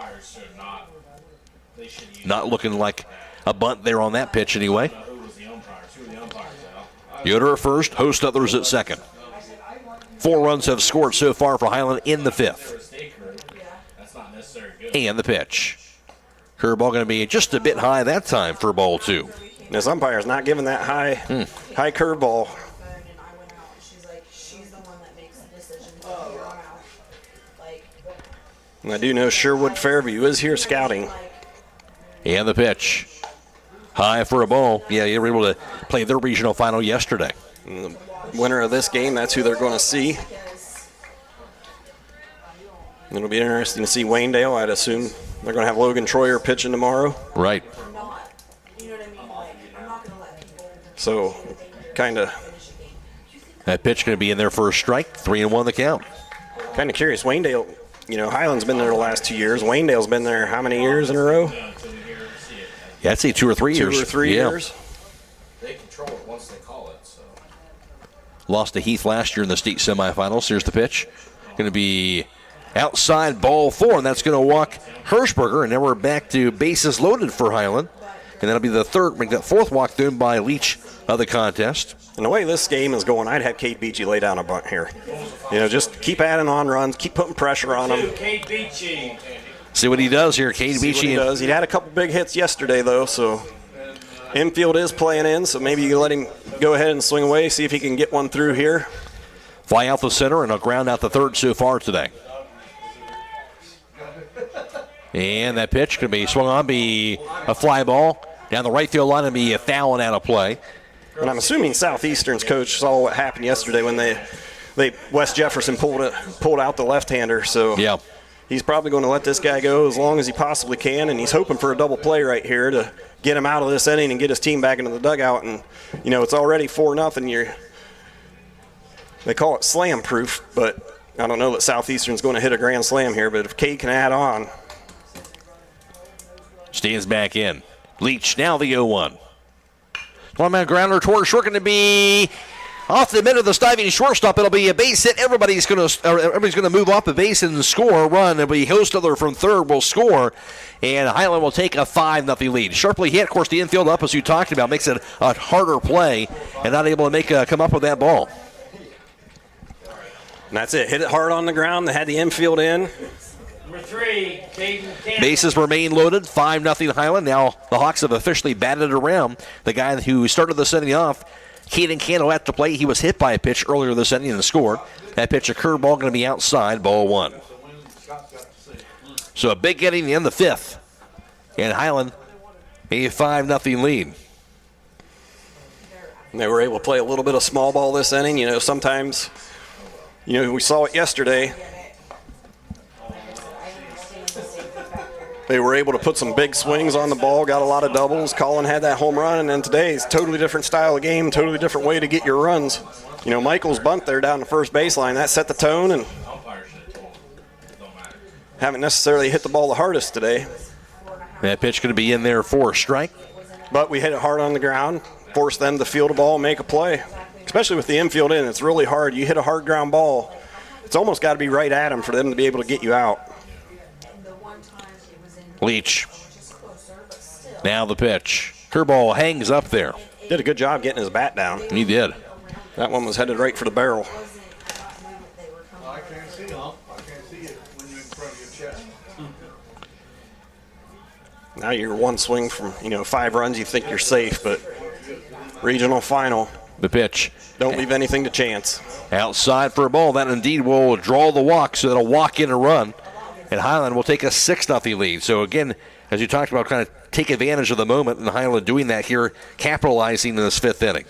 Not looking like a bunt there on that pitch anyway. Yoder at first, Hostetler's at second. 4 runs have scored so far for Hiland in the 5th. And the pitch. Curveball going to be just a bit high that time for ball 2. This umpire's not giving that high curveball. And I do know Sherwood Fairview is here scouting. And the pitch. High for a ball. Yeah, they were able to play their regional final yesterday. And the winner of this game, that's who they're going to see. It'll be interesting to see Waynedale. I'd assume they're going to have Logan Troyer pitching tomorrow. Right. So, kind of. That pitch going to be in there for a strike. 3-1 the count. Kind of curious. Waynedale, you know, Hiland's been there the last 2 years. Waynedale's been there how many years in a row? Yeah, I'd say 2 or 3 years. 2 or 3 years. They control it once they call it. So. Lost to Heath last year in the state semifinals. Here's the pitch. Going to be outside ball 4, and that's going to walk Hirschberger. And then we're back to bases loaded for Hiland. And that'll be the 4th walk through by Leach of the contest. And the way this game is going, I'd have Cade Beachy lay down a bunt here. You know, just keep adding on runs, keep putting pressure on him. Cade Beachy. See what he does here, Cade Beachy. He does. He had a couple big hits yesterday, though, so infield is playing in, so maybe you let him go ahead and swing away, see if he can get one through here. Fly out the center and a ground out the third so far today. And that pitch could be swung on, be a fly ball down the right field line and be a foul and out of play. And I'm assuming Southeastern's coach saw what happened yesterday when Wes Jefferson pulled out the left-hander. So yeah, he's probably going to let this guy go as long as he possibly can, and he's hoping for a double play right here to get him out of this inning and get his team back into the dugout. And you know, it's already 4-0. They call it slam-proof, but I don't know that Southeastern's going to hit a grand slam here. But if Cade can add on. Stands back in. Leach now the 0-1. One-man grounder toward short, going to be off the mid of the diving shortstop. It'll be a base hit. Everybody's going to move off the base and score a run. It'll be Hostetler from third will score, and Hiland will take a 5-0 lead. Sharply hit, of course, the infield up as you talked about makes it a harder play, and not able to come up with that ball. And that's it. Hit it hard on the ground. They had the infield in. Number 3, Caden. Bases remain loaded, 5-0 Hiland. Now the Hawks have officially batted around the guy who started the inning off. Caden Candle at the plate. He was hit by a pitch earlier this inning and scored. That pitch, a curveball, going to be outside, ball 1. So a big inning in the fifth. And Hiland a 5-0 lead. And they were able to play a little bit of small ball this inning. You know, sometimes, you know, we saw it yesterday. They were able to put some big swings on the ball, got a lot of doubles. Colin had that home run, and then today is totally different style of game, totally different way to get your runs. You know, Michael's bunt there down the first baseline, that set the tone, and haven't necessarily hit the ball the hardest today. That pitch going to be in there for a strike. But we hit it hard on the ground, force them to field a ball and make a play. Especially with the infield in, it's really hard. You hit a hard ground ball, it's almost got to be right at them for them to be able to get you out. Leach. Now the pitch. Curveball hangs up there. Did a good job getting his bat down. He did. That one was headed right for the barrel. I can't see, huh? I can't see it when you're in front of your chest. Now you're one swing from, 5 runs, you think you're safe, but regional final. The pitch. Don't leave anything to chance. Outside for a ball. That indeed will draw the walk, so that'll walk in a run. And Hiland will take a 6-0 lead. So again, as you talked about, kind of take advantage of the moment, and Hiland doing that here, capitalizing in this fifth inning.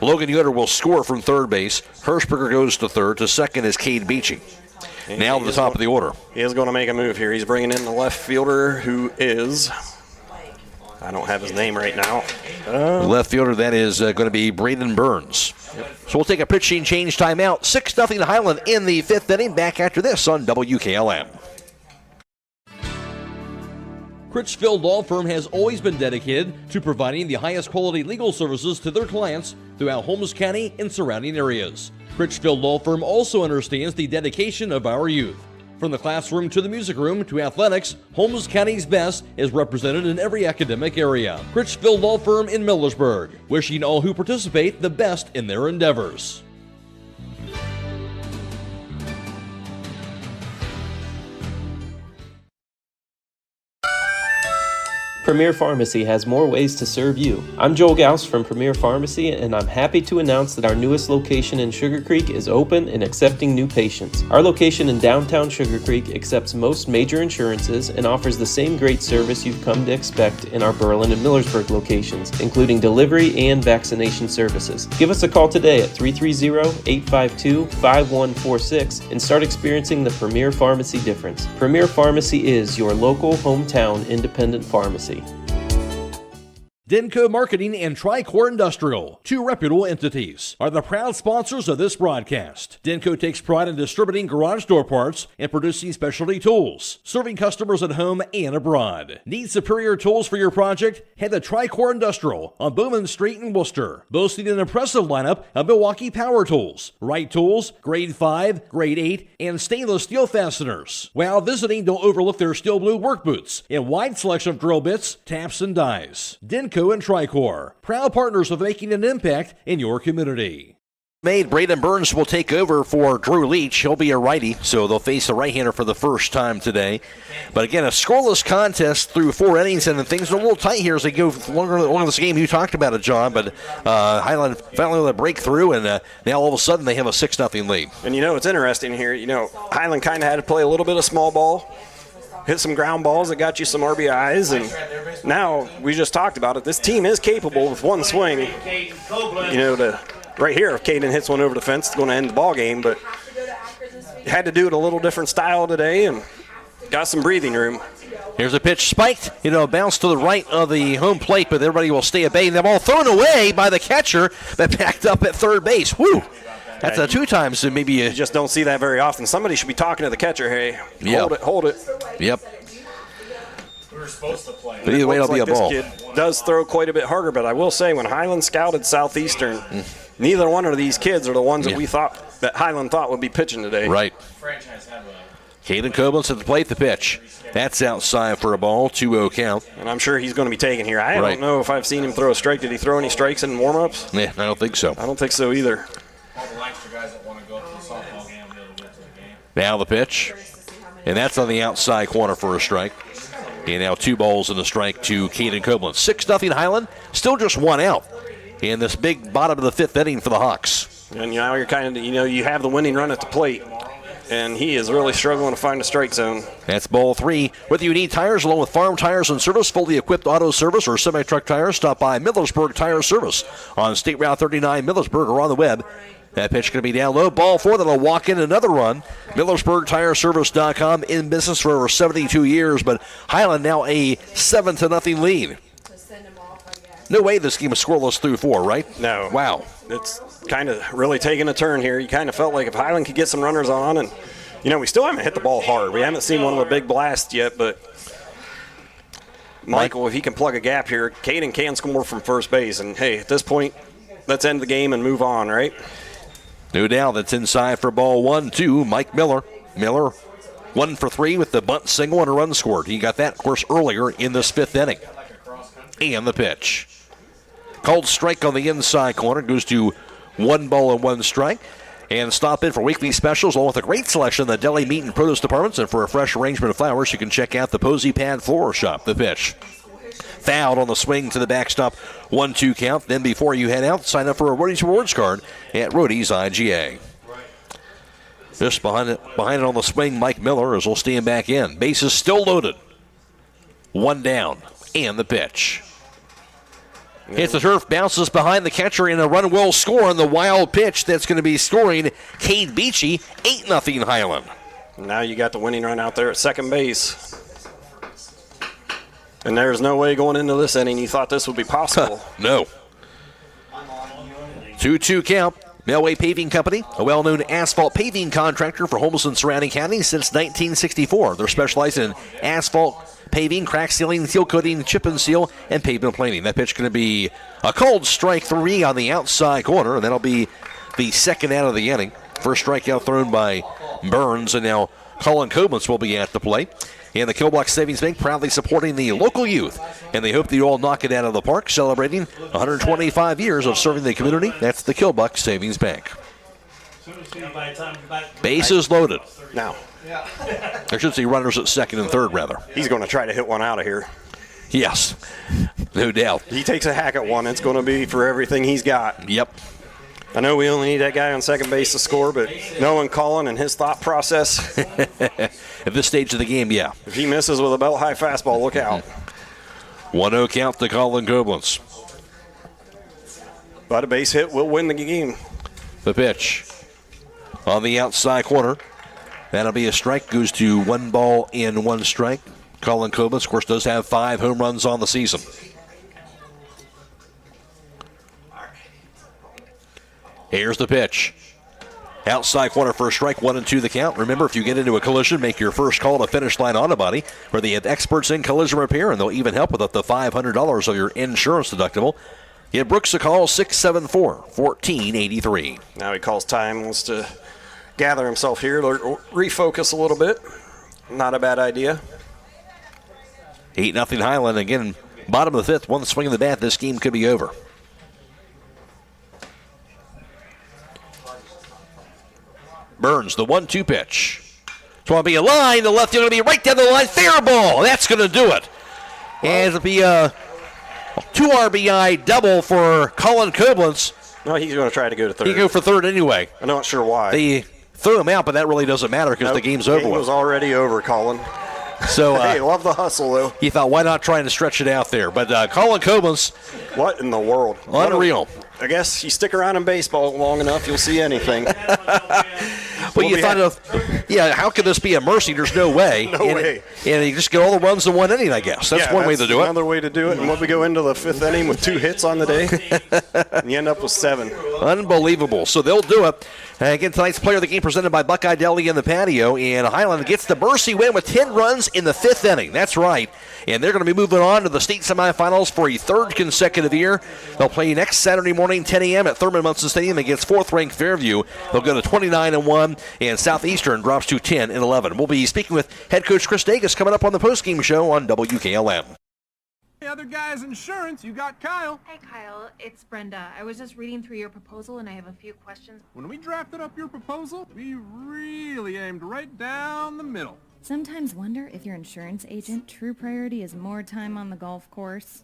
Logan Yoder will score from third base. Hirschberger goes to third. To second is Cade Beeching. Now to the top of the order. He is going to make a move here. He's bringing in the left fielder, who is, I don't have his name right now. Left fielder, that is going to be Braden Burns. So we'll take a pitching change timeout. 6-0 Hiland in the fifth inning. Back after this on WKLM. Critchfield Law Firm has always been dedicated to providing the highest quality legal services to their clients throughout Holmes County and surrounding areas. Critchfield Law Firm also understands the dedication of our youth. From the classroom to the music room to athletics, Holmes County's best is represented in every academic area. Critchfield Law Firm in Millersburg, wishing all who participate the best in their endeavors. Premier Pharmacy has more ways to serve you. I'm Joel Gauss from Premier Pharmacy, and I'm happy to announce that our newest location in Sugar Creek is open and accepting new patients. Our location in downtown Sugar Creek accepts most major insurances and offers the same great service you've come to expect in our Berlin and Millersburg locations, including delivery and vaccination services. Give us a call today at 330-852-5146 and start experiencing the Premier Pharmacy difference. Premier Pharmacy is your local hometown independent pharmacy. Denko Marketing and Tricor Industrial, two reputable entities, are the proud sponsors of this broadcast. Denko takes pride in distributing garage door parts and producing specialty tools, serving customers at home and abroad. Need superior tools for your project? Head to Tricor Industrial on Bowman Street in Worcester, boasting an impressive lineup of Milwaukee power tools, Wright tools, grade 5, grade 8, and stainless steel fasteners. While visiting, don't overlook their steel blue work boots and wide selection of drill bits, taps, and dies. Denko and Tricor, proud partners of making an impact in your community. Braden Burns will take over for Drew Leach. He'll be a righty, so they'll face a right-hander for the first time today. But again, a scoreless contest through 4 innings, and things are a little tight here as they go longer this game. You talked about it, John, but Hiland finally able to break through, and now all of a sudden they have a 6-0 lead. And it's interesting here. Hiland kind of had to play a little bit of small ball, hit some ground balls that got you some RBIs, and now we just talked about it. This team is capable with one swing. Right here, if Caden hits one over the fence, it's going to end the ball game, but had to do it a little different style today and got some breathing room. Here's a pitch spiked, bounced to the right of the home plate, but everybody will stay at bay. And the ball thrown away by the catcher that backed up at third base. Woo! That's 2 times, so maybe you just don't see that very often. Somebody should be talking to the catcher. Hey, hold it. Yep. We were supposed to play. But either way, it'll be a ball. This kid does throw quite a bit harder, but I will say when Hiland scouted Southeastern, neither one of these kids are the ones that Hiland thought would be pitching today. Right. Caden Koblenz at the plate, the pitch. That's outside for a ball, 2-0 count. And I'm sure he's going to be taken here. I don't know if I've seen him throw a strike. Did he throw any strikes in warm-ups? Yeah, I don't think so. I don't think so either. All the Lancaster guys that want to go to the softball game will be able to get to the game. Now the pitch, and that's on the outside corner for a strike. And now 2 balls and a strike to Caden Koblenz. 6-0 Hiland, still just 1 out in this big bottom of the 5th inning for the Hawks. And now you're kind of, you have the winning run at the plate. and he is really struggling to find a strike zone. That's ball 3. Whether you need tires along with farm tires and service, fully equipped auto service, or semi-truck tires, stop by Millersburg Tire Service on State Route 39 Millersburg or on the web. That pitch going to be down low. Ball 4, that'll walk in another run. MillersburgTireService.com, in business for over 72 years, but Hiland now a 7-0 lead. No way this game is scoreless through 4, right? No. Wow. It's kind of really taking a turn here. You kind of felt like if Hiland could get some runners on, and, we still haven't hit the ball hard. We haven't seen one of the big blasts yet, but Michael, if he can plug a gap here, Caden can score from first base. And, hey, at this point, let's end the game and move on, right? No doubt. That's inside for ball 1-2. Mike Miller. Miller 1 for 3 with the bunt single and a run scored. He got that, of course, earlier in this 5th inning. And the pitch. Called strike on the inside corner. Goes to 1 ball and 1 strike. And stop in for weekly specials along with a great selection in the deli, meat, and produce departments. And for a fresh arrangement of flowers, you can check out the Posey Pad Floral Shop. The pitch. Fouled on the swing to the backstop. 1-2 count. Then before you head out, sign up for a Roadie's Rewards card at Roadie's IGA. Just behind it on the swing, Mike Miller as we'll stand back in. Bases still loaded. 1 down. And the pitch. Hits the turf, bounces behind the catcher, and a run will score on the wild pitch that's going to be scoring Cade Beachy, 8-0 Hiland. Now you got the winning run out there at second base. And there's no way going into this inning you thought this would be possible. No. 2-2 count. Melway Paving Company, a well-known asphalt paving contractor for homes and surrounding counties since 1964. They're specialized in asphalt paving, crack sealing, seal coating, chip and seal, and pavement planing. That pitch going to be a called strike 3 on the outside corner, and that'll be the second out of the inning. First strikeout thrown by Burns, and now Colin Koblenz will be at the plate. And the Killblock Savings Bank proudly supporting the local youth. And they hope that you all knock it out of the park, celebrating 125 years of serving the community. That's the Killblock Savings Bank. Bases loaded. Now. I should see runners at second and third, rather. He's going to try to hit one out of here. Yes, no doubt. He takes a hack at one. It's going to be for everything he's got. Yep. I know we only need that guy on second base to score, but knowing Colin and his thought process. At this stage of the game, yeah. If he misses with a belt-high fastball, look out. 1-0 count to Colin Koblenz. But a base hit will win the game. The pitch on the outside corner. That'll be a strike. Goes to 1 ball and 1 strike. Colin Koblenz, of course, does have 5 home runs on the season. Here's the pitch. Outside corner for a strike, 1-2 the count. Remember, if you get into a collision, make your first call to Finish Line Auto Body, where they have experts in collision repair, and they'll even help with up to $500 of your insurance deductible. Give Brooks a call, 674-1483. Now he calls time, wants to gather himself here, refocus a little bit. Not a bad idea. 8-0 Hiland. Again, bottom of the 5th, 1 swing of the bat. This game could be over. Burns, the 1-2 pitch. It's going to be a line. The lefty going to be right down the line. Fair ball. That's going to do it. And it'll be a 2 RBI double for Colin Koblenz. No, he's going to try to go to third. He go for third anyway. I'm not sure why. They threw him out, but that really doesn't matter because the game's over. The game was already over, Colin. So, hey, love the hustle, though. He thought, why not trying to stretch it out there? But Colin Koblenz. What in the world? Unreal. I guess you stick around in baseball long enough, you'll see anything. Well, you thought of, how could this be a mercy? There's no way. No way. And you just get all the runs in 1 inning, I guess. That's one way to do it. Another way to do it. And when we go into the 5th inning with 2 hits on the day, and you end up with 7. Unbelievable. So they'll do it. Again, tonight's player of the game presented by Buckeye Deli in the patio. And Hiland gets the Mercy win with 10 runs in the 5th inning. That's right. And they're going to be moving on to the state semifinals for a 3rd consecutive year. They'll play next Saturday morning, 10 a.m. at Thurman Munson Stadium against 4th-ranked Fairview. They'll go to 29-1, and Southeastern drops to 10-11. We'll be speaking with head coach Chris Davis coming up on the postgame show on WKLM. Hey, other guys' insurance, you got Kyle. Hey, Kyle, it's Brenda. I was just reading through your proposal, and I have a few questions. When we drafted up your proposal, we really aimed right down the middle. Sometimes wonder if your insurance agent true priority is more time on the golf course.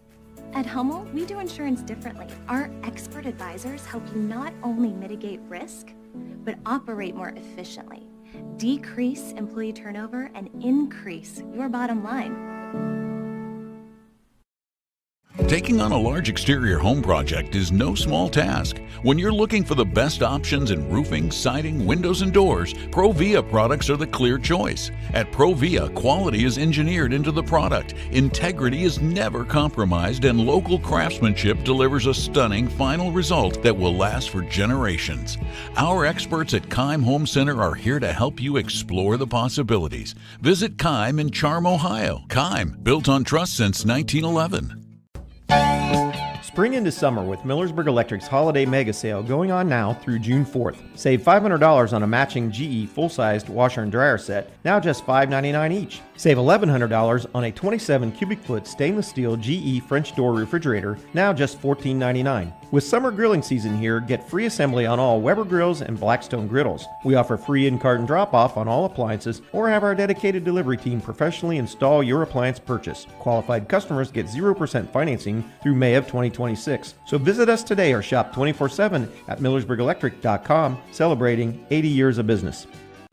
At Hummel, we do insurance differently. Our expert advisors help you not only mitigate risk, but operate more efficiently. decrease employee turnover, and increase your bottom line. Taking on a large exterior home project is no small task. When you're looking for the best options in roofing, siding, windows, and doors, Provia products are the clear choice. At Provia, quality is engineered into the product, integrity is never compromised, and local craftsmanship delivers a stunning final result that will last for generations. Our experts at Keim Home Center are here to help you explore the possibilities. Visit Keim in Charm, Ohio. Keim, built on trust since 1911. Spring into summer with Millersburg Electric's Holiday Mega Sale going on now through June 4th. Save $500 on a matching GE full-sized washer and dryer set, now just $5.99 each. Save $1,100 on a 27 cubic foot stainless steel GE French door refrigerator, now just $14.99. With summer grilling season here, get free assembly on all Weber grills and Blackstone griddles. We offer free in-carton drop-off on all appliances or have our dedicated delivery team professionally install your appliance purchase. Qualified customers get 0% financing through May of 2026. So visit us today or shop 24/7 at MillersburgElectric.com, celebrating 80 years of business.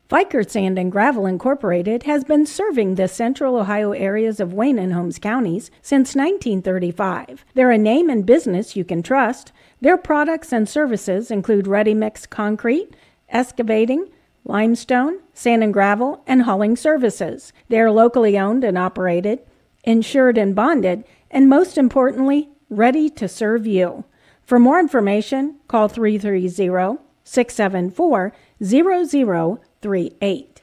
Viker Sand and Gravel Incorporated has been serving the central Ohio areas of Wayne and Holmes counties since 1935. They're a name and business you can trust. Their products and services include ready-mix concrete, excavating, limestone, sand and gravel, and hauling services. They are locally owned and operated, insured and bonded, and most importantly, ready to serve you. For more information, call 330-674-0038.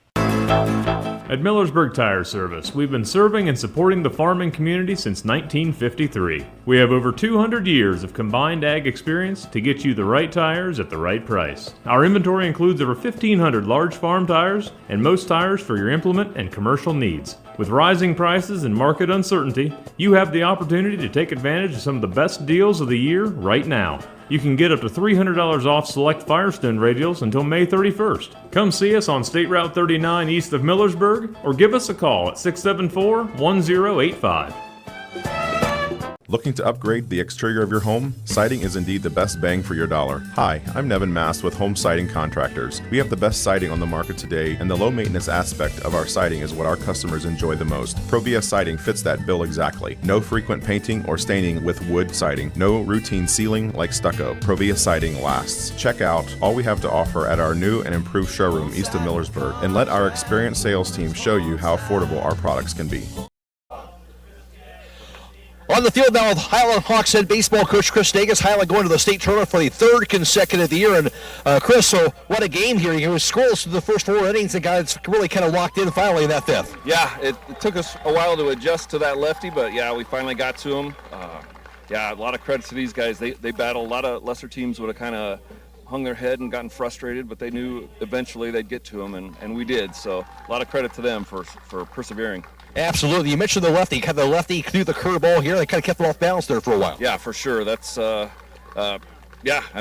At Millersburg Tire Service, we've been serving and supporting the farming community since 1953. We have over 200 years of combined ag experience to get you the right tires at the right price. Our inventory includes over 1,500 large farm tires and most tires for your implement and commercial needs. With rising prices and market uncertainty, you have the opportunity to take advantage of some of the best deals of the year right now. You can get up to $300 off select Firestone radials until May 31st. Come see us on State Route 39 east of Millersburg or give us a call at 674-1085. Looking to upgrade the exterior of your home? Siding is indeed the best bang for your dollar. Hi, I'm Nevin Mast with Home Siding Contractors. We have the best siding on the market today, and the low maintenance aspect of our siding is what our customers enjoy the most. Provia Siding fits that bill exactly. No frequent painting or staining with wood siding. No routine sealing like stucco. Provia Siding lasts. Check out all we have to offer at our new and improved showroom east of Millersburg, and let our experienced sales team show you how affordable our products can be. On the field now with Hiland Hawks head baseball coach Chris Davis. Hiland going to the state tournament for the third consecutive year. And Chris, so what a game here. You were scoreless through the first 4 innings. The guys really kind of locked in finally in that fifth. Yeah, it took us a while to adjust to that lefty, but yeah, we finally got to him. Yeah, a lot of credit to these guys. They battled. A lot of lesser teams would have kind of hung their head and gotten frustrated, but they knew eventually they'd get to him, and we did. So a lot of credit to them for persevering. Absolutely. You mentioned the lefty. Kind of the lefty threw the curveball here. They kind of kept it off balance there for a while. Yeah, for sure. That's, yeah, I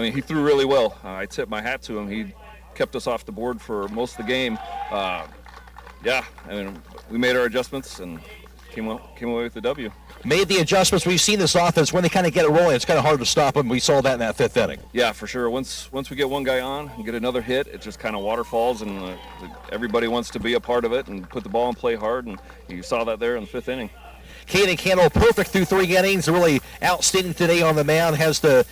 mean, he threw really well. I tip my hat to him. He kept us off the board for most of the game. Yeah, I mean, we made our adjustments and came away with the W. Made the adjustments. We've seen this offense when they kind of get it rolling. It's kind of hard to stop them. We saw that in that fifth inning. Yeah, for sure. Once we get one guy on and get another hit, it just kind of waterfalls, and everybody wants to be a part of it and put the ball and play hard. And you saw that there in the fifth inning. Caden Candle perfect through 3 innings. Really outstanding today on the mound. Has for the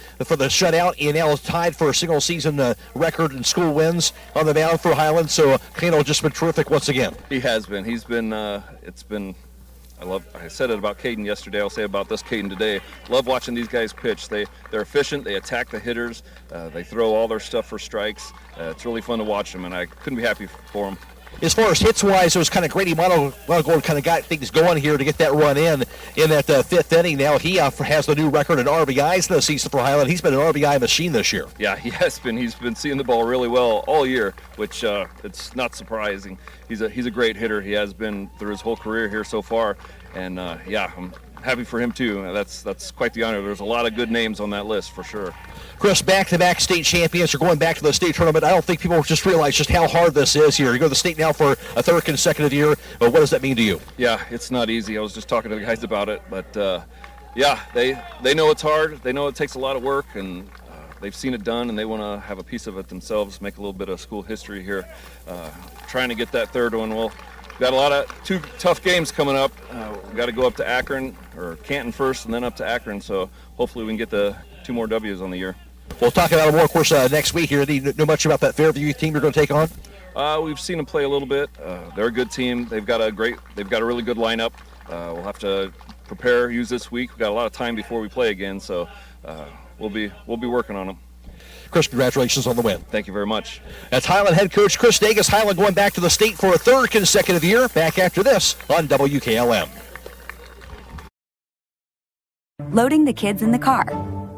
shutout. And now is tied for a single season record in school wins on the mound for Hiland. So Candle just been terrific once again. He has been. He's been. It's been. I said it about Caden yesterday. I'll say about this Caden today. Love watching these guys pitch. They're efficient. They attack the hitters. They throw all their stuff for strikes. It's really fun to watch them, and I couldn't be happy for them. As far as hits-wise, it was kind of great. He might have kind of got things going here to get that run in that fifth inning. Now he has the new record in RBIs this season for Hiland. He's been an RBI machine this year. Yeah, he has been. He's been seeing the ball really well all year, which it's not surprising. He's a great hitter. He has been through his whole career here so far, and yeah, I'm happy for him too. That's quite the honor. There's a lot of good names on that list for sure. Chris, back-to-back state champions. You're going back to the state tournament. I don't think people just realize just how hard this is here. You go to the state now for a third consecutive year. But what does that mean to you? Yeah, it's not easy. I was just talking to the guys about it. But, yeah, they know it's hard. They know it takes a lot of work. And they've seen it done and they want to have a piece of it themselves, make a little bit of school history here. Trying to get that third one. We've got a lot of 2 tough games coming up. We've got to go up to Akron, or Canton first, and then up to Akron. So hopefully we can get the 2 more W's on the year. We'll talk about it more, of course, next week here. Do you know much about that Fairview team you're going to take on? We've seen them play a little bit. They're a good team. They've got a really good lineup. We'll have to use this week. We've got a lot of time before we play again, so we'll be working on them. Chris, congratulations on the win. Thank you very much. That's Hiland head coach Chris Davis. Hiland going back to the state for a 3rd consecutive year. Back after this on WKLM. Loading the kids in the car,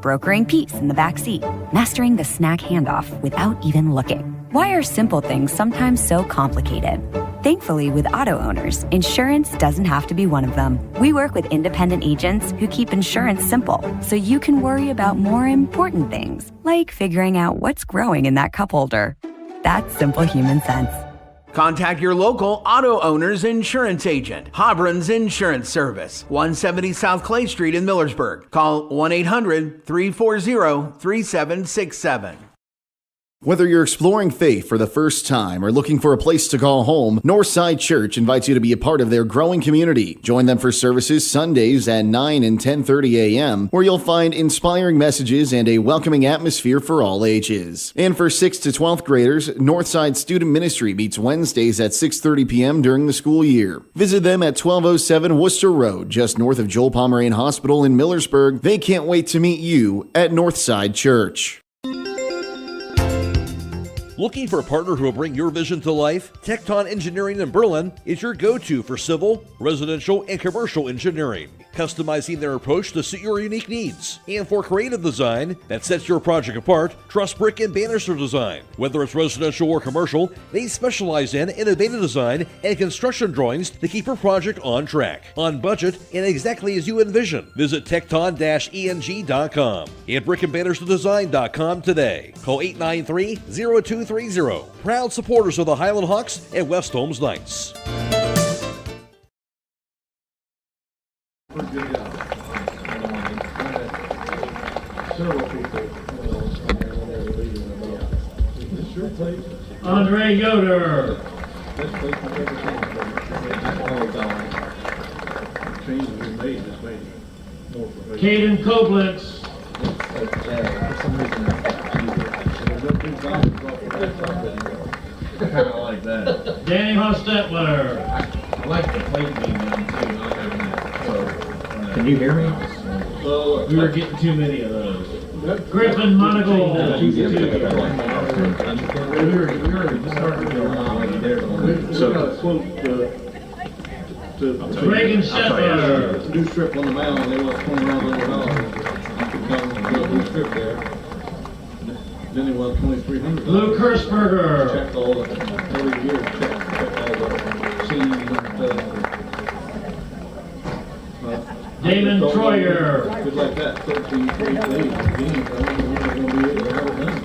brokering peace in the back seat, mastering the snack handoff without even looking. Why are simple things sometimes so complicated? Thankfully, with auto owners, insurance doesn't have to be one of them. We work with independent agents who keep insurance simple, so you can worry about more important things, like figuring out what's growing in that cup holder. That's simple human sense. Contact your local auto owner's insurance agent. Hobron's Insurance Service, 170 South Clay Street in Millersburg. Call 1-800-340-3767. Whether you're exploring faith for the first time or looking for a place to call home, Northside Church invites you to be a part of their growing community. Join them for services Sundays at 9 and 10:30 a.m., where you'll find inspiring messages and a welcoming atmosphere for all ages. And for 6th to 12th graders, Northside Student Ministry meets Wednesdays at 6:30 p.m. during the school year. Visit them at 1207 Worcester Road, just north of Joel Pomerane Hospital in Millersburg. They can't wait to meet you at Northside Church. Looking for a partner who will bring your vision to life? Tecton Engineering in Berlin is your go-to for civil, residential, and commercial engineering, customizing their approach to suit your unique needs. And for creative design that sets your project apart, trust Brick and Banister Design. Whether it's residential or commercial, they specialize in innovative design and construction drawings to keep your project on track, on budget, and exactly as you envision. Visit tecton-eng.com and brickandbanisterdesign.com today. Call 893-0230. Proud supporters of the Hiland Hawks and West Holmes Knights. Andre Yoder. Caden Koblenz. Kind of like that. Danny Hostetler. I like the plate being done too, not having that. Can you hear me? We were getting too many of those. Griffin Monagle. Reagan Shepard. New strip on the mound, they want 20 rounds over $1. You could come and new strip there. Then they want 2,300. Luke Hirschberger. Check all the every year. Check all the scenes and Damon Troyer. Just like that, 13 straight days. I don't know when they're going to be able to have it done.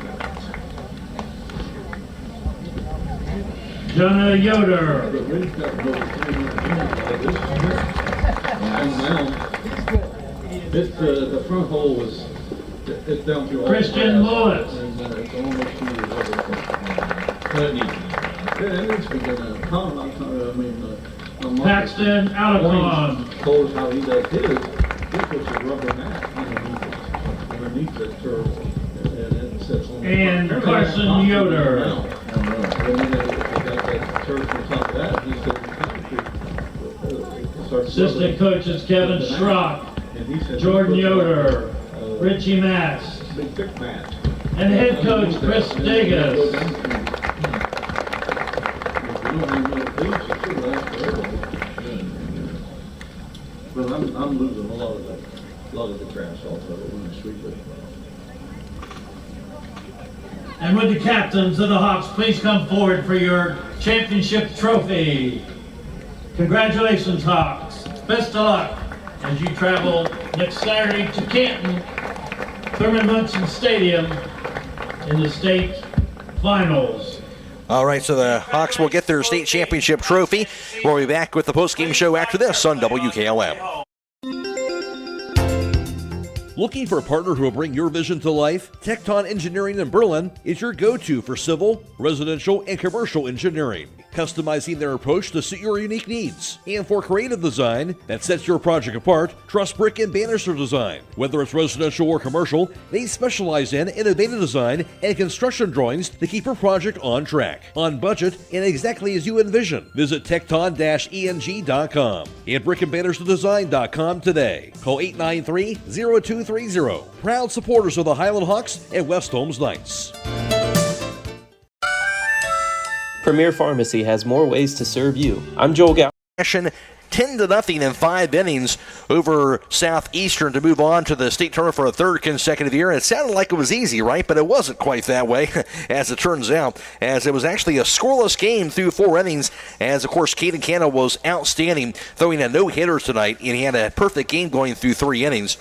Jonah Yoder. But we've got to go to 300. This the front hole was. It's down to Christian Mullet. And it's almost 2 years old. That needs to be done. Paxton Alacon. Told us how he does his. He puts a rubber mat underneath the turf. And it sits on And Carson Yoder. And then they got that turf on top of that. He said, Assistant coaches Kevin Schrock. Jordan Yoder. Richie Max. Big thick mat. And head coach Chris Davis. But I'm losing a lot of the grass off of it when I sweep it. And would the captains of the Hawks please come forward for your championship trophy. Congratulations, Hawks. Best of luck as you travel next Saturday to Canton, Thurman Munson Stadium in the state finals. All right, so the Hawks will get their state championship trophy. We'll be back with the postgame show after this on WKLM. Looking for a partner who will bring your vision to life? Tecton Engineering in Berlin is your go-to for civil, residential, and commercial engineering, customizing their approach to suit your unique needs. And for creative design that sets your project apart, trust Brick and Banister Design. Whether it's residential or commercial, they specialize in innovative design and construction drawings to keep your project on track, on budget, and exactly as you envision. Visit tecton-eng.com and brickandbannisterdesign.com today. Call 893-0230. Proud supporters of the Hiland Hawks and West Holmes Knights. Premier Pharmacy has more ways to serve you. I'm Joel Gow. 10-0 in 5 innings over Southeastern to move on to the state tournament for a third consecutive year. It sounded like it was easy, right? But it wasn't quite that way, as it turns out, as it was actually a scoreless game through 4 innings, as, of course, Caden Cano was outstanding, throwing a no-hitter tonight, and he had a perfect game going through 3 innings.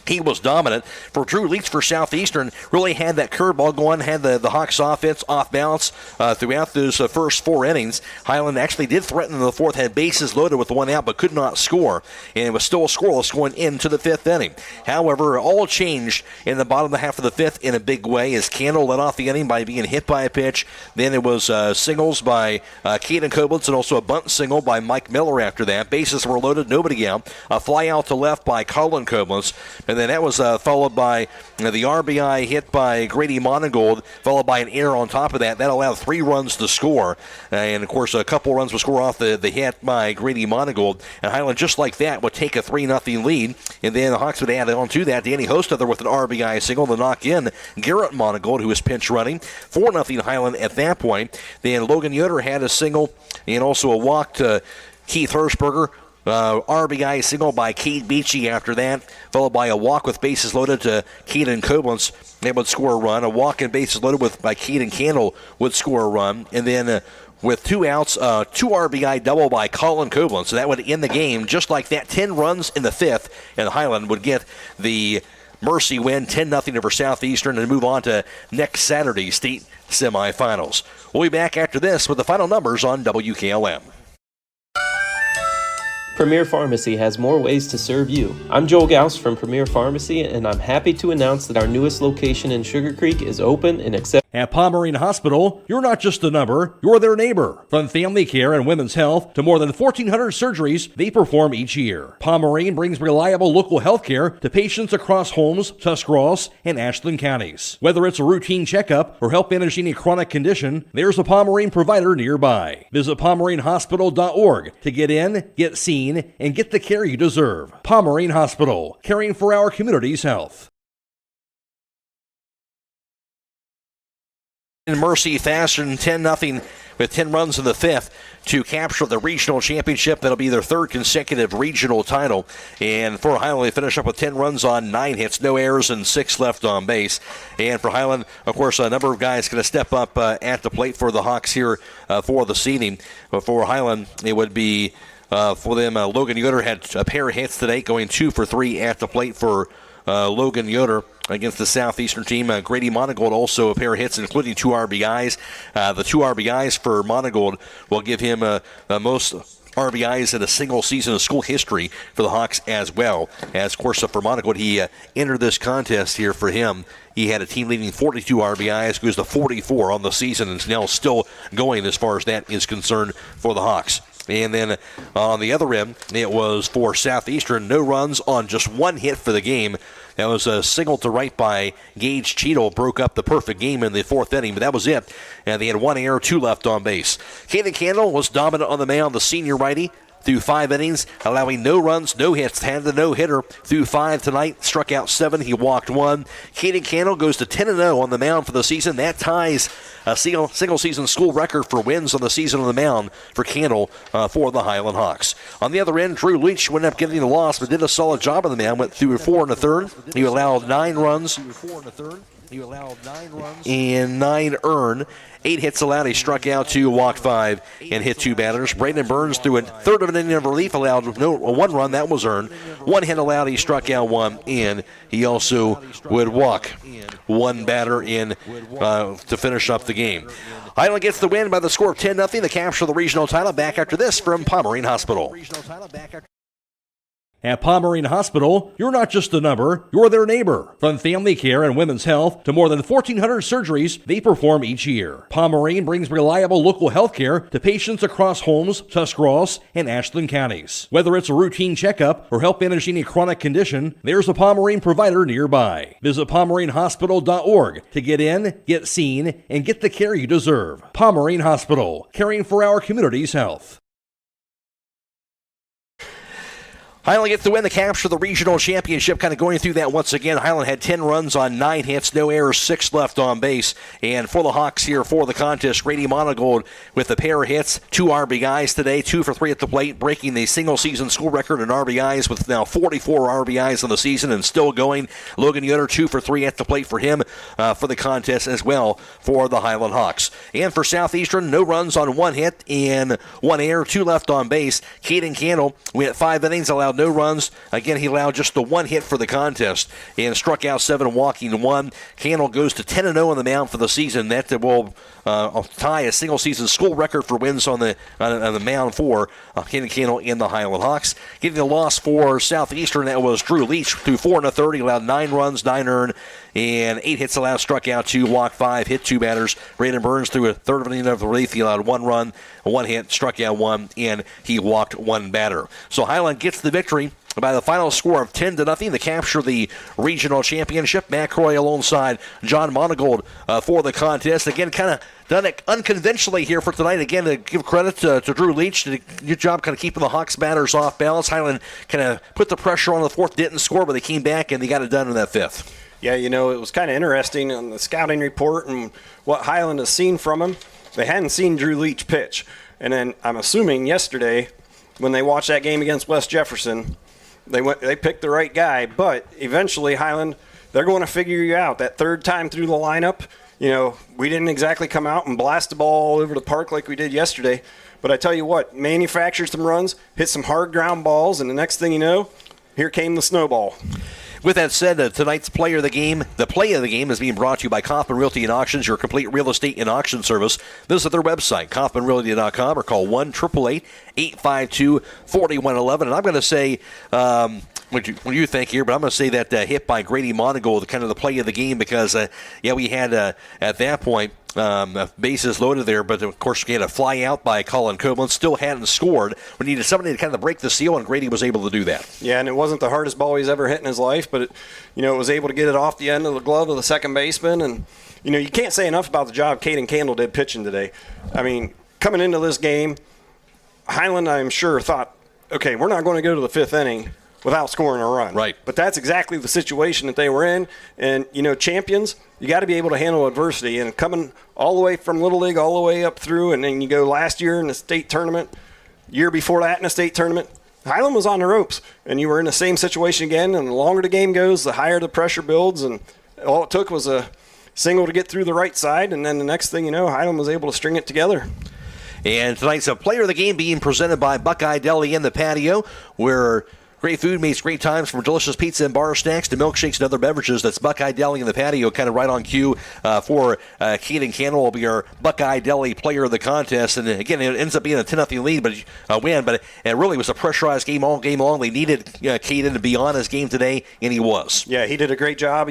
He was dominant. For Drew Leach for Southeastern, really had that curveball going, had the Hawks offense off balance throughout those first 4 innings. Hiland actually did threaten in the 4th, had bases loaded with 1 out, but could not score, and it was still scoreless going into the 5th inning. However, all changed in the bottom half of the 5th in a big way as Candle led off the inning by being hit by a pitch. Then it was singles by Caden Koblitz and also a bunt single by Mike Miller after that. Bases were loaded, nobody out. A fly out to left by Colin Koblitz. And then that was followed by the RBI hit by Grady Monagold, followed by an error on top of that. That allowed 3 runs to score. And, of course, a couple runs would score off the hit by Grady Monagold. And Hiland, just like that, would take a 3-0 lead. And then the Hawks would add on to that. Danny Hostother with an RBI single to knock in Garrett Monagold, who was pinch running. 4-0 Hiland at that point. Then Logan Yoder had a single and also a walk to Keith Hirschberger. RBI single by Cade Beachy after that, followed by a walk with bases loaded to Caden Koblitz. They would score a run. A walk and bases loaded by Caden Candle would score a run. And then with 2 outs, 2 RBI double by Colin Koblitz. So that would end the game just like that. 10 runs in the 5th, and Hiland would get the Mercy win 10-0 over Southeastern and move on to next Saturday's state semifinals. We'll be back after this with the final numbers on WKLM. Premier Pharmacy has more ways to serve you. I'm Joel Gauss from Premier Pharmacy, and I'm happy to announce that our newest location in Sugar Creek is open and accepting. At Pomerene Hospital, you're not just a number, you're their neighbor. From family care and women's health to more than 1,400 surgeries they perform each year. Pomerene brings reliable local health care to patients across Holmes, Tuscarawas, and Ashland counties. Whether it's a routine checkup or help manage any chronic condition, there's a Pomerene provider nearby. Visit PomereneHospital.org to get in, get seen, and get the care you deserve. Pomerene Hospital, caring for our community's health. Mercy faster than 10-0 with 10 runs in the 5th to capture the regional championship. That'll be their 3rd consecutive regional title. And for Hiland, they finish up with 10 runs on 9 hits, no errors, and 6 left on base. And for Hiland, of course, a number of guys going to step up at the plate for the Hawks here for the seeding. But for Hiland, it would be for them, Logan Yoder had a pair of hits today, going 2 for 3 at the plate for Logan Yoder against the Southeastern team. Grady Monagold also a pair of hits, including 2 RBIs. The 2 RBIs for Monagold will give him most RBIs in a single season of school history for the Hawks as well. As, of course, for Monagold, he entered this contest here for him. He had a team-leading 42 RBIs, goes to 44 on the season, and is now still going as far as that is concerned for the Hawks. And then on the other end, it was for Southeastern, no runs on just 1 hit for the game. That was a single to right by Gage Cheadle, broke up the perfect game in the 4th inning, but that was it. And they had 1 error, 2 left on base. Caden Candle was dominant on the mound, the senior righty, through 5 innings, allowing no runs, no hits, had the no-hitter through 5 tonight, struck out 7, he walked 1. Caden Candle goes to 10-0 on the mound for the season. That ties a single-season school record for wins on the season on the mound for Candle for the Hiland Hawks. On the other end, Drew Leach went up getting the loss, but did a solid job on the mound, went through 4 1/3. He allowed 9 runs. And 9 earned. 8 hits allowed. He struck out 2, walked 5, and hit 2 batters. Brandon Burns threw a 1/3 of an inning of relief, allowed 1 run. That was earned. 1 hit allowed. He struck out 1, and he also would walk 1 batter in to finish up the game. Hiland gets the win by the score of 10-0. The capture of the regional title. Back after this from Pomerene Hospital. At Pomerene Hospital, you're not just a number, you're their neighbor. From family care and women's health to more than 1,400 surgeries they perform each year. Pomerene brings reliable local health care to patients across Holmes, Tuscarawas, and Ashland counties. Whether it's a routine checkup or help manage any chronic condition, there's a Pomerene provider nearby. Visit PomereneHospital.org to get in, get seen, and get the care you deserve. Pomerene Hospital, caring for our community's health. Hiland gets the win to capture the regional championship. Kind of going through that once again. Hiland had 10 runs on 9 hits, no errors, 6 left on base. And for the Hawks here for the contest, Grady Monagold with a pair of hits, 2 RBIs today, 2 for 3 at the plate, breaking the single-season school record in RBIs with now 44 RBIs in the season and still going. Logan Yoder, 2 for 3 at the plate for him for the contest as well for the Hiland Hawks. And for Southeastern, no runs on 1 hit and 1 error, 2 left on base. Caden Candle went 5 innings, allowed no runs. Again, he allowed just the 1 hit for the contest and struck out 7, walking 1. Candle goes to 10-0 on the mound for the season. That will tie a single-season school record for wins on the mound for Caden Candle in the Hiland Hawks. Getting the loss for Southeastern, that was Drew Leach, threw 4 1/3. He allowed 9 runs, 9 earned, and 8 hits allowed, struck out 2, walked 5, hit 2 batters. Brandon Burns threw a third of an inning of relief. He allowed 1 run, 1 hit, struck out 1, and he walked 1 batter. So Hiland gets the victory by the final score of 10-0 to capture the regional championship. Matt Croy alongside John Monagold for the contest. Again, kind of done it unconventionally here for tonight. Again, to give credit to Drew Leach. Did a good job kind of keeping the Hawks batters off balance. Hiland kind of put the pressure on the 4th, didn't score, but they came back and they got it done in that 5th. Yeah, it was kind of interesting on the scouting report and what Hiland has seen from him. They hadn't seen Drew Leach pitch. And then I'm assuming yesterday when they watched that game against West Jefferson, they picked the right guy, but eventually Hiland, they're going to figure you out. That 3rd time through the lineup, we didn't exactly come out and blast the ball all over the park like we did yesterday. But I tell you what, manufactured some runs, hit some hard ground balls, and the next thing you know, here came the snowball. With that said, tonight's play of the game is being brought to you by Kaufman Realty and Auctions, your complete real estate and auction service. Visit their website, kaufmanrealty.com, or call 1-888-852-4111. And I'm going to say, what do you think here? But I'm going to say that hit by Grady Monagold, kind of the play of the game, because, we had, at that point, bases loaded there, but of course we had a fly out by Colin Copeland, still hadn't scored. We needed somebody to kind of break the seal, and Grady was able to do that. Yeah, and it wasn't the hardest ball he's ever hit in his life, but it was able to get it off the end of the glove of the second baseman, and you can't say enough about the job Caden Candle did pitching today. I mean, coming into this game, Hiland, I'm sure, thought, okay, we're not going to go to the 5th inning without scoring a run. Right. But that's exactly the situation that they were in. And, champions, you got to be able to handle adversity. And coming all the way from Little League all the way up through, and then you go last year in the state tournament, year before that in the state tournament, Hiland was on the ropes. And you were in the same situation again. And the longer the game goes, the higher the pressure builds. And all it took was a single to get through the right side. And then the next thing you know, Hiland was able to string it together. And tonight's player of the game being presented by Buckeye Deli in the patio, where great food meets great times, from delicious pizza and bar snacks to milkshakes and other beverages. That's Buckeye Deli in the patio, kind of right on cue for Caden Candle will be our Buckeye Deli player of the contest. And again, it ends up being a 10-0 lead, but win. But it really was a pressurized game all game long. They needed Caden to be on his game today, and he was. Yeah, he did a great job.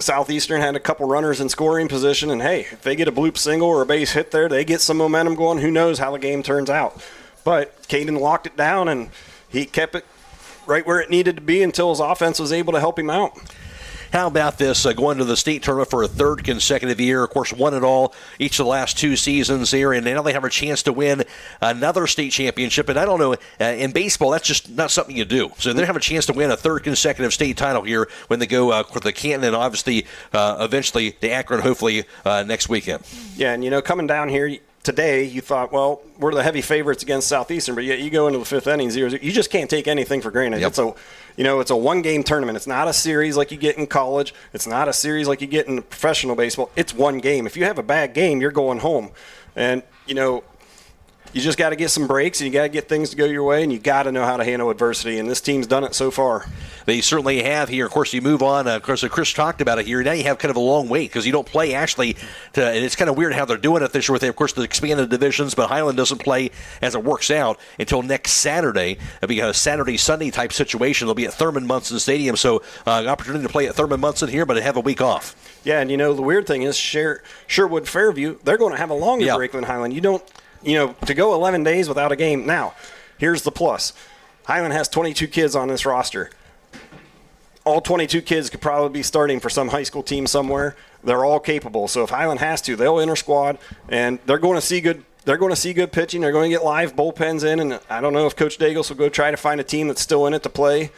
Southeastern had a couple runners in scoring position, and hey, if they get a bloop single or a base hit there, they get some momentum going. Who knows how the game turns out? But Caden locked it down, and he kept it right where it needed to be until his offense was able to help him out. How about this, going to the state tournament for a 3rd consecutive year? Of course, won it all each of the last 2 seasons here, and now they have a chance to win another state championship. And I don't know, in baseball, that's just not something you do. So they have a chance to win a 3rd consecutive state title here when they go for the Canton and obviously eventually the Akron, hopefully next weekend. Yeah, and coming down here today, you thought, well, we're the heavy favorites against Southeastern, but yet you go into the 5th inning, you just can't take anything for granted. Yep. It's a one-game tournament. It's not a series like you get in college. It's not a series like you get in professional baseball. It's one game. If you have a bad game, you're going home. And, you just got to get some breaks, and you got to get things to go your way, and you got to know how to handle adversity, and this team's done it so far. They certainly have here. Of course, you move on. Of course, Chris talked about it here. Now you have kind of a long wait because you don't play actually. And it's kind of weird how they're doing it this year with, of course, the expanded divisions, but Hiland doesn't play as it works out until next Saturday. It'll be a Saturday-Sunday type situation. They'll be at Thurman Munson Stadium, so opportunity to play at Thurman Munson here, but have a week off. Yeah, and the weird thing is Sherwood Fairview, they're going to have a longer break than Hiland. You don't, to go 11 days without a game. Now, here's the plus. Hiland has 22 kids on this roster. All 22 kids could probably be starting for some high school team somewhere. They're all capable. So if Hiland has to, they'll enter squad, and they're going to see good. They're going to see good pitching. They're going to get live bullpens in, and I don't know if Coach Dagels will go try to find a team that's still in it to play.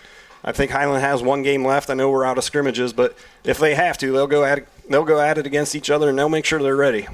I think Hiland has one game left. I know we're out of scrimmages, but if they have to, they'll go at it against each other, and they'll make sure they're ready.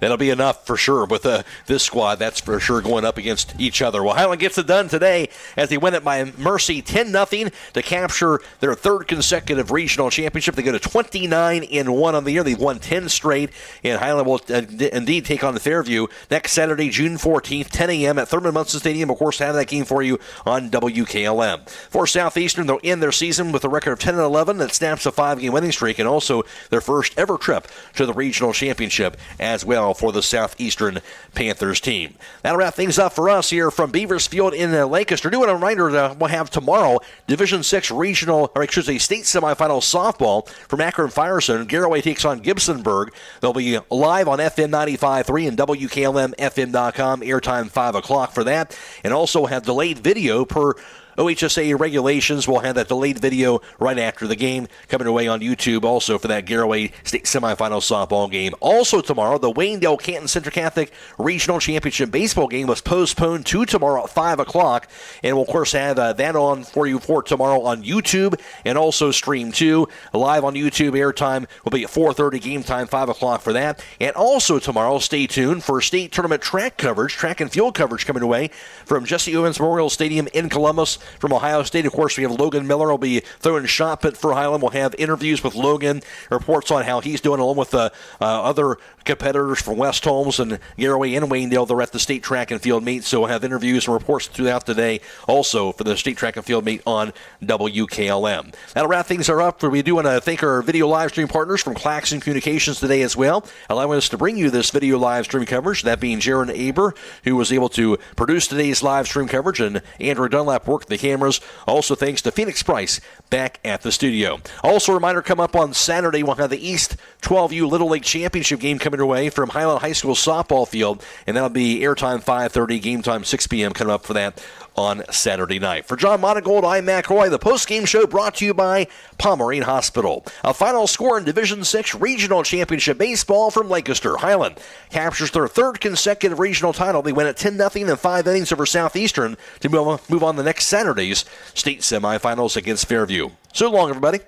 That'll be enough for sure with this squad. That's for sure going up against each other. Well, Hiland gets it done today as they win it by mercy 10-0 to capture their third consecutive regional championship. They go to 29-1 on the year. They've won 10 straight, and Hiland will indeed take on the Fairview next Saturday, June 14th, 10 a.m. at Thurman Munson Stadium. Of course, have that game for you on WKLM. For Southeastern, they'll end their season with a record of 10-11 that snaps a 5-game winning streak, and also their first ever trip to the regional championship as well for the Southeastern Panthers team. That'll wrap things up for us here from Beavers Field in Lancaster. Doing a reminder that we'll have tomorrow Division 6 regional, or excuse me, state semifinal softball from Akron Firestone. Garraway takes on Gibsonburg. They'll be live on FM 95.3 and WKLM-FM.com. Airtime 5 o'clock for that. And also have delayed video per OHSAA regulations. Will have that delayed video right after the game coming away on YouTube also for that Garraway State semifinal softball game. Also tomorrow, the Waynedale Canton Central Catholic Regional Championship baseball game was postponed to tomorrow at 5 o'clock, and we'll of course have that on for you for tomorrow on YouTube and also stream 2 live on YouTube. Airtime will be at 4:30, game time 5 o'clock for that. And also tomorrow, stay tuned for state tournament track and field coverage coming away from Jesse Owens Memorial Stadium in Columbus. From Ohio State, of course, we have Logan Miller will be throwing shot put for Hiland. We'll have interviews with Logan, reports on how he's doing, along with other competitors from West Holmes and Garraway and Waynedale. They're at the state track and field meet, so we'll have interviews and reports throughout the day also for the state track and field meet on WKLM. That'll wrap things up. We do want to thank our video live stream partners from Claxon Communications today as well, allowing us to bring you this video live stream coverage, that being Jaron Aber, who was able to produce today's live stream coverage, and Andrew Dunlap worked the cameras. Also thanks to Phoenix Price back at the studio. Also a reminder, come up on Saturday, we'll have the East 12U Little League Championship game coming your way from Hiland High School softball field, and that'll be airtime 5:30, game time 6 p.m. coming up for that on Saturday night. For John Monagold, I'm Mac Roy. The postgame show brought to you by Pomerane Hospital. A final score in Division 6 Regional Championship Baseball from Lancaster. Hiland captures their third consecutive regional title. They win at 10-0 in 5 innings over Southeastern to move on the next Saturday's state semifinals against Fairview. So long, everybody.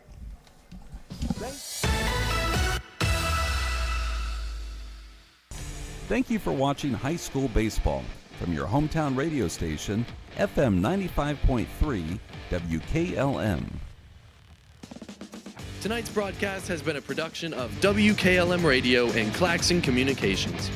Thank you for watching high school baseball from your hometown radio station, FM 95.3 WKLM. Tonight's broadcast has been a production of WKLM Radio and Claxon Communications.